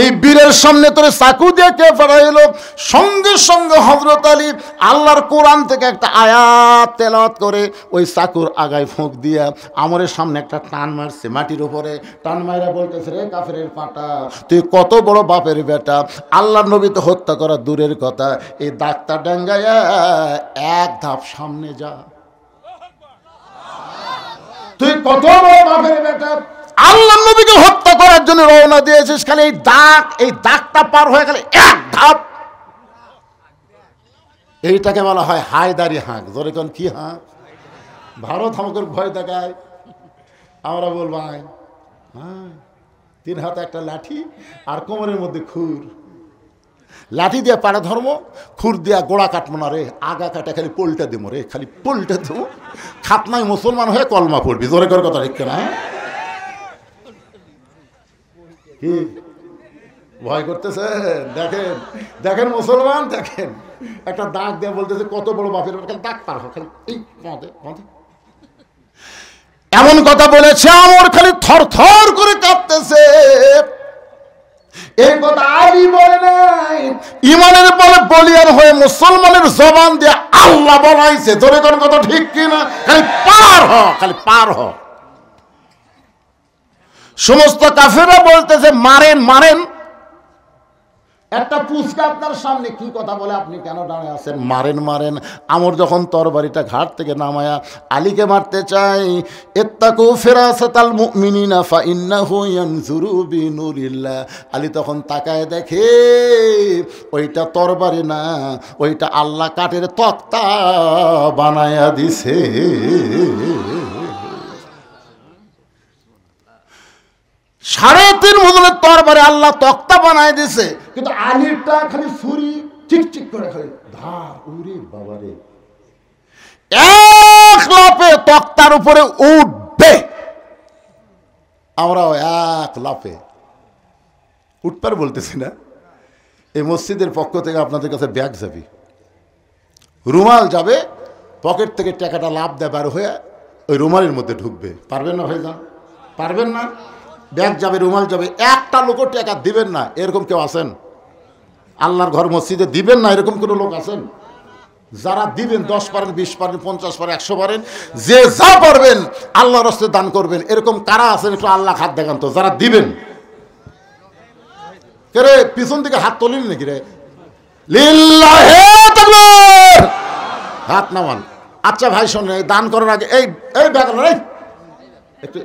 এই বীরের সামনে তোরে চাকু দিয়ে কে পাঠাইলো? সঙ্গে সঙ্গে হযরত আলী আল্লাহর কোরআন থেকে একটা আয়াত তেলাওয়াত করে ওই চাকুর আগায় ফোঁক দিয়া আমরের সামনে একটা টান মারছে মাটির উপরে। টান মাইরা বলতেছে, রে কাফেরের পাটা, তুই কত বড় বাপের বেটা, আল্লাহর নবী তো হত্যা করা দূরের কথা, এই দাগটা ডাঙ্গাইয়া এক ধাপ সামনে যা। তুই কত বড় বাপের বেটা, আল্লাহ নবীকে হত্যা করার জন্য রওনা দিয়েছিস, খালি এই দাগটা পার হয়ে গেলে এক ধাপ। এইটাকে বলা হয় হায়দারি হাঁক। জোরে কোন কি হাঁক? ভারত আমাকে ভয় দেখায়, আমরা বলবো হ্যাঁ, 3 হাতে একটা লাঠি আর কোমরের মধ্যে খুর। লাঠি দিয়ে পাড়া ধর্ম, খুর দিয়া গোড়া কাটবো না রে, আগা কাটা খালি পোলটা দেবো রে, খালি পোলটা দেবো। খাতনায় মুসলমান হয়ে কলমা পড়বি। জোরে কর কথা ঠিক না? কি ভয় করতেছে? দেখেন দেখেন মুসলমান, দেখেন একটা দাগ দিয়ে বলতেছে কত বড় বাপের, দাগ পার খালি এমন কথা বলেছে, আমার খালি থর থর করে কাঁপতেছে। এই কথা আলী বলে নাই, ইমানের বলে বলিয়ান হয়ে মুসলমানের জবান দিয়ে আল্লাহ বলাইছে। তোর কোন কথা ঠিক কিনা? খালি পার হ, খালি পার হ। সমস্ত কাফেররা বলতেছে মারেন মারেন। একটা পুচকা আপনার সামনে কি কথা বলে, আপনি কেন দাঁড়িয়ে আছেন? মারেন মারেন। আমর যখন তরবারিটা ঘাট থেকে নামায়া আলীকে মারতে চাই, ইত্তাকু ফিরাসাতাল মুমিনিনা ফাইন্নাহু ইয়ানজুরু বিনুরিল্লাহ। আলী তখন তাকায় দেখে ওইটা তরবারি না, ওইটা আল্লাহ কাঠের তক্তা বানায়া দিছে। 3.5 ওজনের তরবারি আল্লাহ তক্তা বানায় দিছে, কিন্তু আলীরটা খালি ছুরি চিকচিক করে খালি ধার। উরে বাবারে, এক লাফে তক্তার উপরে উঠবে। আমরাও এক লাফে উঠবার বলতেছি না। এই মসজিদের পক্ষ থেকে আপনাদের কাছে ব্যাগ যাবে, রুমাল যাবে, পকেট থেকে টাকাটা লাভ দেয় বার হয়ে ওই রুমালের মধ্যে ঢুকবে। পারবেন না ভাইজান? পারবেন না? ব্যাগ যাবে, রুমাল যাবে, একটা লোকও টাকা দিবেন না, এরকম কেউ আছেন? আল্লাহর ঘর মসজিদে দিবেন না এরকম কোনো লোক আছেন? যারা দিবেন 10 পারেন, 20 পারেন, 50 পারেন, 100 পারেন, যে যা পারবেন আল্লাহর রাস্তায় দান করবেন, এরকম কারা আছেন? একটু আল্লাহ হাত দেখান তো যারা দিবেন। কে রে পিছন থেকে হাত তোলেন নাকি রে? লিল্লাহি তাকবীর, হাত নামান। আচ্ছা ভাই শোনেন, দান করার আগে এই এই ব্যাগ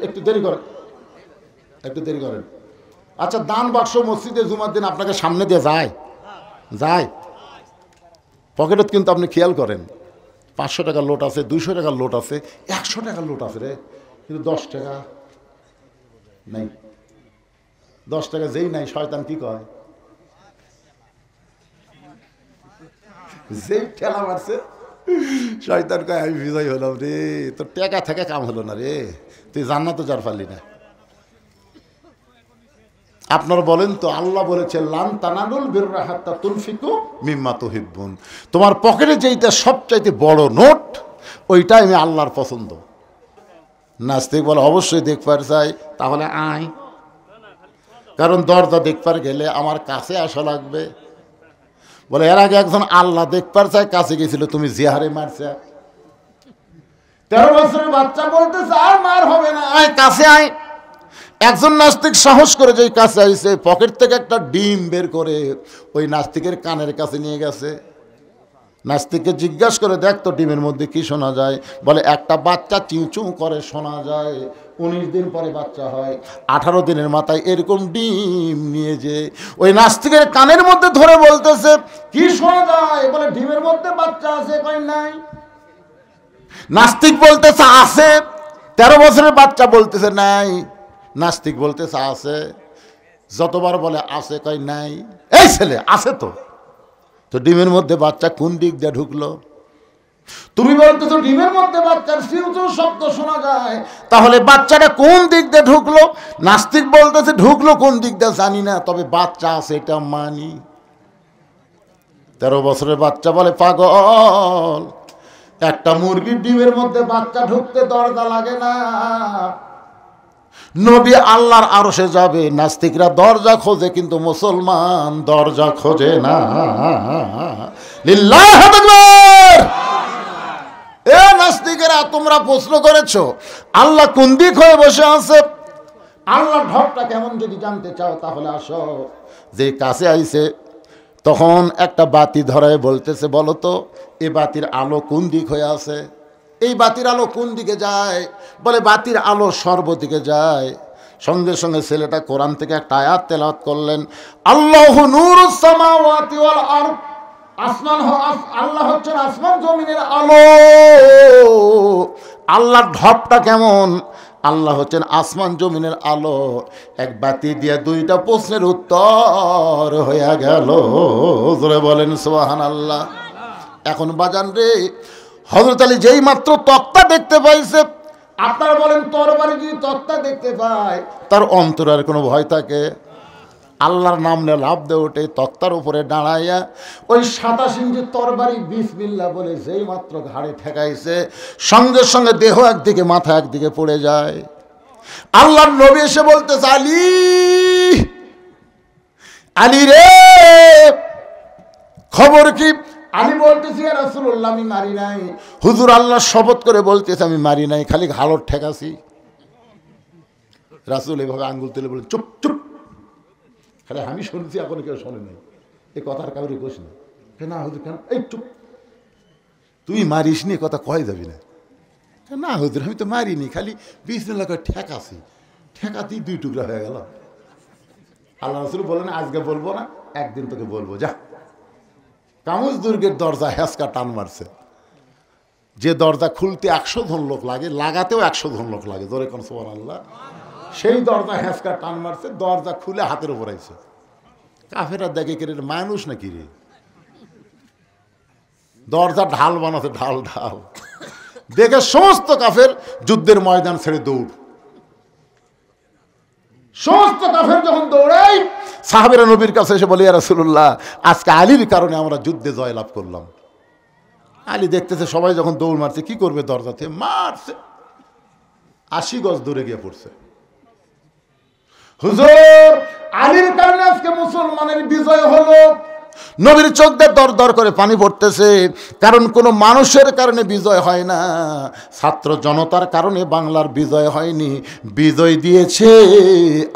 একটু দেরি করেন, একটু দেরি করেন। আচ্ছা, দান বাক্স মসজিদে জুমার দিন আপনাকে সামনে দিয়ে যায়? যায়। পকেটত কিন্তু আপনি খেয়াল করেন, 500 টাকার লোট আছে, 200 টাকার লোট আছে, 100 টাকার লোট আছে রে, কিন্তু 10 টাকা নাই। 10 টাকা যেই নাই, শয়তান কি কয়? যেই ঠেলা মারছে শয়তান কয় আমি বিজয় হলাম রে, তোর টাকা থেকে কাম হলো না রে, তুই জান্নাতও যার পারলি না। আপনারা বলেন তো, আল্লাহ বলেছে লান তানালুল বিররা হাত্তা তুনফিকু মিম্মা তুহিব্বুন। তোমার পকেটে যেইটা সবচাইতে বড় নোট, ওইটা আমি আল্লাহর পছন্দ। নাস্তিক বলে অবশ্যই দেখবার চাই, তাহলে আয়, কারণ দরজা দেখবার গেলে আমার কাছে আসা লাগবে। বলে এর আগে একজন আল্লাহ দেখবার চাই, কাছে গেছিল, তুমি জিহারে মারছে। 13 বছরের বাচ্চা বলতেছে আর মার হবে না, আয় কাছে আয়। একজন নাস্তিক সাহস করে যেই কাছে আইছে, পকেট থেকে একটা ডিম বের করে ওই নাস্তিকের কানের কাছে নিয়ে গেছে। নাস্তিককে জিজ্ঞাসা করে দেখ তো ডিমের মধ্যে কি শোনা যায়, বলে একটা বাচ্চা চিঁচু করে শোনা যায়, 19 দিন পরে বাচ্চা হয়, 18 দিনের মাথায় এরকম ডিম নিয়ে যে ওই নাস্তিকের কানের মধ্যে ধরে বলতেছে কি শোনা যায়, বলে ডিমের মধ্যে বাচ্চা আছে, কই নাই। নাস্তিক বলতেছে আছে, 13 বছরের বাচ্চা বলতেছে নাই, নাস্তিক বলতেছে আছে, যতবার বলে আছে কই নাই। এই ছেলে আছে তো ডিমের মধ্যে বাচ্চা কোন দিক দিয়ে ঢুকলো? তুমি বলতেছো ডিমের মধ্যে বাচ্চার চিঁচু শব্দ শোনা যায়, তাহলে বাচ্চাটা কোন দিক দিয়ে ঢুকলো? নাস্তিক বলতেছে ঢুকলো কোন দিক দিয়ে জানি না, তবে বাচ্চা আছে এটা মানি। 13 বছরের বাচ্চা বলে পাগল, একটা মুরগির ডিমের মধ্যে বাচ্চা ঢুকতে দরজা লাগে না। নবী আল্লাহর আরশে যাবে, নাস্তিকরা দরজা খোঁজে কিন্তু মুসলমান দরজা খোঁজে না। লিল্লাহু আকবার। এ নাস্তিকেরা, তোমরা প্রশ্ন করেছো আল্লাহ কোন দিক হয়ে বসে আছে? আল্লাহর ঢপটা কেমন যদি জানতে চাও তাহলে আসো। যে কাছে আইছে তখন একটা বাতি ধরায় বলতেছে, বলো তো এই বাতির আলো কোন দিক হয়ে আছে? এই বাতির আলো কোন দিকে যায়? বলে বাতির আলো সর্বদিকে যায়। সঙ্গে সঙ্গে ছেলেটা কোরআন থেকে একটা আয়াত তেলাওয়াত করলেন, আল্লাহু নূরুস সামাওয়াতি ওয়াল আরদ। আল্লাহ হচ্ছেন আসমান জমিনের আলো। আল্লাহর ঢপটা কেমন? আল্লাহ হচ্ছেন আসমান জমিনের আলো। এক বাতি দিয়ে 2টা প্রশ্নের উত্তর হয়ে গেল। জোরে বলেন সুবহানাল্লাহ। এখন বাজান রে, হযরত আলী যেই মাত্র তক্তা দেখতে পাইছে, আপনারা বলেন তরবারি যদি তক্তা দেখতে পায় তার অন্তরে আর কোনো ভয় থাকে? আল্লাহর নাম নিয়ে লাভ দিয়ে ওঠে, তক্তার উপরে দাঁড়াইয়া ওই 27 ইঞ্চি তরবারি বিসমিল্লাহ বলে যেই মাত্র ঘাড়ে ঠেকাইছে, সঙ্গে সঙ্গে দেহ একদিকে মাথা একদিকে পড়ে যায়। আল্লাহর নবী এসে বলতেছে, আলী আলী রে খবর কি? আলী বলতেছি, ইয়া রাসূলুল্লাহ আমি মারি নাই। হুজুর আল্লাহ শপথ করে বলতেছে আমি মারি নাই, খালি ঘাড় ঠেকাছি। রাসূল এভাবে আঙ্গুল তুলে বলে চুপ চুপ, খালি আমি শুনছি, এখন কেউ শোনে নাই, এই কথার কাউরে কোষ না। না হুজুর কেন? এই চুপ, তুই মারিস নি, কথা কয় যাবি না। না হুজুর আমি তো মারিনি, খালি বিসমিল্লাহ করে ঠেকাছি, ঠেকাতেই 2 টুকরা হয়ে গেল। আল্লাহ রাসূল বলেন আজকে বলবো না, একদিন তোকে বলবো, যা। কামুজ দুর্গের দরজা হ্যাঁচকা টান মারছে, যে দরজা খুলতে 100 জন লোক লাগে, লাগাতেও 100 জন লোক লাগে, জোরে কোন সুবহানাল্লাহ। সেই দরজা হ্যাঁচকা টান মারছে, দরজা খুলে হাতের উপর আইছে। কাফেরা দেখে কে মানুষ নাকি রে, দরজা ঢাল বানাতে, ঢাল ঢাল দেখে সমস্ত কাফের যুদ্ধের ময়দান ছেড়ে দৌড়। সমস্ত কাফের যখন দৌড়াই, সাহাবেরা নবীর কাছে এসে বলে, ইয়া রাসূলুল্লাহ আজকে আলীর কারণে আমরা যুদ্ধে জয়লাভ করলাম। আলী দেখতেছে সবাই যখন দৌড় মারছে, কি করবে, দরজাতে মারছে, 80 গজ দূরে গিয়ে পড়ছে। হুজুর আলীর কারণে আজকে মুসলমানের বিজয় হলো। নবীর চোখ দিয়ে দর দর করে পানি পড়তেছে, কারণ কোনো মানুষের কারণে বিজয় হয় না, ছাত্র জনতার কারণে বাংলার বিজয় হয়নি, বিজয় দিয়েছে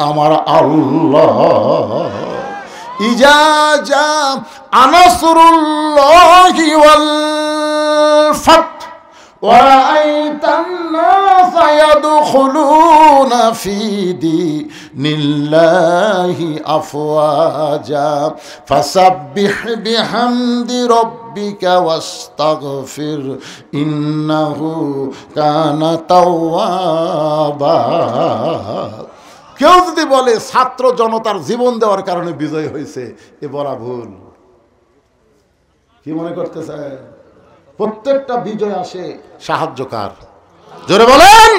আমার আল্লাহ। ইজা জা আনাসরুল্লাহি ওয়াল ফাত وَرَأَيْتَ النَّاسَ يَدْخُلُونَ فِي دِينِ اللَّهِ أَفْوَاجًا فَسَبِّحْ بِحَمْدِ رَبِّكَ وَاسْتَغْفِرْ إِنَّهُ كَانَ تَوَّابًا। কেউ যদি বলে ছাত্র জনতার জীবন দেওয়ার কারণে বিজয় হয়েছে, এ বলা ভুল। কি মনে করতেছে? প্রত্যেকটা বিজয় আসে সাহায্যকার, জোরে বলেন।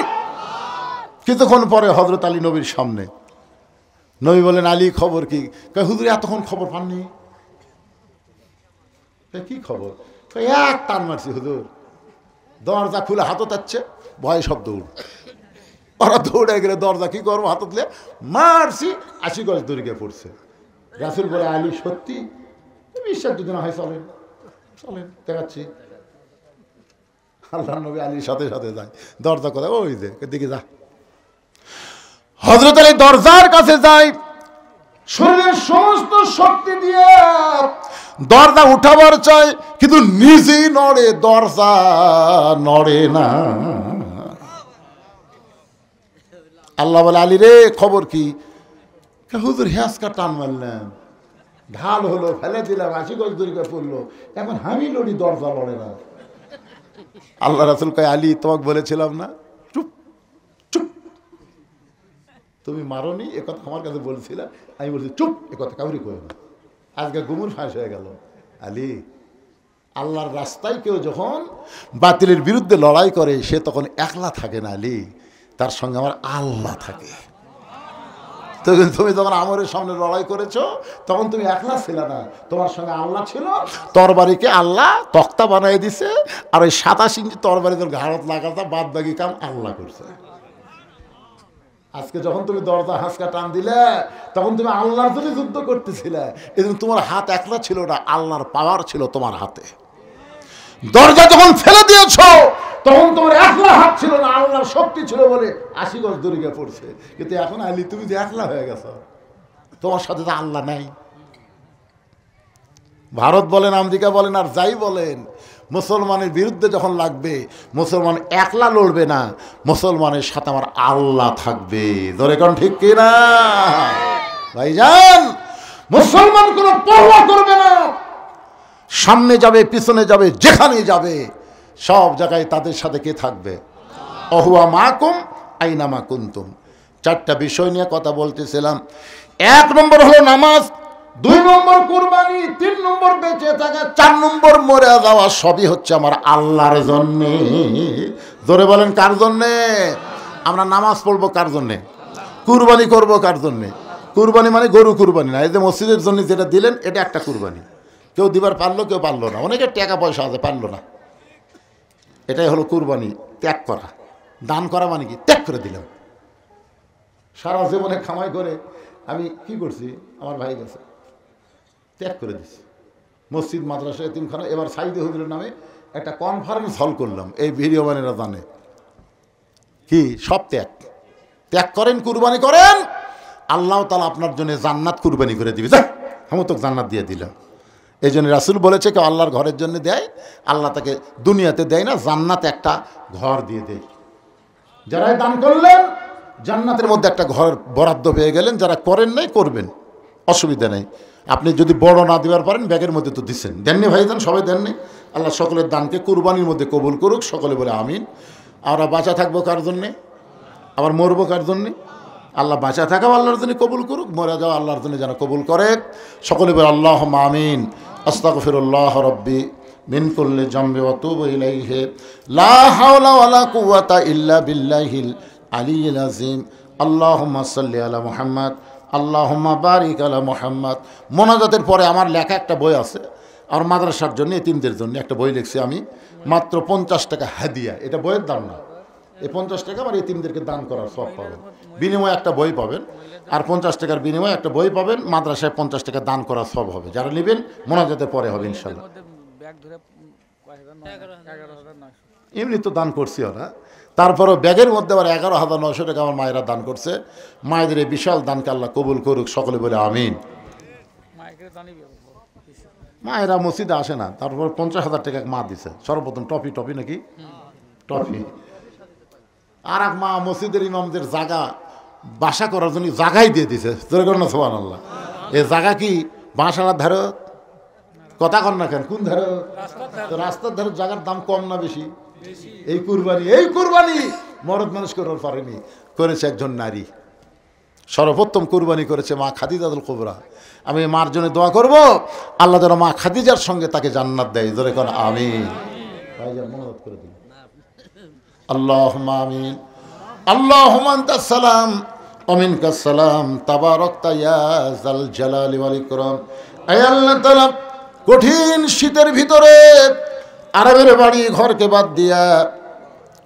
কিছুক্ষণ পরে হযরত আলী নবীর সামনে, নবী বলেন আলী খবর কি? হুজুর এতক্ষণ খবর পাননি? কি খবর? এক টান মারছি হুজুর, দরজা খুলে হাতত যাচ্ছে, ভয় সব দৌড়। ওরা দৌড়ে গেলে দরজা কি করবো, হাতত লে মারছি, 80 গজ দূরে গিয়ে পড়ছে। রাসূল বলে আলী সত্যি? বিশ্বাস যদি না হয় চলেন চলেন দেখাচ্ছি। আল্লাহ নবী আলীর সাথে সাথে যায়, দরজা কোথায়, ওই যে দিকে যা। হযরত আলী দরজার কাছে যায়, শরীরের সমস্ত শক্তি দিয়ে দরজা উঠাবার চায় কিন্তু নিজেই নড়ে, দরজা নড়ে না। আল্লাহ বলে, আলী রে খবর কি? হুজুর হ্যাঁচকা টান মারলাম, ঢাল হলো, ফেলে দিলাম, 80 গজ দূরে পড়লো, এখন আমি লড়ি, দরজা লড়ে না। আল্লাহ রাসূল কয়, আলী তোমাকে বলেছিলাম না, চুপ চুপ, তুমি মারোনি, এ কথা আমার কাছে বলছিলাম, আমি বলছি চুপ, এ কথা কাউরি কই না। আজকে গুমুর ফাঁস হয়ে গেল। আলী, আল্লাহর রাস্তায় কেউ যখন বাতিলের বিরুদ্ধে লড়াই করে সে তখন একলা থাকে না আলী, তার সঙ্গে আমার আল্লাহ থাকে। তখন তুমি যখন আমরের সামনে লড়াই করেছো তখন তুমি একলা ছিলে না, তোমার সঙ্গে আল্লাহ ছিল। তরবারিকে আল্লাহ তক্তা বানিয়ে দিছে, আর ওই 27 ইঞ্চি তরবারি তোর ঘাড়ত লাগাতা, বাদ বাকি কাম আল্লাহ করছে। আজকে যখন তুমি দরজা হাঁসকা টান দিলে তখন তুমি আল্লাহর জন্য যুদ্ধ করতেছিলে, এজন্য তোমার হাত একলা ছিল না, আল্লাহর পাওয়ার ছিল তোমার হাতে। দরজা যখন ফেলে দিয়েছ তখন তোমার একলা হাত ছিল না, আল্লাহর শক্তি ছিল বলে 80 গজ দূরে গিয়ে পড়ছে। কিন্তু এখন আলী তুমি যে একলা হয়ে গেছো, তোমার সাথে তো আল্লাহ নাই। ভারত বলেন, আমেরিকা বলেন, আর যাই বলেন, মুসলমানের বিরুদ্ধে যখন লাগবে মুসলমান একলা লড়বে না, মুসলমানের সাথে আমার আল্লাহ থাকবে। ধরে কোন ঠিক কিনা ভাইজান? মুসলমান কোনো পরোয়া করবে না, সামনে যাবে, পিছনে যাবে, যেখানে যাবে সব জায়গায় তাদের সাথে কে থাকবে? অহুয়া মাকুম আইনামা কুনতুম। 4টা বিষয় নিয়ে কথা বলতেছিলাম। 1 নম্বর হলো নামাজ, 2 নম্বর কুরবানি, 3 নম্বর বেঁচে থাকা, 4 নম্বর মরে যাওয়া। সবই হচ্ছে আমার আল্লাহর জন্যে। জোরে বলেন কার জন্যে? আমরা নামাজ পড়বো কার জন্যে? কুরবানি করবো কার জন্যে? কুরবানি মানে গরু কুরবানি না, এই যে মসজিদের জন্য যেটা দিলেন এটা একটা কুরবানি। কেউ দিবার পারলো, কেউ পারলো না, অনেকের টাকা পয়সা আছে পারলো না, এটাই হলো কুরবানি। ত্যাগ করা, দান করা মানে কি? ত্যাগ করে দিলাম। সারা জীবনে কামাই করে আমি কি করছি? আমার ভাই গেছে, ত্যাগ করে দিচ্ছি। মসজিদ, মাদ্রাসা, এতিমখানা, এবার সাইদে হুজুরের নামে একটা কনফারেন্স হল করলাম, এই ভিডিও বানেরা জানে কি সব ত্যাগ। ত্যাগ করেন, কুরবানি করেন, আল্লাহ তাআলা আপনার জন্য জান্নাত কুরবানি করে দিবে। যা আমি তোকে জান্নাত দিয়ে দিলাম। এই জন্য রাসূল বলেছে কেউ আল্লাহর ঘরের জন্য দেয়, আল্লাহ তাকে দুনিয়াতে দেয় না, জান্নাতে একটা ঘর দিয়ে দেয়। যারাই দান করলেন জান্নাতের মধ্যে একটা ঘর বরাদ্দ পেয়ে গেলেন, যারা করেন নাই করবেন, অসুবিধা নেই। আপনি যদি বড় না দিবার পারেন ব্যাগের মধ্যে তো দিচ্ছেন, দেননি ভাইজান, সবাই দেননি। আল্লাহ সকলের দানকে কুরবানির মধ্যে কবুল করুক, সকলে বলে আমিন। আমরা বাঁচা থাকবো কার জন্যে? আবার মরবো কার জন্যে? আল্লাহ বাঁচা থাকাও আল্লাহর জন্য কবুল করুক, মরে যাওয়া আল্লাহর জন্য যেন কবুল করে। সকলে বলে আল্লাহুম্মা আমিন। আস্তাগফিরুল্লাহ রাব্বি মিন কুল্লি জামবি ওয়া তুবু ইলাইহি লা হাওলা ওয়ালা কুওয়াতা ইল্লা বিল্লাহিল আলিয়্যিল আযীম। আল্লাহুম্মা সাল্লি আলা মুহাম্মদ, আল্লাহুম্মা বারিক আলা মুহাম্মদ। মোনাজাতের পরে আমার লেখা একটা বই আছে, আর মাদ্রাসার জন্য, এতিমদের জন্য একটা বই লিখছি আমি, মাত্র 50 টাকা হাদিয়া। এটা বইয়ের দাম না, এই 50 টাকা আমার এতিমদেরকে দান করার সব পাবেন, বিনিময়ে একটা বই পাবেন, আর 50 টাকার বিনিময়ে একটা বই পাবেন। মাদ্রাসায় 50 টাকা দান করার সব হবে, যারা নেবেন মোনাজাতের পরে হবে ইনশাল্লাহ। এমনি তো দান করছি ওরা, তারপরও ব্যাগের মধ্যে আবার 11,900 টাকা আমার মায়েরা দান করছে। মায়েদের এই বিশাল দানকে আল্লাহ কবুল করুক, সকলে বলে আমিন। মায়েরা মসজিদে আসে না, তারপর 50,000 টাকা মা দিছে সর্বপ্রথম, টপি নাকি টপি। আর এক মা মসজিদের ইমামদের জায়গা বাসা করার জন্য জায়গাই দিয়ে দিছে। জোরে কর না সুবহানাল্লাহ। এই জায়গা কি বাসার ধারে? কথা কর না কেন, কোন ধারে? তো রাস্তার ধারে জায়গার দাম কম না বেশি? এই কুরবানি মরদ মানুষ করার পারেনি, করেছে একজন নারী। সর্বপ্রথম কুরবানি করেছে মা খাদিজাতুল কুবরা। আমি মার জন্য দোয়া করব, আল্লাহ যেন মা খাদিজার সঙ্গে তাকে জান্নাত দেয়। জোরে কর আমিন। ভাইজান মনোযোগ করে দিন, আল্লাহুম্মা আমিন। আল্লাহুম্মা আনতাস সালাম ওয়া মিনকাস সালাম, তাবারাকতা ইয়া যাল জালালি ওয়াল ইকরাম। আয় আল্লাহ তাআলা, কঠিন শীতের ভিতরে আরবের বাড়ি ঘরকে বাদ দিয়া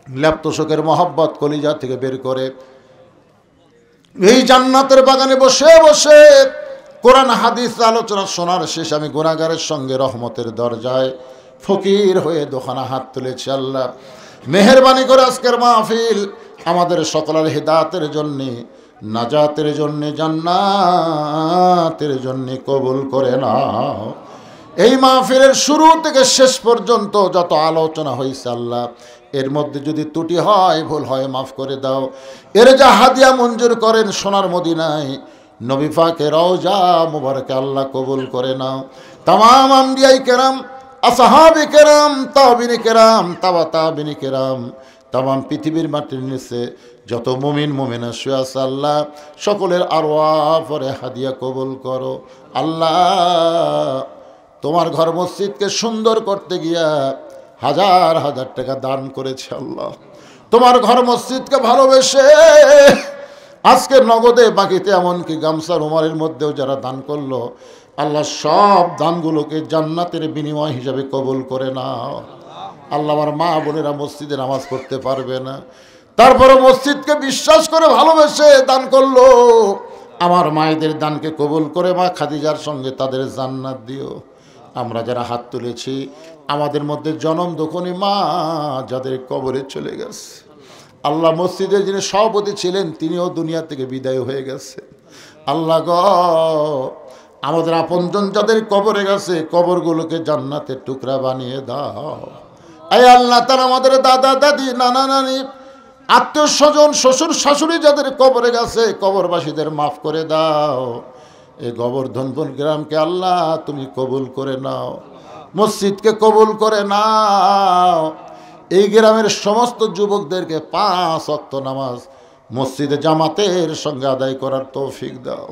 ল্যাপ্তশোকের মহব্বত কলিজা থেকে বের করে এই জান্নাতের বাগানে বসে বসে কোরআন হাদিস আলোচনা শোনার শেষ আমি গুনাহগারের সঙ্গে রহমতের দরজায় ফকির হয়ে দোকানা হাত তুলেছি। আল্লাহ মেহেরবানি করে আজকের মাহফিল আমাদের সকলের হিদায়াতের জন্যে, নাজাতের জন্যে, জান্নাতের জন্যে কবুল করে নাও। এই মাহফিলের শুরু থেকে শেষ পর্যন্ত যত আলোচনা হয়েছে আল্লাহ, এর মধ্যে যদি ত্রুটি হয়, ভুল হয়, মাফ করে দাও। এর যা হাদিয়া মঞ্জুর করেন সোনার মদিনায় নবী পাকের রওজা মুবারকে আল্লাহ কবুল করে নাও। তামাম আম্বিয়ায়ে কেরাম, আসহাবে কেরাম, তাবিনে কেরাম, তাবিনে কেরাম, তামাম পৃথিবীর মাটির নিচে যত মুমিন মুমিনা শুয়ে আছে আল্লাহ, সকলের আরওয়াহ পরে হাদিয়া কবুল করো। আল্লাহ, তোমার ঘর মসজিদকে সুন্দর করতে গিয়া হাজার হাজার টাকা দান করেছে আল্লাহ। তোমার ঘর মসজিদকে ভালোবেসে আজকে নগদে বাকিতে এমনকি গামছা রুমালের মধ্যেও যারা দান করলো আল্লাহ, সব দানগুলোকে জান্নাতের বিনিময় হিসাবে কবুল করে নাও। আল্লাহ, আমার মা বোনেরা মসজিদে নামাজ পড়তে পারবে না, তারপরে মসজিদকে বিশ্বাস করে ভালোবেসে দান করলো। আমার মায়েদের দানকে কবুল করে মা খাদিজার সঙ্গে তাদের জান্নাত দিও। আমরা যারা হাত তুলেছি, আমাদের মধ্যে জনম দখনি মা যাদের কবরে চলে গেছে আল্লাহ, মসজিদের যিনি সভাপতি ছিলেন তিনিও দুনিয়া থেকে বিদায় হয়ে গেছে। আল্লাহ গো, আমাদের আপনজন যাদের কবরে গেছে কবরগুলোকে জান্নাতের টুকরা বানিয়ে দাও। এই আল্লাহ, তারা আমাদের দাদা দাদি, নানা নানি, আত্মীয় স্বজন, শ্বশুর শাশুড়ি যাদের কবরে গেছে কবরবাসীদের মাফ করে দাও। এই গোবর্ধনপুর গ্রামকে আল্লাহ তুমি কবুল করে নাও, মসজিদকে কবুল করে নাও। এই গ্রামের সমস্ত যুবকদেরকে 5 ওয়াক্ত নামাজ মসজিদে জামাতের সঙ্গে আদায় করার তৌফিক দাও।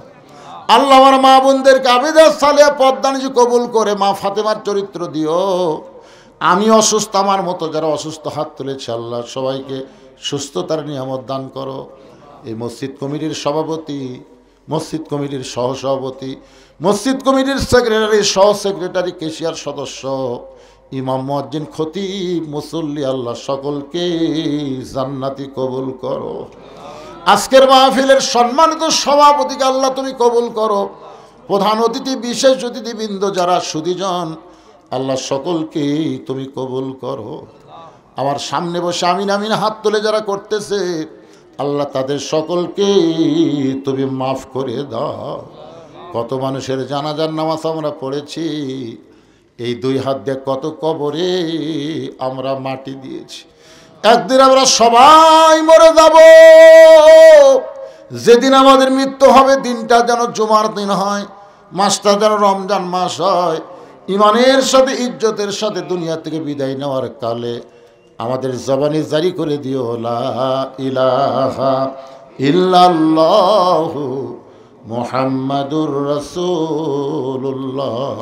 আল্লাহ, আমার মা বোনদেরকে আবিদা সালিয়া পদ্মানিজি কবুল করে মা ফাতেমার চরিত্র দিও। আমি অসুস্থ, আমার মতো যারা অসুস্থ হাত তুলেছে আল্লাহ, সবাইকে সুস্থতার নিয়ামত দান করো। এই মসজিদ কমিটির সভাপতি, মসজিদ কমিটির সহসভাপতি, মসজিদ কমিটির সেক্রেটারি, সহ সেক্রেটারি, কেশিয়ার সদস্য, ইমাম, মুয়াজ্জিন, খতিব, মুসল্লি, আল্লাহ সকলকে জান্নাতি কবুল করো। আজকের মাহফিলের সম্মানিত সভাপতিকে আল্লাহ তুমি কবুল করো। প্রধান অতিথি, বিশেষ অতিথিবৃন্দ যারা সুধীজন আল্লাহ সকলকে তুমি কবুল করো। আমার সামনে বসে আমিন আমিন হাত তুলে যারা করতেছে আল্লাহ তাদের সকলকে তুমি মাফ করে দাও। কত মানুষের জানাজার নামাজ আমরা পড়েছি, এই 2 হাত দিয়ে কত কবরে আমরা মাটি দিয়েছি। একদিন আমরা সবাই মরে যাব, যেদিন আমাদের মৃত্যু হবে দিনটা যেন জুমার দিন হয়, মাসটা যেন রমজান মাস হয়। ইমানের সাথে ইজ্জতের সাথে দুনিয়া থেকে বিদায় নেওয়ার কালে আমাদের জবানে জারি করে দিও লা ইলাহা ইল্লাল্লাহু মুহাম্মাদুর রাসূলুল্লাহ।